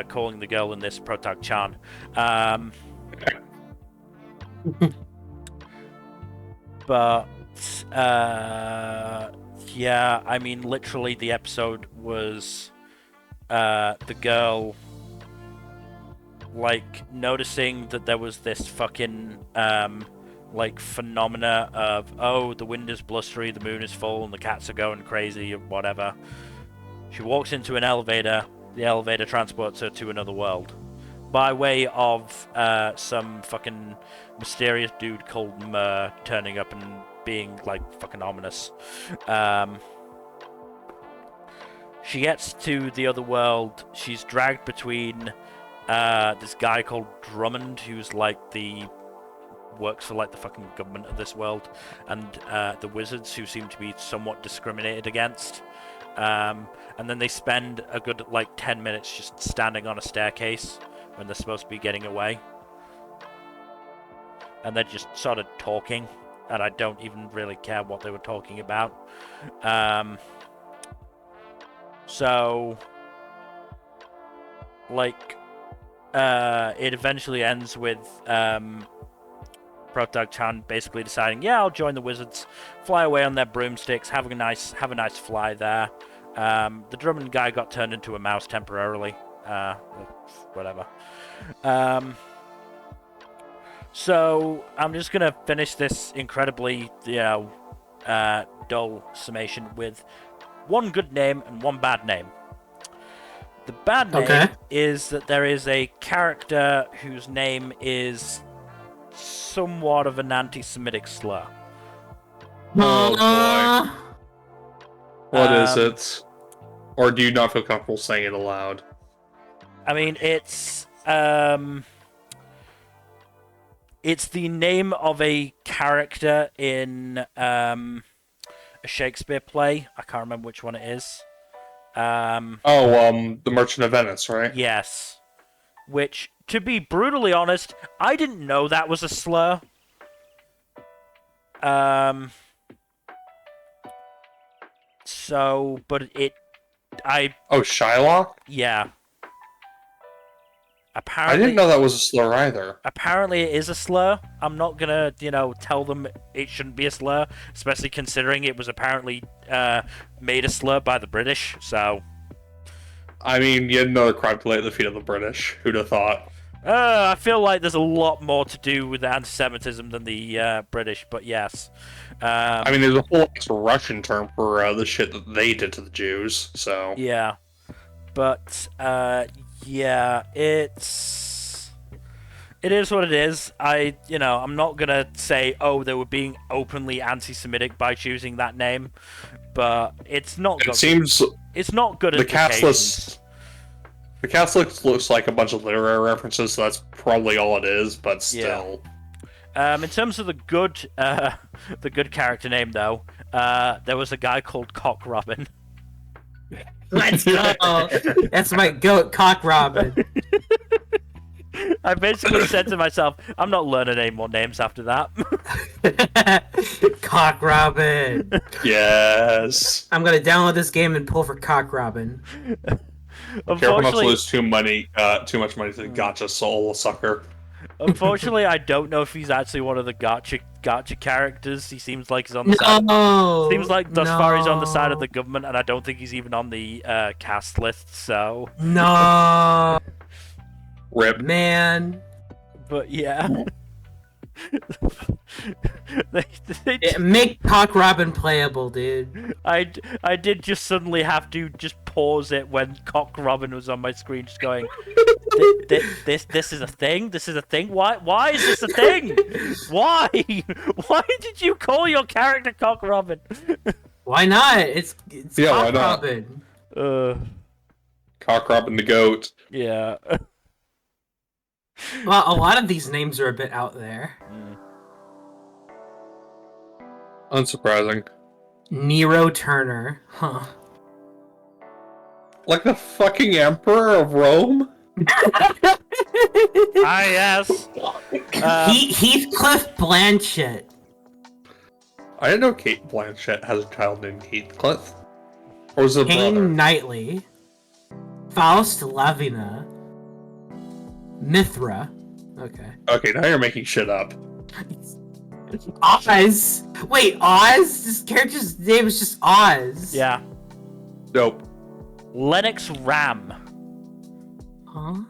calling the girl in this Protag-chan. But, yeah, I mean, literally the episode was the girl, like, noticing that there was this fucking, like, phenomena of, oh, the wind is blustery, the moon is full, and the cats are going crazy, or whatever. She walks into an elevator, the elevator transports her to another world. By way of some fucking mysterious dude called Nmbr turning up and being, like, fucking ominous. She gets to the other world, she's dragged between this guy called Drummond, who's, like, works for, like, the fucking government of this world, and the wizards, who seem to be somewhat discriminated against. And then they spend a good, like, 10 minutes just standing on a staircase when they're supposed to be getting away. And they're just sort of talking, and I don't even really care what they were talking about. So, like, it eventually ends with Protag-chan basically deciding, yeah, I'll join the wizards, fly away on their broomsticks, have a nice fly there. The Drummond guy got turned into a mouse temporarily. Whatever. So I'm just gonna finish this incredibly, dull summation with one good name and one bad name. The bad name is that there is a character whose name is somewhat of an anti-Semitic slur. Oh boy. What is it? Or do you not feel comfortable saying it aloud? I mean, it's the name of a character in a Shakespeare play. I can't remember which one it is. The Merchant of Venice, right? Yes. Which, to be brutally honest, I didn't know that was a slur. So, but Oh, Shylock? Yeah. Apparently, I didn't know that was a slur either. Apparently it is a slur. I'm not gonna, tell them it shouldn't be a slur, especially considering it was apparently made a slur by the British, so... I mean, yet another crime to lay at the feet of the British. Who'd have thought? I feel like there's a lot more to do with anti-Semitism than the British, but yes. I mean, there's a whole Russian term for the shit that they did to the Jews, so... Yeah. But, yeah, it is what it is. I'm not gonna say, oh, they were being openly anti-Semitic by choosing that name, but it's not. It seems it's not good. The cast list. The cast looks like a bunch of literary references, so that's probably all it is. But still. Yeah. In terms of the good character name though, there was a guy called Cock Robin. Let's go. That's my goat, Cock Robin. I basically said to myself, I'm not learning any more names after that. Cock Robin. Yes. I'm gonna download this game and pull for Cock Robin. Careful not to lose too much money to the gotcha soul sucker. Unfortunately, I don't know if he's actually one of the gotcha characters. He seems like he's on the side. Seems like thus far he's on the side of the government, and I don't think he's even on the cast list. So no. Rip. Man. But yeah. Make Cock Robin playable, dude. I did just suddenly have to just pause it when Cock Robin was on my screen, just going, this is a thing? This is a thing? Why is this a thing? Why? Why did you call your character Cock Robin? Why not? It's yeah, Cock why not? Robin. Cock Robin the goat. Yeah. Well, a lot of these names are a bit out there. Unsurprising. Nero Turner. Huh. Like the fucking Emperor of Rome? Ah, yes. Heathcliff Blanchett. I didn't know Kate Blanchett has a child named Heathcliff. Or was it a Kane brother? Knightley. Faust Lavina. Mithra. Okay. Okay, now you're making shit up. Oz. Wait, Oz? This character's name is just Oz. Yeah. Nope. Lennox Ram. Huh?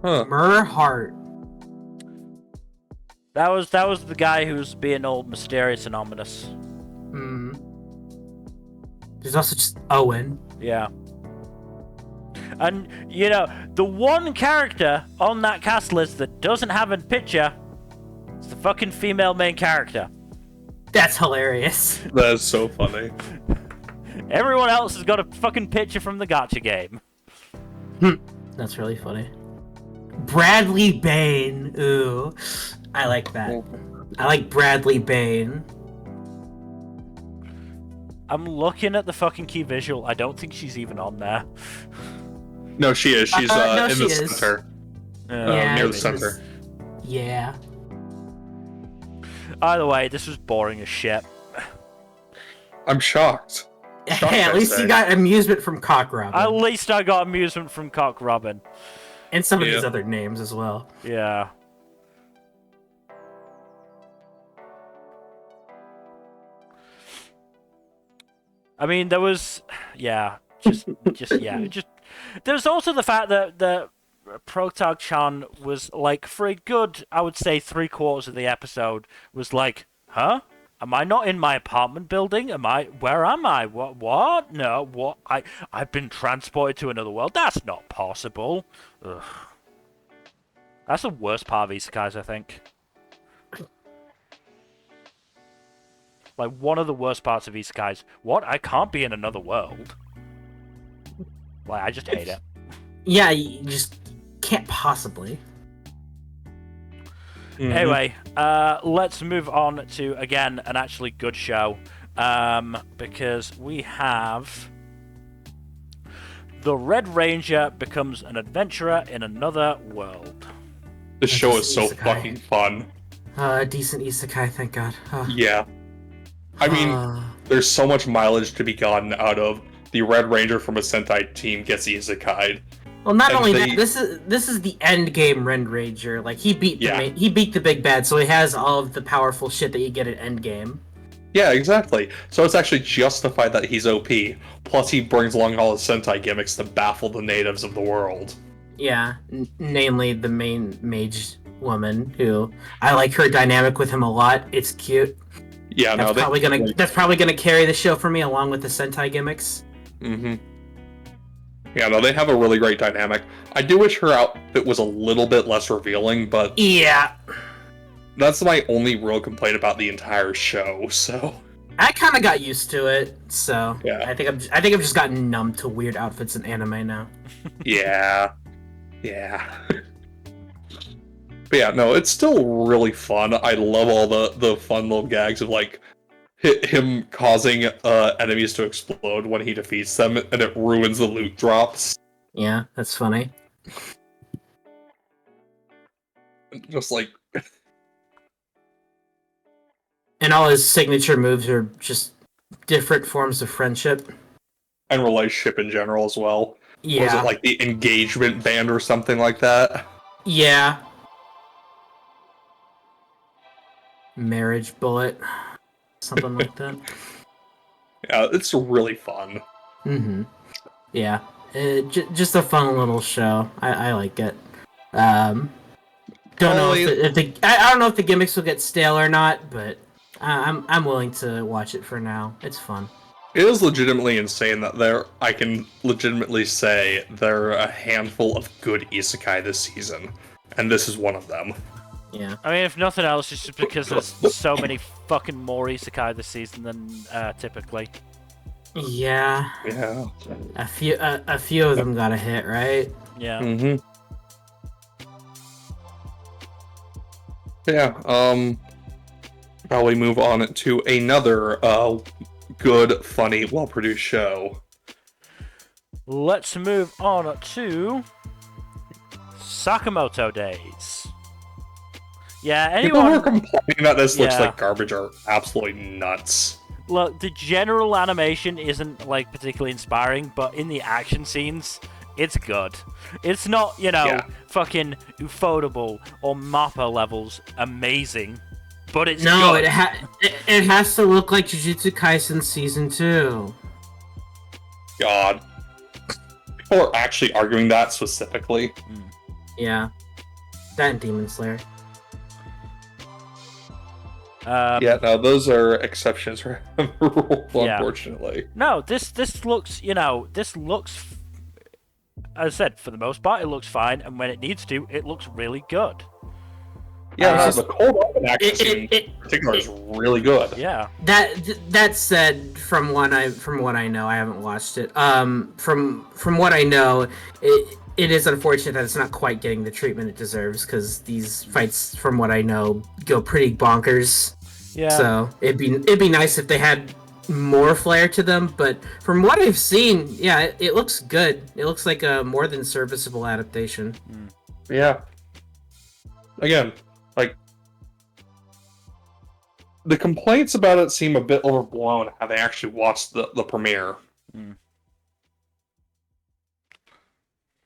Huh. Merhart. That was the guy who was being all mysterious and ominous. Hmm. There's also just Owen. Yeah. And, you know, the one character on that cast list that doesn't have a picture is the fucking female main character. That's hilarious. That is so funny. Everyone else has got a fucking picture from the gacha game. That's really funny. Bradley Bane. Ooh. I like that. I like Bradley Bane. I'm looking at the fucking key visual. I don't think she's even on there. No, she is. She's no, in she the is. center. Yeah, Near the center. Yeah. Either way, this was boring as shit. I'm shocked. Hey, at least you got amusement from Cock Robin. At least I got amusement from Cock Robin. And some of these other names as well. Yeah. I mean, there was... Yeah. There's also the fact that the Protag-chan was, like, for a good, I would say, 3/4 of the episode, was like, huh? Am I not in my apartment building? Where am I? What? No, what? I've been transported to another world? That's not possible. Ugh. That's the worst part of isekais, I think. Like, one of the worst parts of isekais. What? I can't be in another world. Like, I just hate it. Yeah, you just can't possibly. Mm-hmm. Anyway, let's move on to, again, an actually good show. Because we have... The Red Ranger becomes an adventurer in another world. This show is so Isekai. fucking fun. Decent isekai, thank God. Yeah. I mean, there's so much mileage to be gotten out of the Red Ranger from a Sentai team gets isekai'd. Well, not only that, this is the end game Red Ranger. Like he beat the big bad, so he has all of the powerful shit that you get at end game. Yeah, exactly. So it's actually justified that he's OP. Plus, he brings along all his Sentai gimmicks to baffle the natives of the world. Yeah, namely the main mage woman, who I like her dynamic with him a lot. It's cute. Yeah, That's probably gonna carry the show for me, along with the Sentai gimmicks. Mm-hmm. Yeah, no, they have a really great dynamic. I do wish her outfit was a little bit less revealing, but yeah, that's my only real complaint about the entire show. So I kind of got used to it, so Yeah. I think I've just gotten numb to weird outfits in anime now. Yeah. Yeah. But yeah, no, it's still really fun. I love all the fun little gags of like him causing enemies to explode when he defeats them, and it ruins the loot drops. Yeah, that's funny. Just like, And all his signature moves are just different forms of friendship. and relationship in general as well. Yeah. Was it like the engagement band or something like that? Yeah. Marriage bullet. Something like that. Yeah, it's really fun. Mm-hmm. Yeah. Just a fun little show. I like it. Don't know if I don't know if the gimmicks will get stale or not, but I'm willing to watch it for now. It's fun. It is legitimately insane that I can legitimately say there are a handful of good isekai this season, and this is one of them. Yeah. I mean, if nothing else, it's just because there's so many fucking more isekai this season than typically. Yeah. Yeah. A few of them got a hit, right? Yeah. Mm-hmm. Yeah, probably move on to another good, funny, well-produced show. Let's move on to Sakamoto Days. Yeah, People who are anyone... complaining that this looks Yeah. like garbage are absolutely nuts. Look, the general animation isn't, like, particularly inspiring, but in the action scenes, it's good. It's not, Yeah. fucking Ufotable or Mappa levels amazing, but it's No, good. it has to look like Jujutsu Kaisen Season 2. God. People are actually arguing that specifically. Yeah. That and Demon Slayer. Yeah, no, those are exceptions for the rule, Yeah. unfortunately. No, this looks, as I said, for the most part, it looks fine, and when it needs to, it looks really good. Yeah, It's the cold open action scene in particular is really good. Yeah. That said, from what I know, I haven't watched it. From what I know, it is unfortunate that it's not quite getting the treatment it deserves, because these fights, from what I know, go pretty bonkers. Yeah. So it'd be nice if they had more flair to them. But from what I've seen, yeah, it looks good. It looks like a more than serviceable adaptation. Yeah. Again, like, the complaints about it seem a bit overblown how they actually watched the premiere.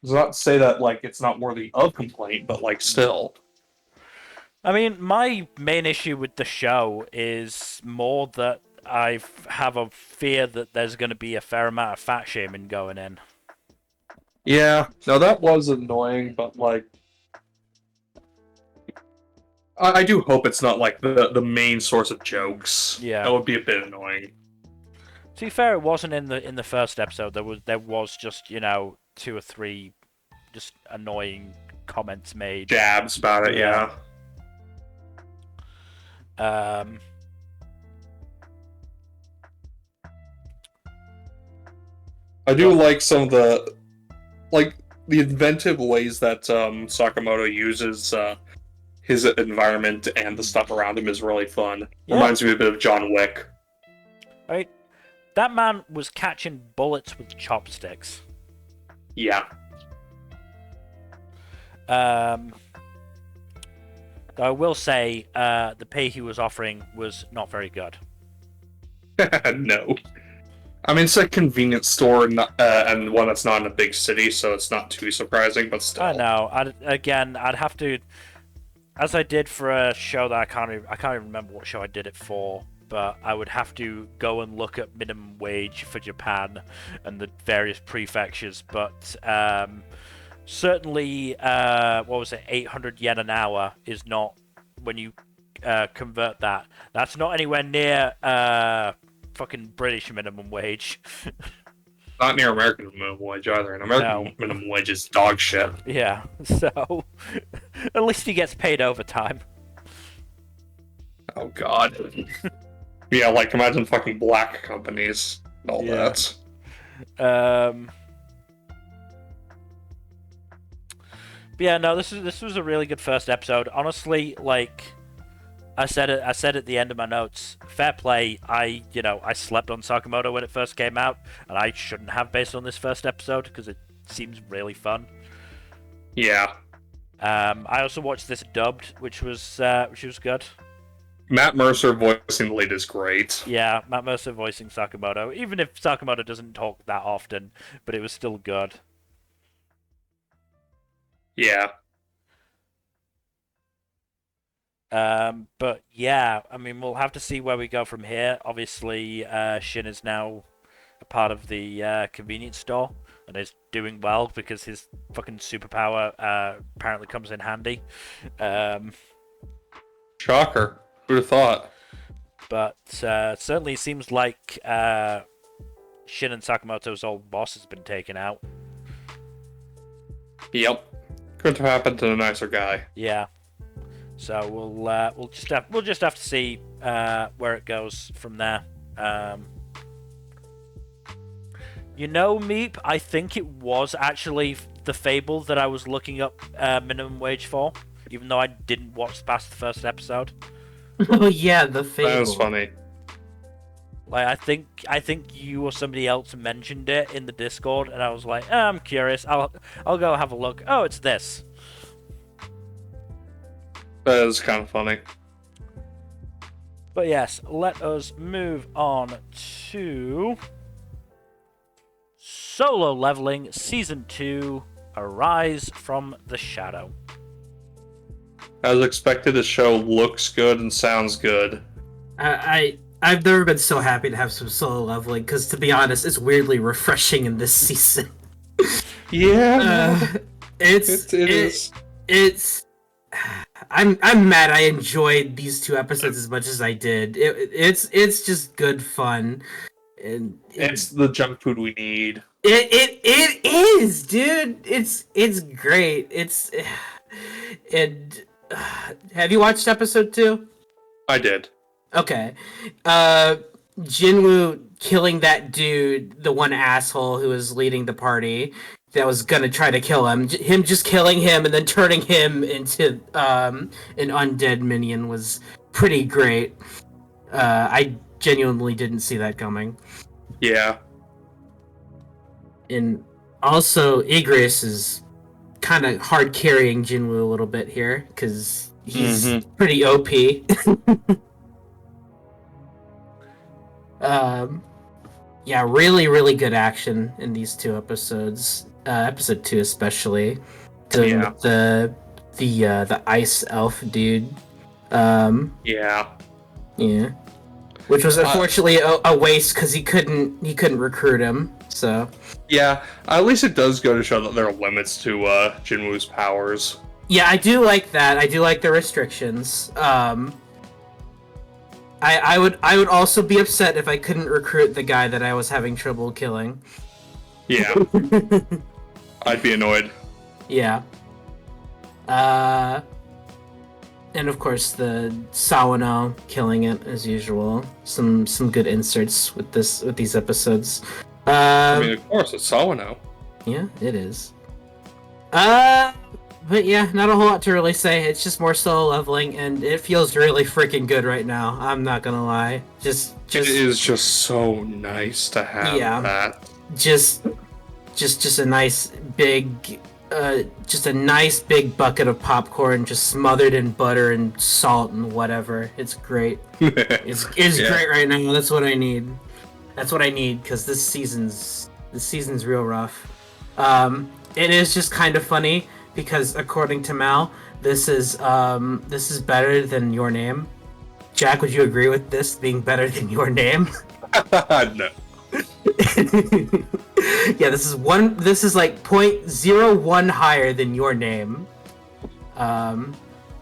Does not say that, like, it's not worthy of complaint, but, like, still. I mean, my main issue with the show is more that I have a fear that there's going to be a fair amount of fat shaming going in. Yeah, no, that was annoying, but, like, I do hope it's not, like, the main source of jokes. Yeah. That would be a bit annoying. To be fair, it wasn't in the first episode. There was just, 2 or 3 just annoying comments made. Jabs about it, yeah. I do like some of the inventive ways that Sakamoto uses his environment and the stuff around him is really fun. Yeah. Reminds me a bit of John Wick. Right? That man was catching bullets with chopsticks. Yeah. Though I will say, the pay he was offering was not very good. No. I mean, it's a convenience store and one that's not in a big city, so it's not too surprising, but still. I know. I'd have to, as I did for a show that I can't even remember what show I did it for, but I would have to go and look at minimum wage for Japan and the various prefectures, but certainly, 800 yen an hour is not, when you convert that, that's not anywhere near fucking British minimum wage. Not near American minimum wage either, and American minimum wage is dog shit. Yeah, so at least he gets paid overtime. Oh god. Yeah, like imagine fucking black companies and all Yeah. that. But yeah, no, this was a really good first episode. Honestly, like I said at the end of my notes. Fair play. I slept on Sakamoto when it first came out, and I shouldn't have based on this first episode because it seems really fun. Yeah. I also watched this dubbed, which was good. Matt Mercer voicing the lead is great. Yeah, Matt Mercer voicing Sakamoto, even if Sakamoto doesn't talk that often, but it was still good. Yeah. But yeah, I mean, we'll have to see where we go from here. Obviously, Shin is now a part of the convenience store and is doing well because his fucking superpower apparently comes in handy. Shocker. Who'd have thought? But certainly seems like Shin and Sakamoto's old boss has been taken out. Yep. Couldn't have happened to a nicer guy. Yeah. So we'll just have to see where it goes from there. Meep, I think it was actually the Fable that I was looking up minimum wage for, even though I didn't watch past the first episode. Oh yeah, the Fable. That was funny. Like I think you or somebody else mentioned it in the Discord, and I was like, I'm curious. I'll go have a look. Oh, it's this. That is kind of funny. But yes, let us move on to Solo Leveling Season 2, Arise from the Shadow. As expected, the show looks good and sounds good. I've never been so happy to have some solo leveling, because to be honest, it's weirdly refreshing in this season. Yeah. It is. I'm mad I enjoyed these two episodes as much as I did. It's just good fun. And It's the junk food we need. It is, dude. It's great. Have you watched episode 2? I did. Okay. Jinwoo killing that dude, the one asshole who was leading the party that was gonna try to kill him. Him just killing him and then turning him into an undead minion was pretty great. I genuinely didn't see that coming. Yeah. And also, Igris is kind of hard carrying Jinwoo a little bit here because he's pretty OP. Yeah, really, really good action in these two episodes. Episode 2 especially. The ice elf dude. Yeah. Yeah. Which was unfortunately a waste because he couldn't recruit him. So. Yeah, at least it does go to show that there are limits to Jinwoo's powers. Yeah, I do like that. I do like the restrictions. I would also be upset if I couldn't recruit the guy that I was having trouble killing. Yeah. I'd be annoyed. Yeah. And of course the Sawano killing it as usual. Some good inserts with these episodes. I mean, of course, it's Sawano. Yeah, it is. But yeah, not a whole lot to really say. It's just more solo leveling, and it feels really freaking good right now. I'm not gonna lie. It is just so nice to have that. Just a nice big, just a nice big bucket of popcorn, just smothered in butter and salt and whatever. It's great. It's great right now. That's what I need. That's what I need because this season's real rough. It is just kind of funny because according to Mal, this is better than Your Name. Jack, would you agree with this being better than Your Name? No. Yeah, this is like 0.01 higher than Your Name.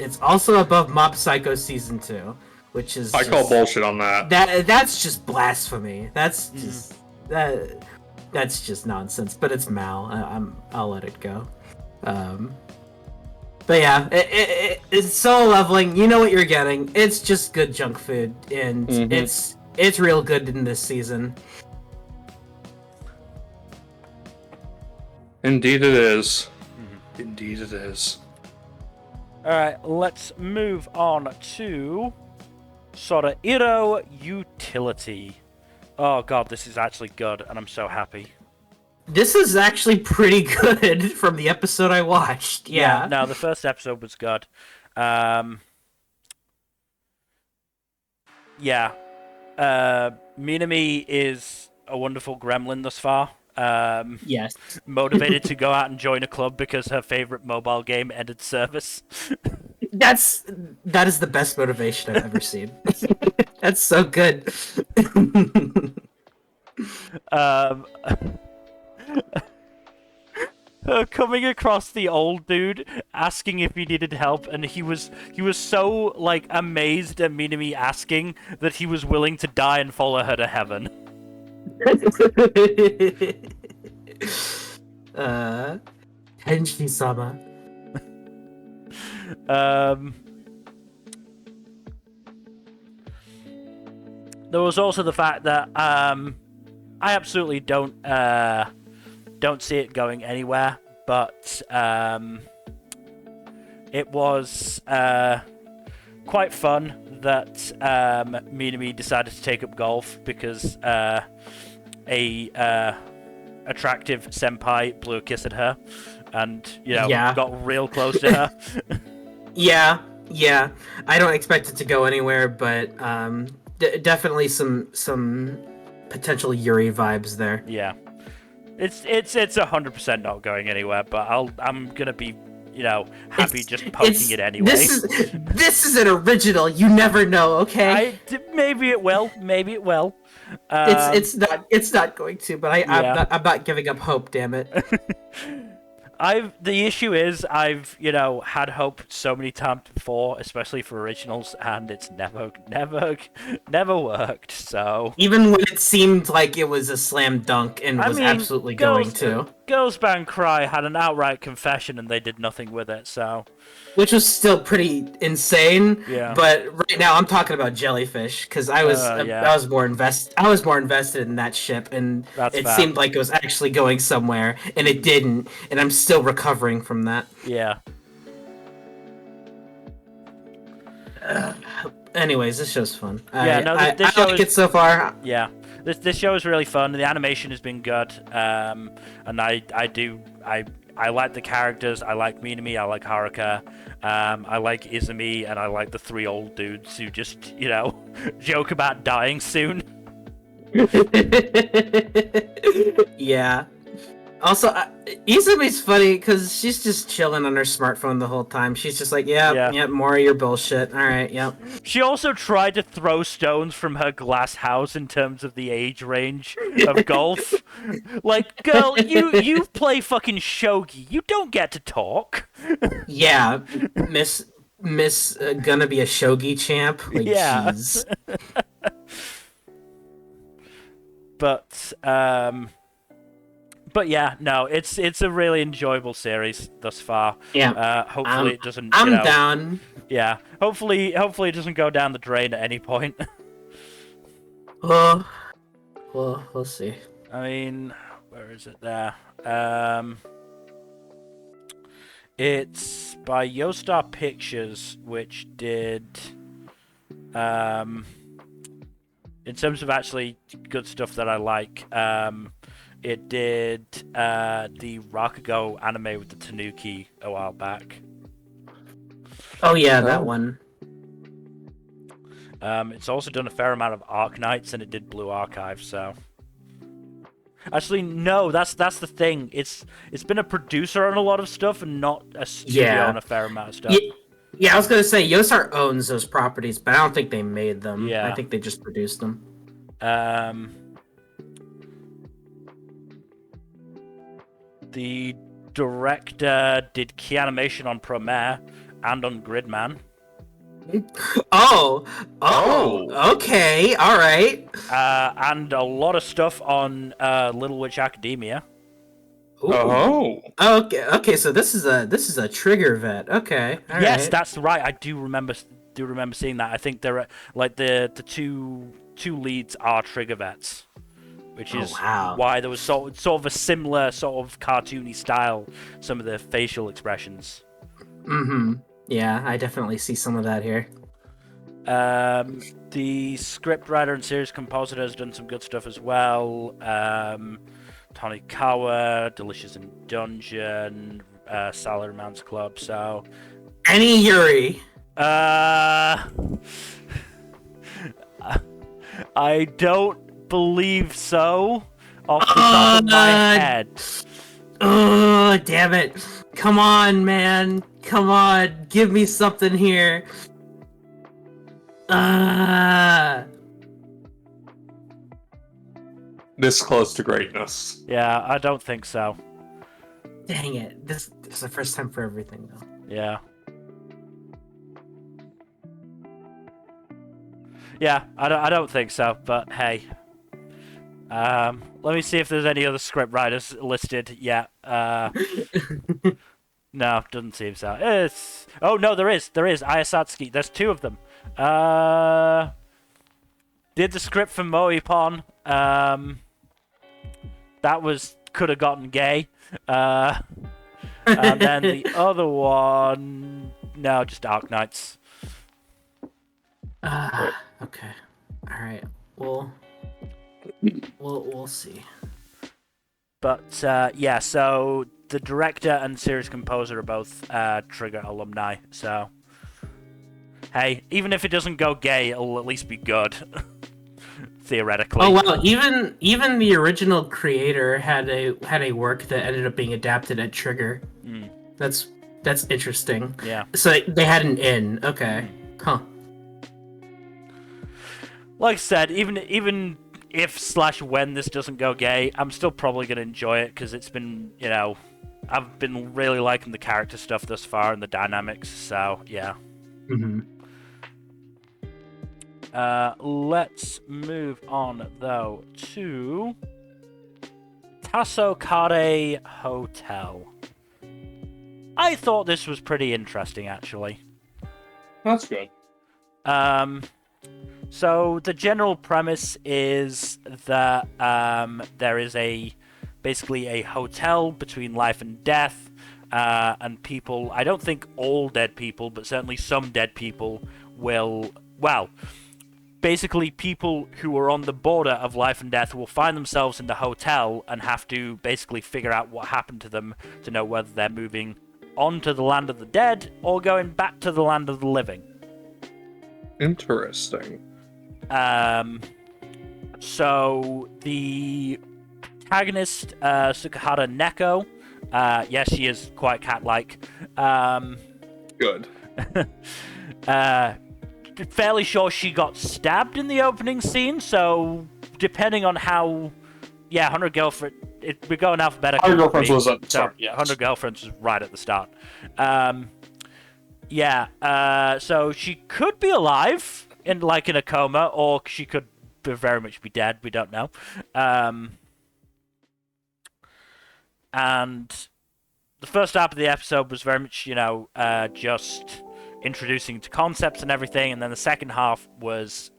It's also above Mob Psycho Season 2, which is call bullshit on that. That's just blasphemy. That's just nonsense. But it's Mal. I'll let it go. But yeah, it's solo leveling. You know what you're getting. It's just good junk food, and it's real good in this season. Indeed it is. Indeed it is. Alright, let's move on to Sorairo Utility. Oh god, this is actually good, and I'm so happy. This is actually pretty good from the episode I watched. Yeah. No, the first episode was good. Yeah. Minami is a wonderful gremlin thus far. Yes. Motivated to go out and join a club because her favorite mobile game ended service. That is the best motivation I've ever seen. That's so good. Coming across the old dude asking if he needed help, and he was so like amazed at Minami asking that he was willing to die and follow her to heaven. Tenshi-sama. There was also the fact that I absolutely don't see it going anywhere, but it was quite fun that Minami decided to take up golf because a attractive senpai blew a kiss at her and got real close to her. Yeah. I don't expect it to go anywhere, but definitely some potential Yuri vibes there. Yeah. It's 100% not going anywhere, but I'm gonna be, happy just poking it anyway. This is an original. You never know, okay? Maybe it will. Maybe it will. It's not going to, but I'm not giving up hope. Damn it. The issue is I've had hope so many times before, especially for originals, and it's never worked. So even when it seemed like it was a slam dunk and was absolutely going to, Girls Band Cry had an outright confession and they did nothing with it. So which was still pretty insane. Yeah. But right now I'm talking about Jellyfish because I was more invested in that ship, and it seemed like it was actually going somewhere, and it didn't, and I'm still recovering from that. Yeah. Anyways, this show's fun. I like it so far. Yeah, this show is really fun. The animation has been good, and I like the characters. I like Minami. I like Haruka. I like Izumi, and I like the three old dudes who just joke about dying soon. Yeah. Also, Izumi's funny because she's just chilling on her smartphone the whole time. She's just like, yeah, more of your bullshit. All right, yep. She also tried to throw stones from her glass house in terms of the age range of golf. Like, girl, you play fucking shogi. You don't get to talk. Yeah, Miss gonna be a shogi champ. Like, yeah. Geez. But yeah, no, it's a really enjoyable series thus far. Yeah. Hopefully it doesn't. I'm down. Yeah. Hopefully it doesn't go down the drain at any point. Well, we'll see. I mean, where is it there? It's by Yostar Pictures, which did in terms of actually good stuff that I like. It did the Rakugo anime with the Tanuki a while back. Oh yeah, that one. It's also done a fair amount of Arknights, and it did Blue Archive. So, actually, no, that's the thing. It's been a producer on a lot of stuff, and not a studio on a fair amount of stuff. Yeah, I was gonna say Yosar owns those properties, but I don't think they made them. Yeah, I think they just produced them. The director did key animation on Promare and on Gridman. Oh, okay, all right. And a lot of stuff on Little Witch Academia. Ooh. Oh. Okay. So this is a trigger vet. Okay. All Yes, right. that's right. I do remember seeing that. I think there are like the two leads are trigger vets, which is wow. why there was sort of a similar sort of cartoony style. Some of the facial expressions. Mm-hmm. Yeah, I definitely see some of that here. The script writer and series compositor has done some good stuff as well. Tonikawa, Delicious in Dungeon, Salaryman's Club. So, Any Yuri. I don't believe so. Off the top of my head. Oh, damn it! Come on, man! Come on, give me something here. This close to greatness. Yeah, I don't think so. Dang it! This is the first time for everything, though. Yeah. Yeah, I don't think so. But hey, let me see if there's any other script writers listed. Yeah. No, doesn't seem so. Oh no, there is Ayasatsuki. There's two of them. Did the script for Moipon. That could have gotten gay. And then the other one, no, just Dark Knights. Okay. All right. We'll see. But yeah, so the director and series composer are both Trigger alumni. So hey, even if it doesn't go gay, it'll at least be good. Theoretically. Oh wow! Even the original creator had a work that ended up being adapted at Trigger. Mm. That's interesting. Yeah. So they had an in. Okay. Huh. Like I said, even if / when this doesn't go gay, I'm still probably gonna enjoy it because it's been, I've been really liking the character stuff thus far and the dynamics. So yeah. Mm-hmm. Let's move on though to Tasokare Hotel. I thought this was pretty interesting, actually. That's good. So the general premise is that there is basically a hotel between life and death, and people, I don't think all dead people, but certainly some dead people basically people who are on the border of life and death will find themselves in the hotel and have to basically figure out what happened to them to know whether they're moving on to the land of the dead or going back to the land of the living. Interesting. So the protagonist, Sukahara Neko, yes, she is quite cat-like. Good. Fairly sure she got stabbed in the opening scene, so depending on how... Yeah, 100 Girlfriend... We're going alphabetical. 100 Girlfriends was at the start, yes. 100 Girlfriends was right at the start. So she could be alive, in a coma, or she could very much be dead, we don't know. And the first half of the episode was very much, just introducing to concepts and everything, and then the second half was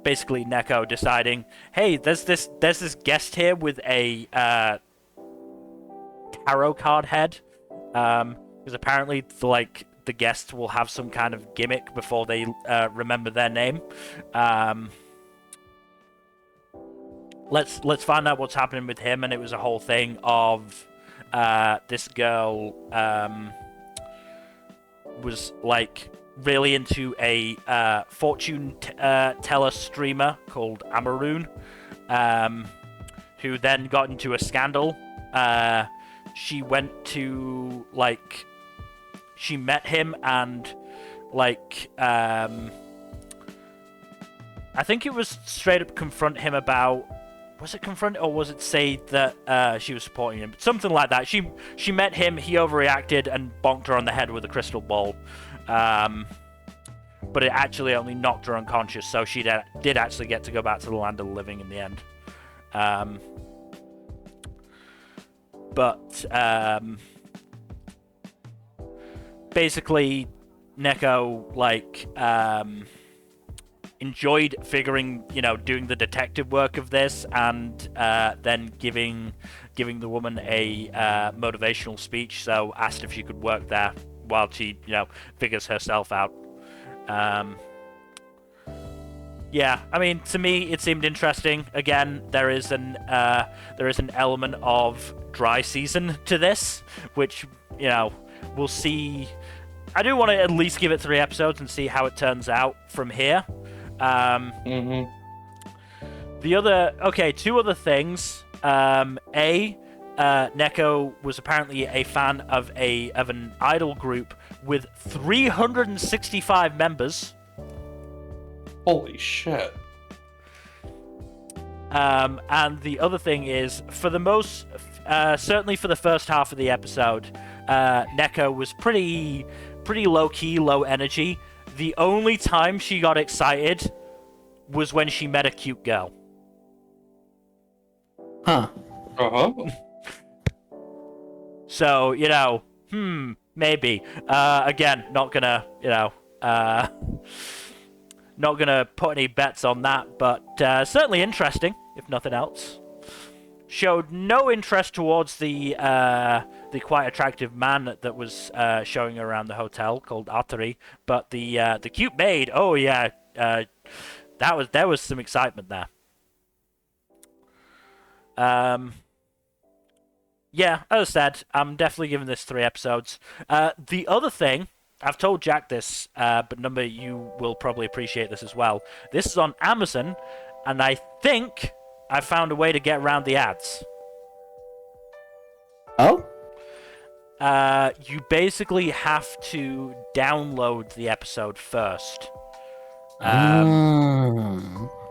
basically Neko deciding, hey, there's this guest here with a tarot card head, because apparently the guests will have some kind of gimmick before they remember their name. Let's find out what's happening with him. And it was a whole thing of this girl was really into a fortune teller streamer called Amaroon, who then got into a scandal. She went to she met him and I think it was straight up confront him about, was it confront or was it say that she was supporting him? Something like that. She met him, he overreacted and bonked her on the head with a crystal ball. But it actually only knocked her unconscious, so she did actually get to go back to the land of the living in the end. but basically Neko enjoyed doing the detective work of this, and then giving the woman a motivational speech. So asked if she could work there while she figures herself out. Yeah, I mean, to me it seemed interesting. Again, there is an element of dry season to this, which we'll see. I do want to at least give it 3 episodes and see how it turns out from here. The other, 2 other things. Neko was apparently a fan of an idol group with 365 members. Holy shit. And the other thing is, for the most, certainly for the first half of the episode, Neko was pretty low-key, low energy. The only time she got excited was when she met a cute girl. Huh. Uh-huh. So, maybe. Again, not gonna put any bets on that, but certainly interesting, if nothing else. Showed no interest towards the quite attractive man that was showing around the hotel called Atari, but the cute maid, oh yeah, there was some excitement there. Yeah, as I said, I'm definitely giving this 3 episodes. The other thing, I've told Jack this, but Nmbr, you will probably appreciate this as well. This is on Amazon, and I think I found a way to get around the ads. Oh? You basically have to download the episode first.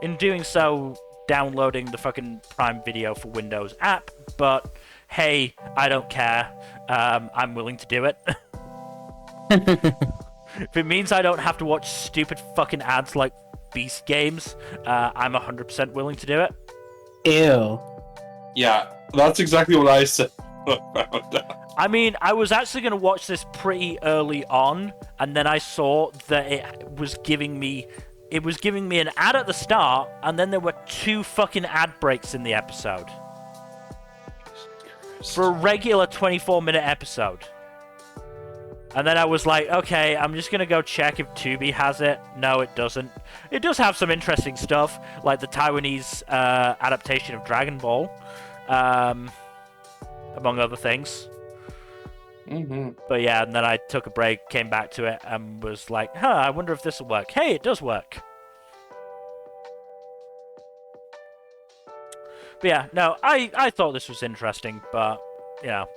In doing so, downloading the fucking Prime Video for Windows app, but hey, I don't care. I'm willing to do it. If it means I don't have to watch stupid fucking ads like Beast Games, I'm 100% willing to do it. Ew. Yeah, that's exactly what I said. I mean, I was actually going to watch this pretty early on, and then I saw that it was giving me an ad at the start, and then there were 2 fucking ad breaks in the episode. For a regular 24-minute episode. And then I was like, okay, I'm just going to go check if Tubi has it. No, it doesn't. It does have some interesting stuff, like the Taiwanese adaptation of Dragon Ball, among other things. Mm-hmm. But yeah, and then I took a break, came back to it, and was like, I wonder if this will work. Hey, it does work. But yeah, no, I thought this was interesting, but,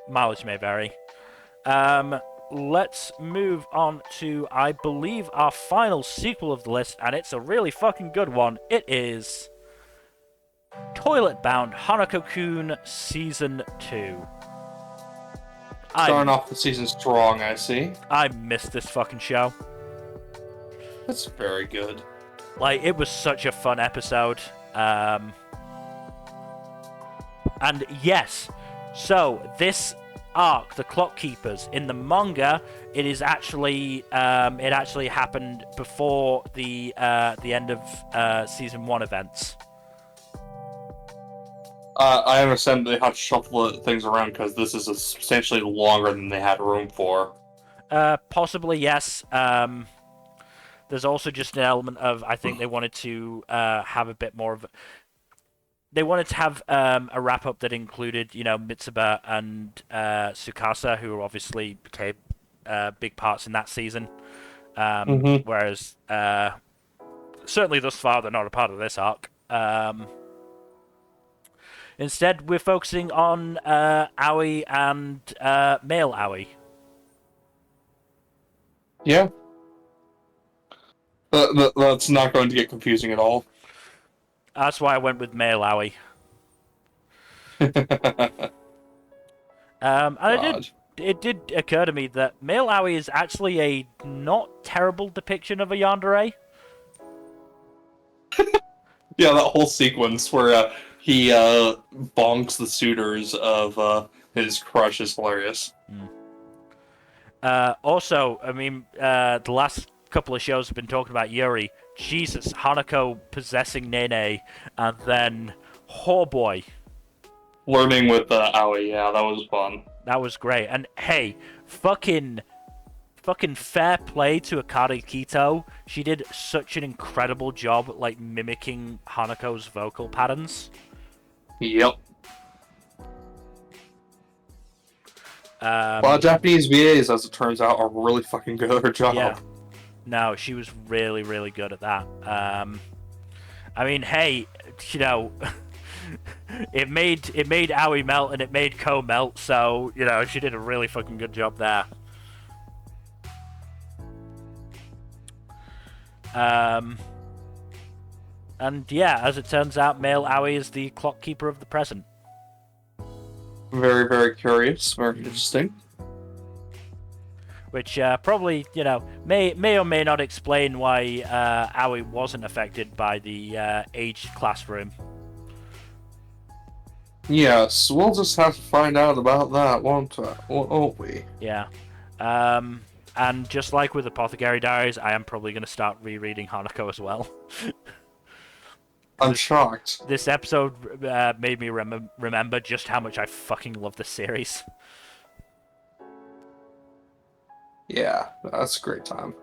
mileage may vary. Let's move on to, I believe, our final sequel of the list, and it's a really fucking good one. It is Toilet Bound Hanako-kun Season 2. Starting off the season strong, I see. I missed this fucking show. That's very good. Like, it was such a fun episode. And yes, so this arc, the Clock Keepers, in the manga, it is actually it actually happened before the end of season 1 events. I understand they have to shuffle things around because this is substantially longer than they had room for. Possibly, yes. There's also just an element of, I think they wanted to have a bit more of... They wanted to have a wrap-up that included, Mitsuba and Tsukasa, who obviously became big parts in that season. Whereas, certainly thus far, they're not a part of this arc. Instead, we're focusing on Aoi and male Aoi. Yeah. That's not going to get confusing at all. That's why I went with male Aoi. And it did occur to me that male Aoi is actually a not terrible depiction of a yandere. Yeah, that whole sequence where he bonks the suitors of his crush is hilarious. Also, I mean, the last couple of shows have been talking about Yuri. Jesus, Hanako possessing Nene, and then, oh boy. Learning with Aoi, yeah, that was fun. That was great. And hey, fucking fair play to Akari Kito. She did such an incredible job, like, mimicking Hanako's vocal patterns. Yep. Um, Well, Japanese VAs, as it turns out, are really fucking good at her job. Yeah. No, she was really, really good at that. I mean, hey, you know, it made Aoi melt and it made Ko melt, so, you know, she did a really fucking good job there. And yeah, as it turns out, male Aoi is the clock keeper of the present. Very, very curious. Very interesting. Which probably, you know, may or may not explain why Aoi wasn't affected by the aged classroom. Yes, we'll just have to find out about that, won't we? Yeah. And just like with Apothecary Diaries, I am probably going to start rereading Hanako as well. I'm shocked. This episode made me remember just how much I fucking love this series. Yeah, that's a great time.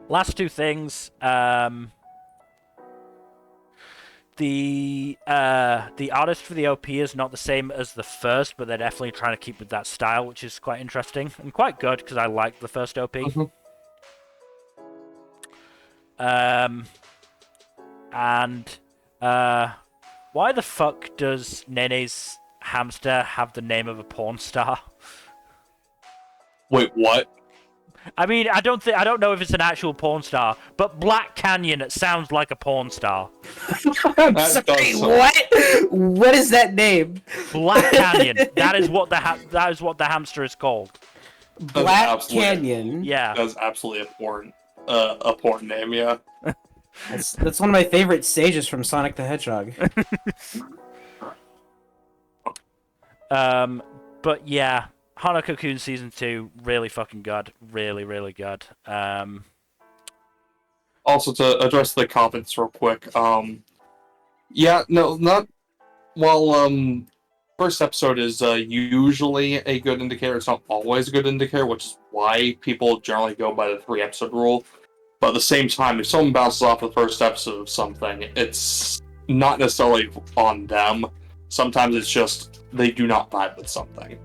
Last two things. The artist for the OP is not the same as the first, but they're definitely trying to keep with that style, which is quite interesting and quite good because I liked the first OP. And why the fuck does Nene's hamster have the name of a porn star? Wait, what? I mean, I don't know if it's an actual porn star, but Black Canyon sounds like a porn star. Sorry, what? What is that name? Black Canyon. That is what the hamster is called. Black Canyon. Yeah. That's absolutely a porn name, yeah. That's one of my favorite stages from Sonic the Hedgehog. But yeah. Hanako-kun Season 2, really fucking good. Really, really good. Also, to address the comments real quick, yeah, no, not... Well, first episode is usually a good indicator. It's not always a good indicator, which is why people generally go by the 3-episode rule. But at the same time, if someone bounces off the first episode of something, it's not necessarily on them. Sometimes it's just they do not vibe with something.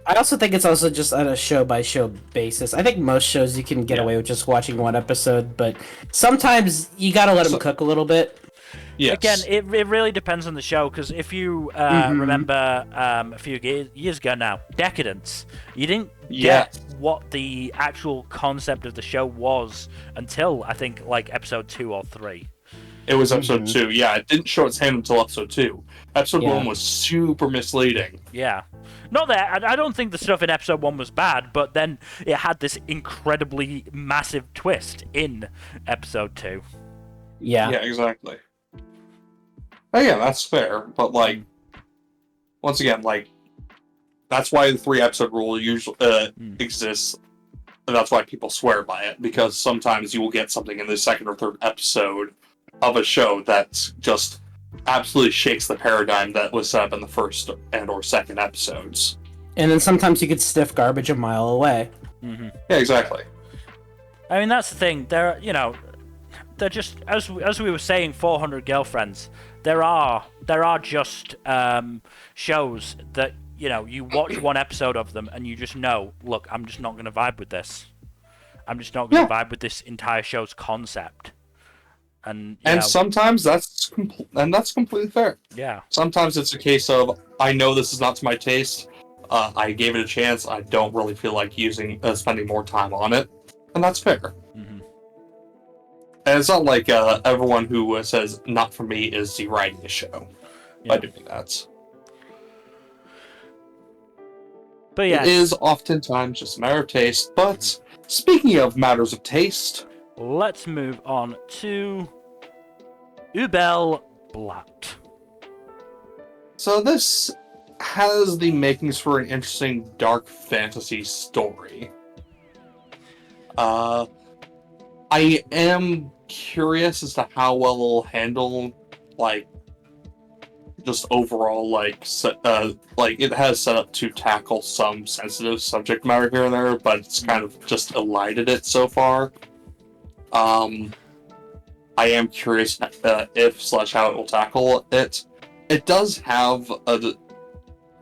I also think it's also just on a show-by-show basis. I think most shows you can get away with just watching one episode, but sometimes you gotta let them cook a little bit. Yes. Again, it really depends on the show, because if you remember a few years ago now, Decadence, you didn't get what the actual concept of the show was until, I think, like, episode 2 or 3. It was episode 2, yeah. It didn't show its hand until episode 2. Episode 1 was super misleading. Yeah. Not that, I don't think the stuff in episode 1 was bad, but then it had this incredibly massive twist in episode 2. Yeah. Yeah, exactly. Oh yeah, that's fair, but like, once again, like, that's why the 3-episode rule usually exists, and that's why people swear by it, because sometimes you will get something in the 2nd or 3rd episode of a show that just absolutely shakes the paradigm that was set up in the 1st and or 2nd episodes. And then sometimes you could sniff garbage a mile away. Yeah, exactly. I mean, that's the thing. They're just, as we were saying, 400 Girlfriends. There are just shows that, you know, you watch one episode of them and you just know, look, I'm just not going to vibe with this. I'm just not going to vibe with this entire show's concept. And sometimes that's completely fair. Yeah. Sometimes it's a case of, I know this is not to my taste. I gave it a chance. I don't really feel like spending more time on it, and that's fair. And it's not like everyone who says "not for me" is deriding the show by doing that. But yeah, it is oftentimes just a matter of taste. But speaking of matters of taste, let's move on to Übel Blatt. So this has the makings for an interesting dark fantasy story. I am curious as to how well it'll handle, like, just overall, like, it has set up to tackle some sensitive subject matter here and there, but it's kind of just elided it so far. I am curious if/how it will tackle it. It does have,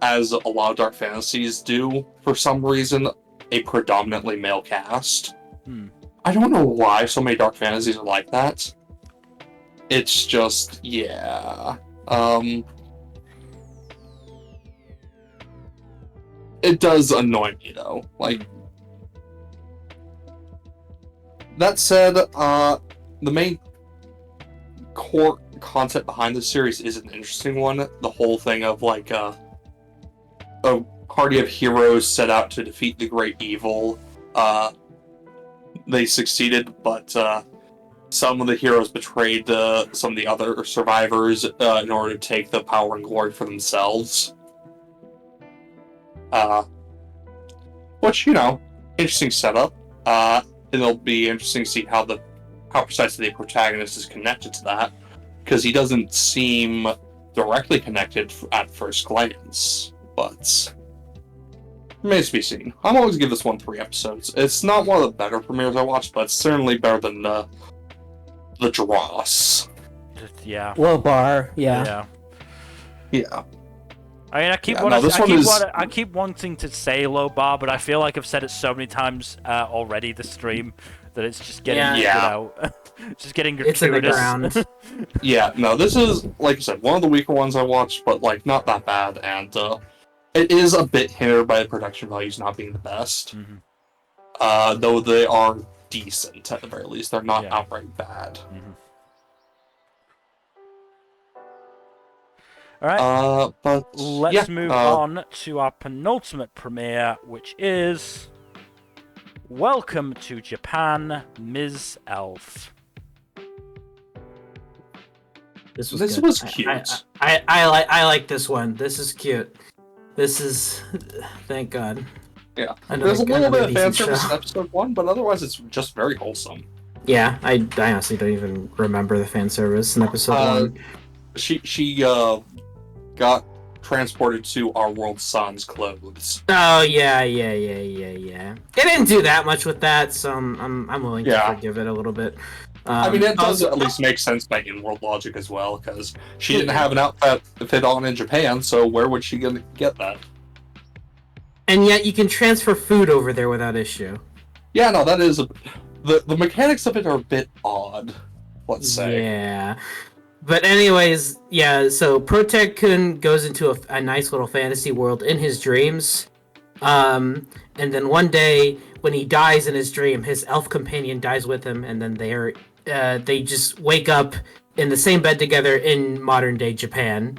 as a lot of dark fantasies do, for some reason, a predominantly male cast. I don't know why so many dark fantasies are like that. It's just, yeah. It does annoy me, though. Like, that said, the main core concept behind the series is an interesting one. The whole thing of, like, a party of heroes set out to defeat the great evil. They succeeded, but some of the heroes betrayed some of the other survivors in order to take the power and glory for themselves. Which, interesting setup. It'll be interesting to see how precisely the protagonist is connected to that, because he doesn't seem directly connected at first glance, but remains to be seen. I'm always give this one 3 episodes. It's not one of the better premieres I watched, but it's certainly better than the Dross. Yeah. Low bar, yeah. I mean, I keep wanting to say low bar, but I feel like I've said it so many times already this stream that it's just getting out. Just getting gratuitous. It's in the ground. Yeah, no, this is, like I said, one of the weaker ones I watched, but, like, not that bad, and it is a bit hindered by the production values not being the best. Mm-hmm. Though they are decent, at the very least. They're not outright bad. Mm-hmm. Alright, but let's move on to our penultimate premiere, which is Welcome to Japan, Ms. Elf. This was cute. I like this one. This is cute. This is, thank God. Yeah, there's a little bit of fan service in episode 1, but otherwise it's just very wholesome. Yeah, I honestly don't even remember the fan service in episode 1. She got transported to our world Sans clothes. Oh yeah. It didn't do that much with that, so I'm willing to forgive it a little bit. I mean, it does at least make sense by in-world logic as well, because she didn't have an outfit to fit on in Japan, so where would she get that? And yet you can transfer food over there without issue. Yeah, no, that is... The mechanics of it are a bit odd, let's say. Yeah. But anyways, yeah, so Protect-kun goes into a nice little fantasy world in his dreams. And then one day, when he dies in his dream, his elf companion dies with him, and then they just wake up in the same bed together in modern-day Japan.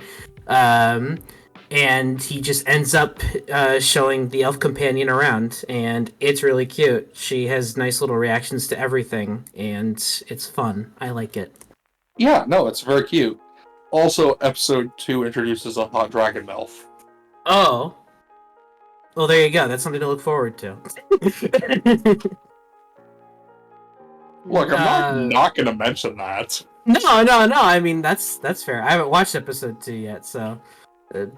And he just ends up showing the elf companion around, and it's really cute. She has nice little reactions to everything, and it's fun. I like it. Yeah, no, it's very cute. Also, episode 2 introduces a hot dragon elf. Oh. Well, there you go. That's something to look forward to. Look, I'm not going to mention that. No. I mean, that's fair. I haven't watched episode 2 yet, so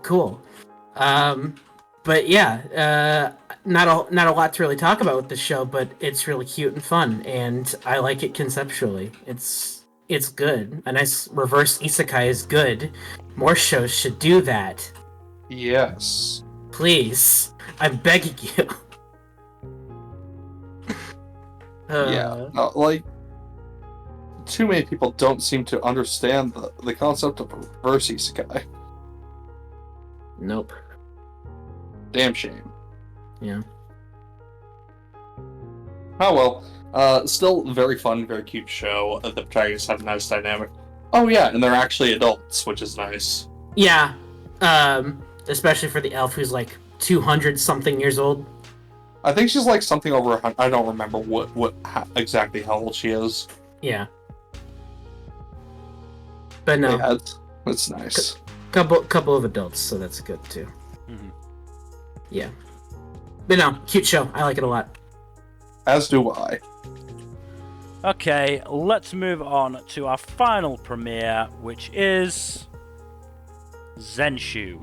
cool. But yeah, not a lot to really talk about with the show, but it's really cute and fun, and I like it conceptually. It's good. A nice reverse isekai is good. More shows should do that. Yes. Please. I'm begging you. Like, too many people don't seem to understand the concept of reverse isekai. Nope. Damn shame. Yeah. Oh well. Still very fun, very cute show. The protagonists have a nice dynamic. Oh yeah, and they're actually adults, which is nice. Yeah. Especially for the elf who's like 200-something years old. I think she's like something over 100. I don't remember exactly how old she is. Yeah. But no. Yeah, it's nice. couple of adults, so that's good too. Mm-hmm. Yeah, but no, cute show. I like it a lot. As do I. Okay, let's move on to our final premiere, which is Zenshu.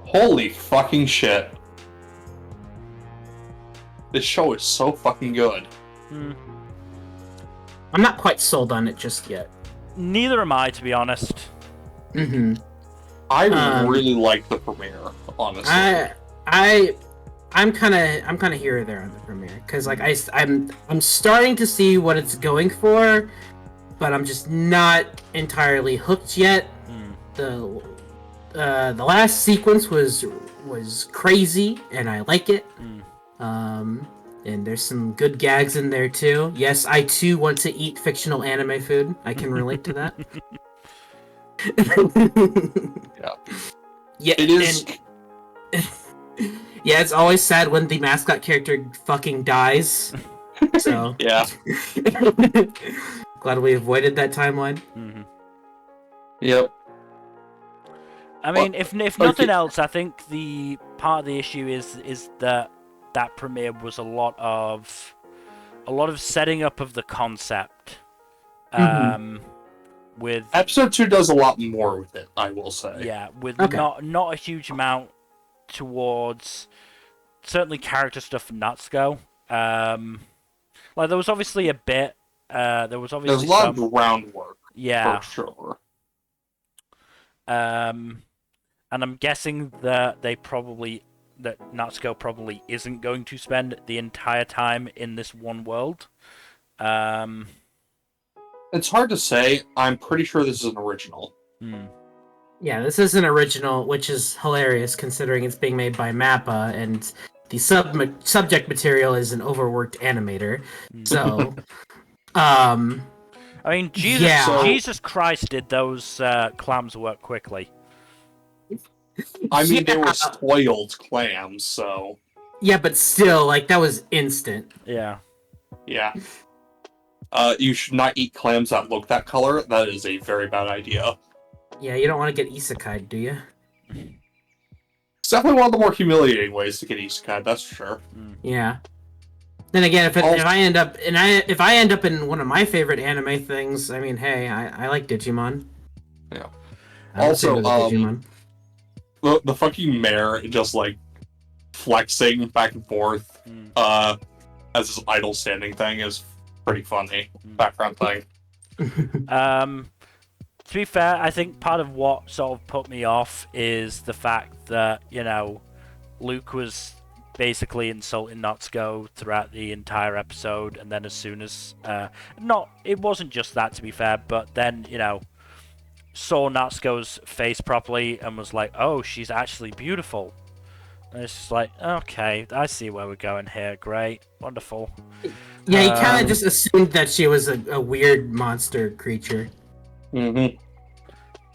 Holy fucking shit. This show is so fucking good. Hmm. I'm not quite sold on it just yet. Neither am I, to be honest. Mm-hmm. I really like the premiere, honestly. I'm kind of here or there on the premiere because like I'm starting to see what it's going for, but I'm just not entirely hooked yet. The last sequence was crazy and I like it. And there's some good gags in there too. Yes, I too want to eat fictional anime food. I can relate to that. Yeah, it is. Yeah, it's always sad when the mascot character fucking dies. So Yeah. Glad we avoided that timeline. Mm-hmm. Yep. I mean, if nothing else, I think the part of the issue is that premiere was a lot of setting up of the concept. With episode 2 does a lot more with it, I will say. Yeah, with not a huge amount towards certainly character stuff for Natsuko. Like there was obviously a bit. There's a lot of groundwork. Yeah, for sure. And I'm guessing that Natsuko probably isn't going to spend the entire time in this one world. It's hard to say. I'm pretty sure this is an original. Yeah, this is an original, which is hilarious considering it's being made by Mappa and the subject material is an overworked animator. So, I mean, Jesus Christ, did those clams work quickly? I mean, they were spoiled clams, so... Yeah, but still, like, that was instant. Yeah. Yeah. You should not eat clams that look that color. That is a very bad idea. Yeah, you don't want to get isekai, do you? It's definitely one of the more humiliating ways to get isekai, that's for sure. Yeah. Then again, if I end up in one of my favorite anime things, I mean, hey, I like Digimon. Yeah. Also, Digimon. The fucking mayor just like flexing back and forth as his idle standing thing is pretty funny. Background thing. To be fair, I think part of what sort of put me off is the fact that, Luke was basically insulting Natsuko throughout the entire episode, and then as soon as it wasn't just that, to be fair, but then saw Natsuko's face properly and was like, oh, she's actually beautiful. And it's just like, okay, I see where we're going here. Great, wonderful. Yeah, he kind of just assumed that she was a weird monster creature. Which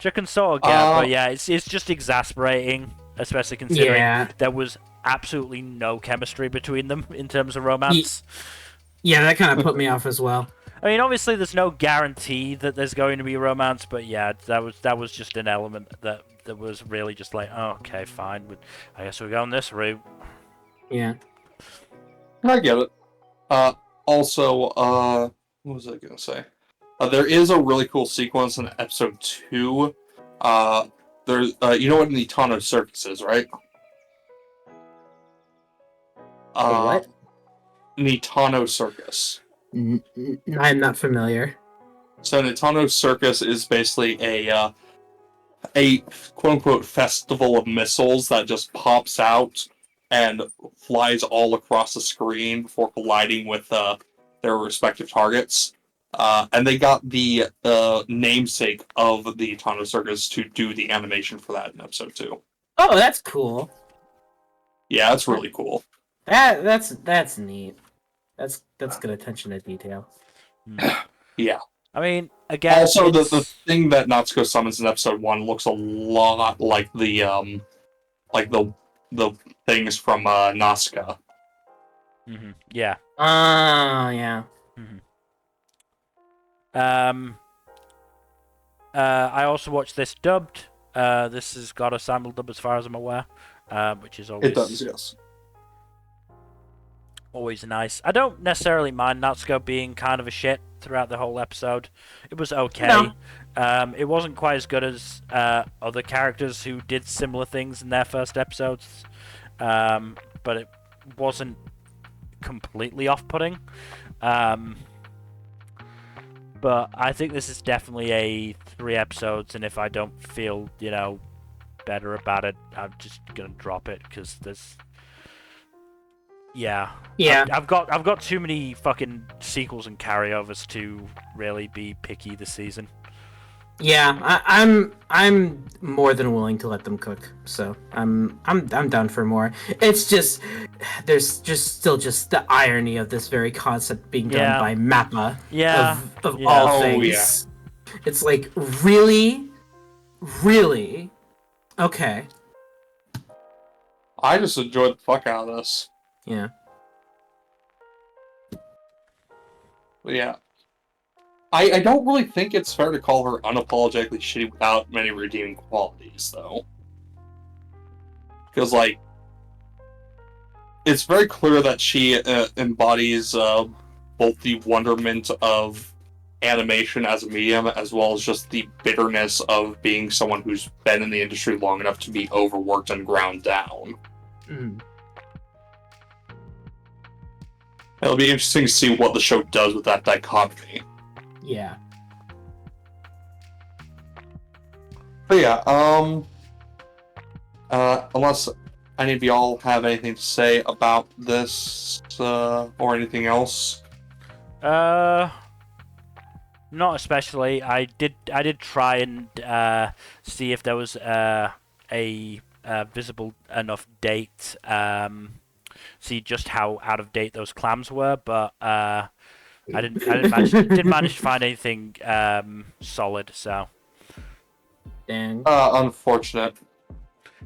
I can sort of get, but yeah, it's just exasperating, especially considering there was absolutely no chemistry between them in terms of romance. Yeah, that kind of put me off as well. I mean, obviously, there's no guarantee that there's going to be romance, but yeah, that was just an element that was really just like, oh, okay, fine, but I guess we're going this route. Yeah, I get it. Also, what was I gonna say? There is a really cool sequence in episode 2. There's, you know what Nitano Circus is, right? What? Nitano Circus. I'm not familiar. So Nitano Circus is basically a quote-unquote festival of missiles that just pops out and flies all across the screen before colliding with their respective targets. And they got the namesake of the Nitano Circus to do the animation for that in episode 2. Oh, that's cool. Yeah, that's really cool. That's neat. That's good attention to detail. Yeah. I mean, again, also the thing that Natsuko summons in episode 1 looks a lot like the things from Nazca. Yeah. Yeah. I also watched this dubbed. This has got a sample dub as far as I'm aware, which is It does, yes. always nice. I don't necessarily mind Natsuko being kind of a shit throughout the whole episode. It was okay. No. It wasn't quite as good as other characters who did similar things in their first episodes, but it wasn't completely off-putting. But I think this is definitely a 3 episodes, and if I don't feel, better about it, I'm just gonna drop it because there's. Yeah. I've got too many fucking sequels and carryovers to really be picky this season. Yeah, I'm more than willing to let them cook. So I'm down for more. It's just there's still the irony of this very concept being done by Mappa. Of all things. Yeah. It's like really okay. I just enjoyed the fuck out of this. Yeah. Yeah. I don't really think it's fair to call her unapologetically shitty without many redeeming qualities, though. Because, it's very clear that she embodies both the wonderment of animation as a medium, as well as just the bitterness of being someone who's been in the industry long enough to be overworked and ground down. Mm. It'll be interesting to see what the show does with that dichotomy. Yeah. But yeah, unless any of y'all have anything to say about this, or anything else? Not especially. I did try and see if there was a visible enough date, see just how out of date those clams were, but I didn't manage to find anything solid. So, dang. Unfortunate.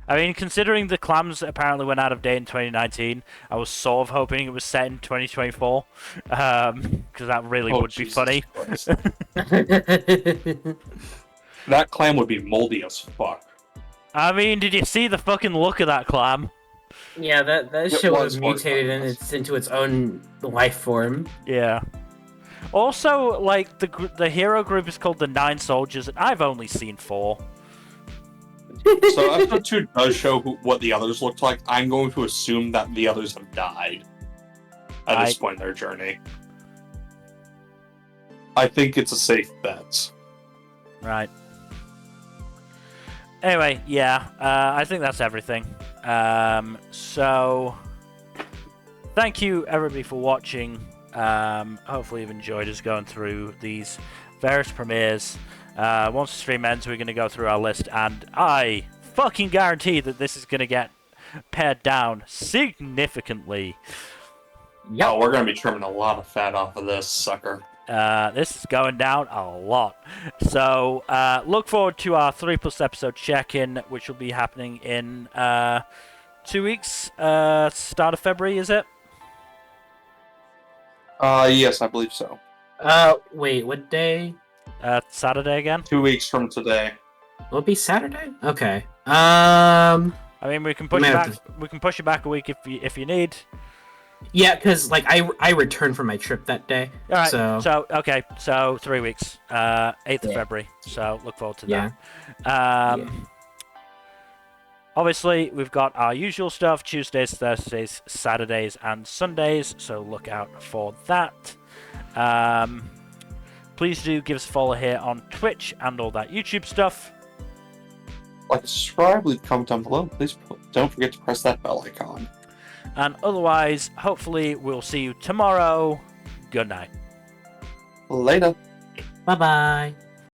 I mean, considering the clams apparently went out of date in 2019, I was sort of hoping it was set in 2024, because that really would be funny. That clam would be moldy as fuck. I mean, did you see the fucking look of that clam? Yeah, that shit was mutated into its own life form. Yeah. Also, the hero group is called the 9 Soldiers, and I've only seen 4. So episode 2 does show what the others looked like. I'm going to assume that the others have died at this point in their journey. I think it's a safe bet. Right. Anyway, yeah, I think that's everything. So, thank you everybody for watching. Hopefully you've enjoyed us going through these various premieres. Once the stream ends, we're going to go through our list, and I fucking guarantee that this is going to get pared down significantly. Yep. Oh, we're going to be trimming a lot of fat off of this sucker. This is going down a lot. So, look forward to our 3+ episode check-in, which will be happening in 2 weeks. Start of February, is it? Yes, I believe so. Wait, what day? Saturday again? 2 weeks from today. Will it be Saturday? Okay. I mean, we can push it back. We can push it back a week if you need. Yeah, because I returned from my trip that day. All right. So okay. So 3 weeks. 8th of February. So look forward to that. Obviously, we've got our usual stuff: Tuesdays, Thursdays, Saturdays, and Sundays. So look out for that. Please do give us a follow here on Twitch and all that YouTube stuff. Like, subscribe, leave a comment down below. Please don't forget to press that bell icon. And otherwise, hopefully, we'll see you tomorrow. Good night. Later. Bye-bye.